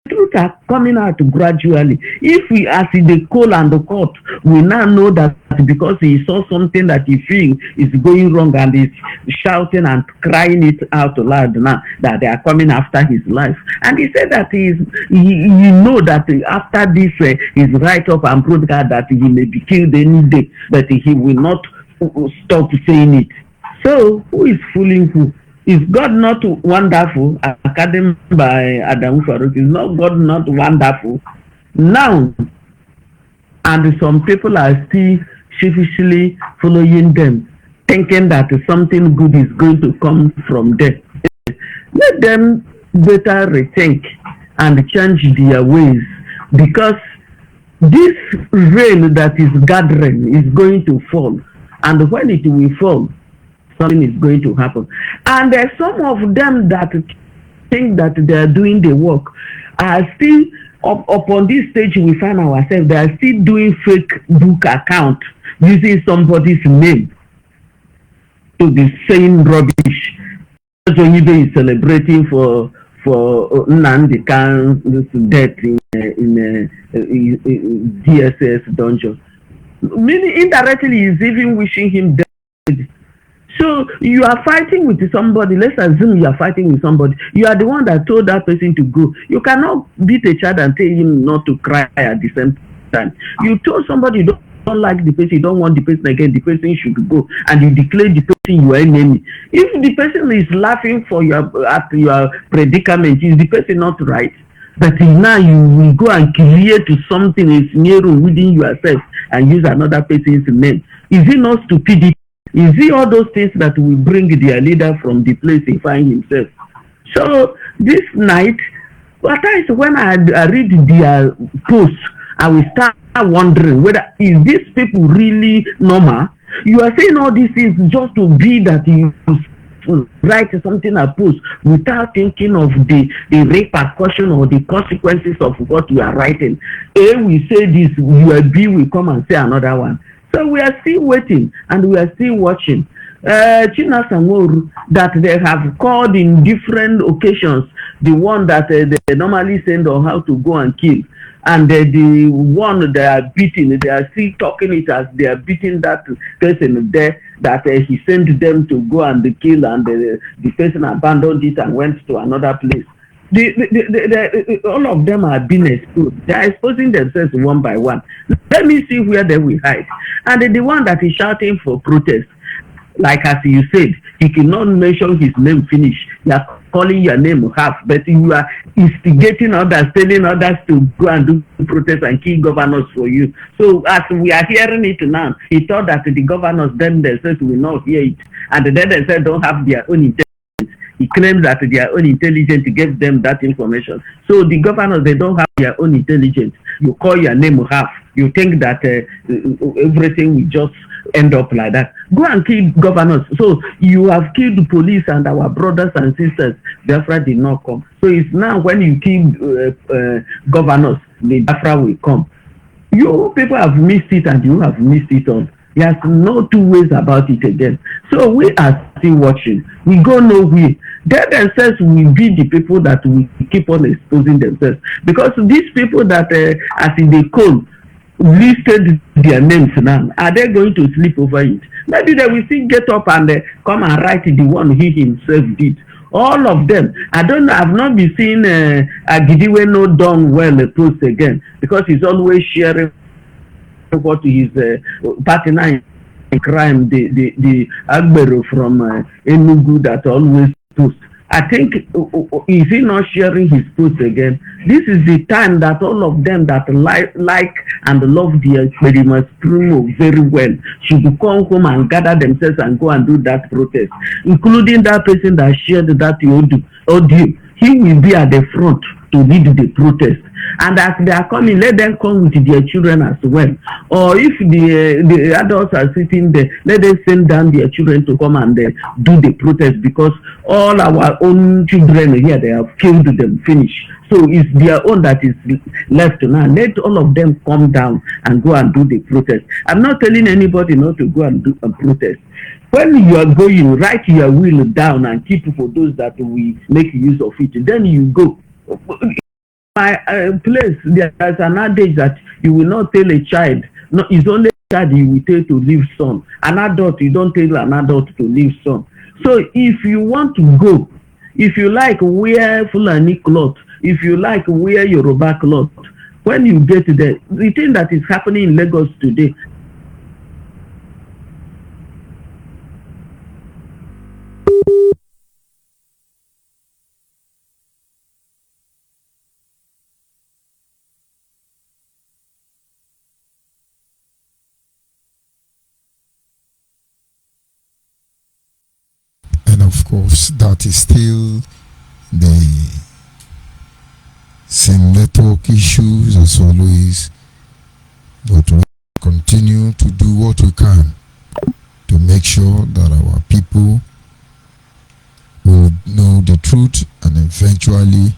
truth are coming out gradually. If we, as in the coal and the court, we now know that because he saw something that he feels is going wrong and is shouting and crying it out loud now, that they are coming after his life. And he said that he know that after this is right up and broadcast that he may be killed any day, but he will not stop saying it. So who is fooling who? Is God not wonderful? Academy by Adam Farouk. Is not God not wonderful? Now, and some people are still sheepishly following them, thinking that something good is going to come from them. Let them better rethink and change their ways, because this rain that is gathering is going to fall, and when it will fall, something is going to happen. And some of them that think that they are doing the work are still upon this stage. We find ourselves, they are still doing fake book account using somebody's name to be saying rubbish. Onyibe is celebrating for Nnamdi Kanu's death in DSS dungeon. Meaning indirectly is even wishing him dead. So you are fighting with somebody. Let's assume you are fighting with somebody. You are the one that told that person to go. You cannot beat a child and tell him not to cry at the same time. You told somebody you don't like the person, you don't want the person again, the person should go, and you declare the person your enemy. If the person is laughing for at your predicament, is the person not right? But now you will go and create something is near within yourself and use another person's name. Is it not stupidity? Is it all those things that will bring their leader from the place he finds himself? So this night, at times when I read their posts, I will start wondering whether is these people really normal? You are saying all these things just to be that you write something or post without thinking of the repercussion or the consequences of what you are writing. A, we say this, B will come and say another one. So we are still waiting and we are still watching. China Samoru, that they have called in different occasions, the one that they normally send on how to go and kill, and the one they are beating, they are still talking it as they are beating that person there, that he sent them to go and kill, and the person abandoned it and went to another place. All of them are being exposed. They are exposing themselves one by one. Let me see where they will hide. And the one that is shouting for protest, like as you said, he cannot mention his name finish. You are calling your name half, but you are instigating others, telling others to go and do protest and kill governors for you. So as we are hearing it now, he thought that the governors then themselves will not hear it, and then they said don't have their own intelligence. He claims that their own intelligence gave them that information. So the governors, they don't have their own intelligence. You call your name half. You think that everything will just end up like that. Go and kill governors. So you have killed the police and our brothers and sisters. Biafra did not come. So it's now when you kill governors, the Biafra will come. You people have missed it and you have missed it all. There's no two ways about it again. So we are still watching. We go nowhere. They themselves will be the people that will keep on exposing themselves. Because these people that, as in the code, listed their names now, are they going to sleep over it? Maybe they will still get up and come and write the one he himself did. All of them. I don't know. I've not been seeing Agidiwe no done well post again, because he's always sharing what his partner in crime, the Agbero from Enugu, that always post. I think, is he not sharing his post again? This is the time that all of them that like and love the Experiment Primo very well should come home and gather themselves and go and do that protest, including that person that shared that audio. He will be at the front to lead the protest. And as they are coming, let them come with their children as well. Or if the adults are sitting there, let them send down their children to come and do the protest, because all our own children here, they have killed them, finish. So it's their own that is left now. Let all of them come down and go and do the protest. I'm not telling anybody not to go and do a protest. When you are going, write your will down and keep for those that will make use of it. Then you go. my place, there's an adage that you will not tell a child, no, it's only a child you will tell to leave son. An adult, you don't tell an adult to leave son. So if you want to go, if you like wear Fulani cloth, if you like wear Yoruba cloth, when you get there, the thing that is happening in Lagos today, And of course, that is still the same network issues as always, but we continue to do what we can to make sure that our people will know the truth and eventually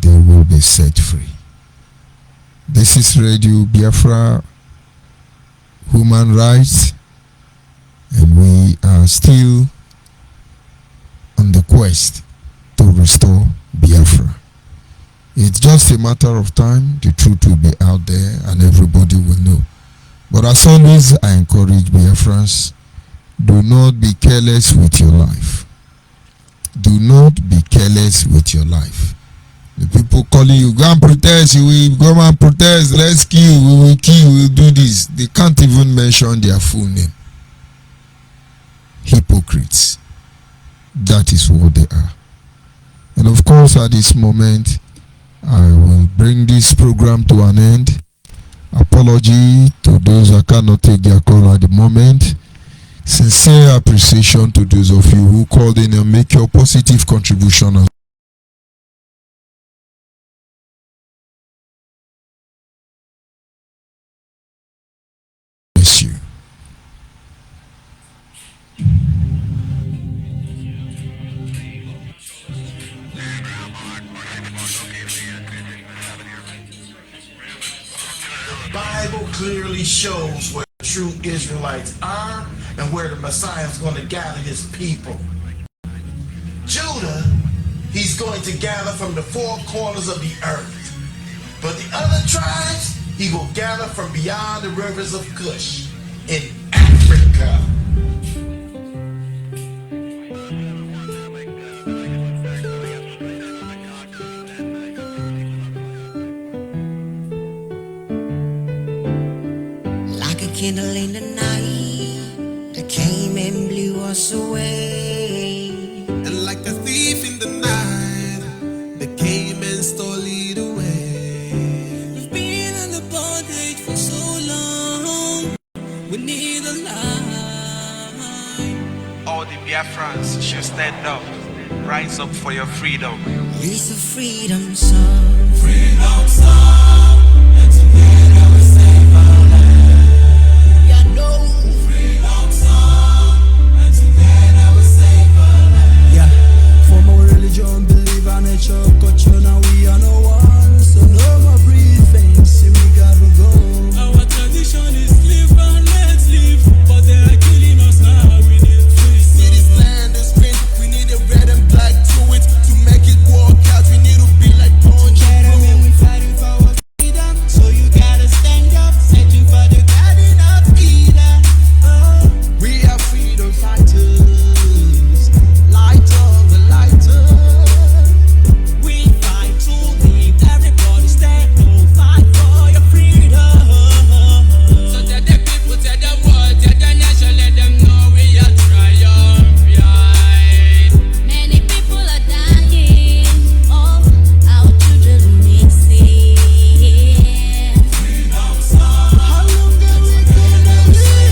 they will be set free. This is Radio Biafra Human Rights, and we are still on the quest to restore Biafra. It's just a matter of time. The truth will be out there and everybody will know. But as always, I encourage Biafrans, do not be careless with your life. Do not be careless with your life. The people calling you, go and protest, you will go and protest, let's kill, we will kill, we will do this. They can't even mention their full name. Hypocrites. That is what they are. And of course, at this moment, I will bring this program to an end. Apology to those that cannot take their call at the moment. Sincere appreciation to those of you who called in and make your positive contribution. Bless you. The Bible clearly shows where true Israelites are and where the Messiah is going to gather his people. Judah, he's going to gather from the four corners of the earth. But the other tribes, he will gather from beyond the rivers of Cush in Africa. Like a candle in the night that came and blew us away. And like a thief in the night that came and stole it away. We've been in the bondage for so long. We need a light. All the Biafrans should stand up, rise up for your freedom. It's a freedom song. Freedom song, and together we save our land. You know. Freedom song, and together we save our land. Yeah, for my religion, believe our nature, culture, now we are no one. So no more breathing, see we gotta go. Our tradition is live and let's live, but they are killing us now. We need free. See this land is green, we need a red and black to it to make it work out. We need to be like Punch. We fighting for our freedom, so you gotta stand up, searching for the garden of Eden. We are freedom fighters, lighter the lighter. We fight to live, everybody stand up, fight for your freedom. So tell the people, tell the world, tell the nation, let them know we are triumphant. Many people are dying, oh, our children are missing. Freedom song, How long are we gonna live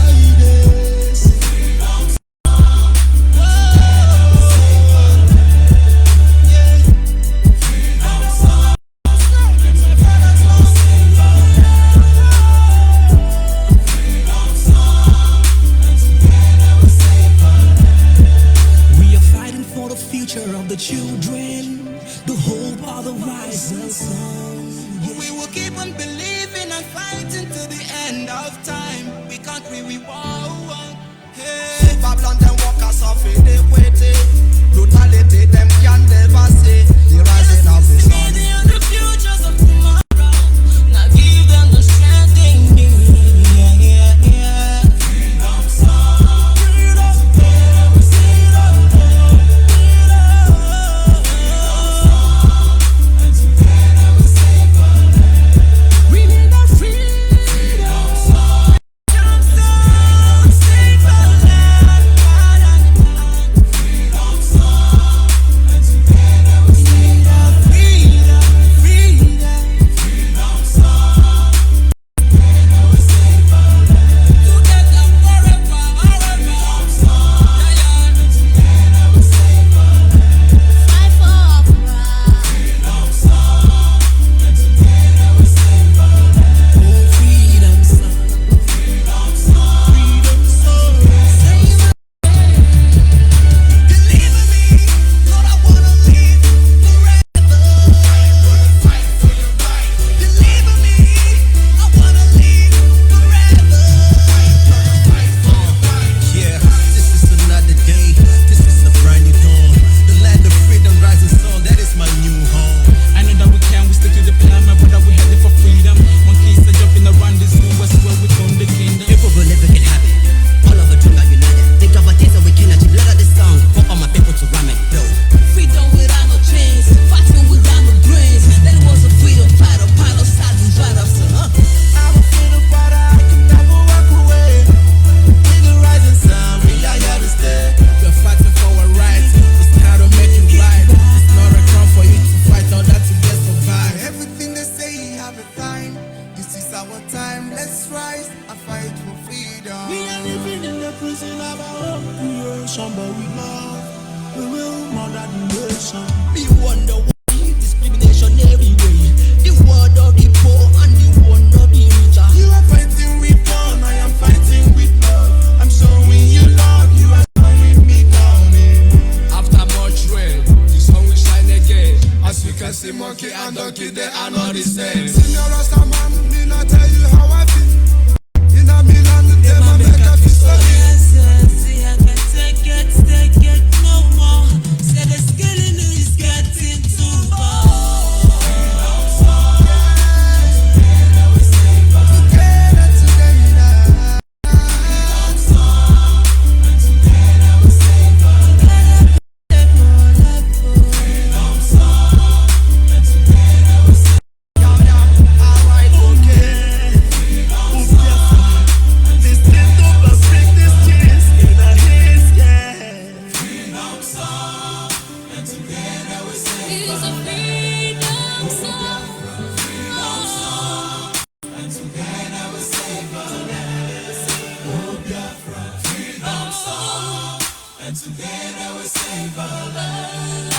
like this? freedom song. We are fighting for the future of the children, the hope of the rising sun. We will keep on believing and fighting to the end of time. We can't really walk. Hey, Babylon them walkers of iniquity, brutality them can never see. The rising of the with love, we will murder the nation. Me wonder why discrimination everywhere. The word of the poor and the one of the richer. You are fighting with fun, I am fighting with love. I'm showing you love, you are showing me down. After much rain, the sun will shine again. As you can see, monkey and donkey, they are not the same. Senior Rasta man, me not tell you how I feel. In a Milan, they ma make a feel so real. See, I can take it no more. Say the skilling is getting too far. Together we save our lives.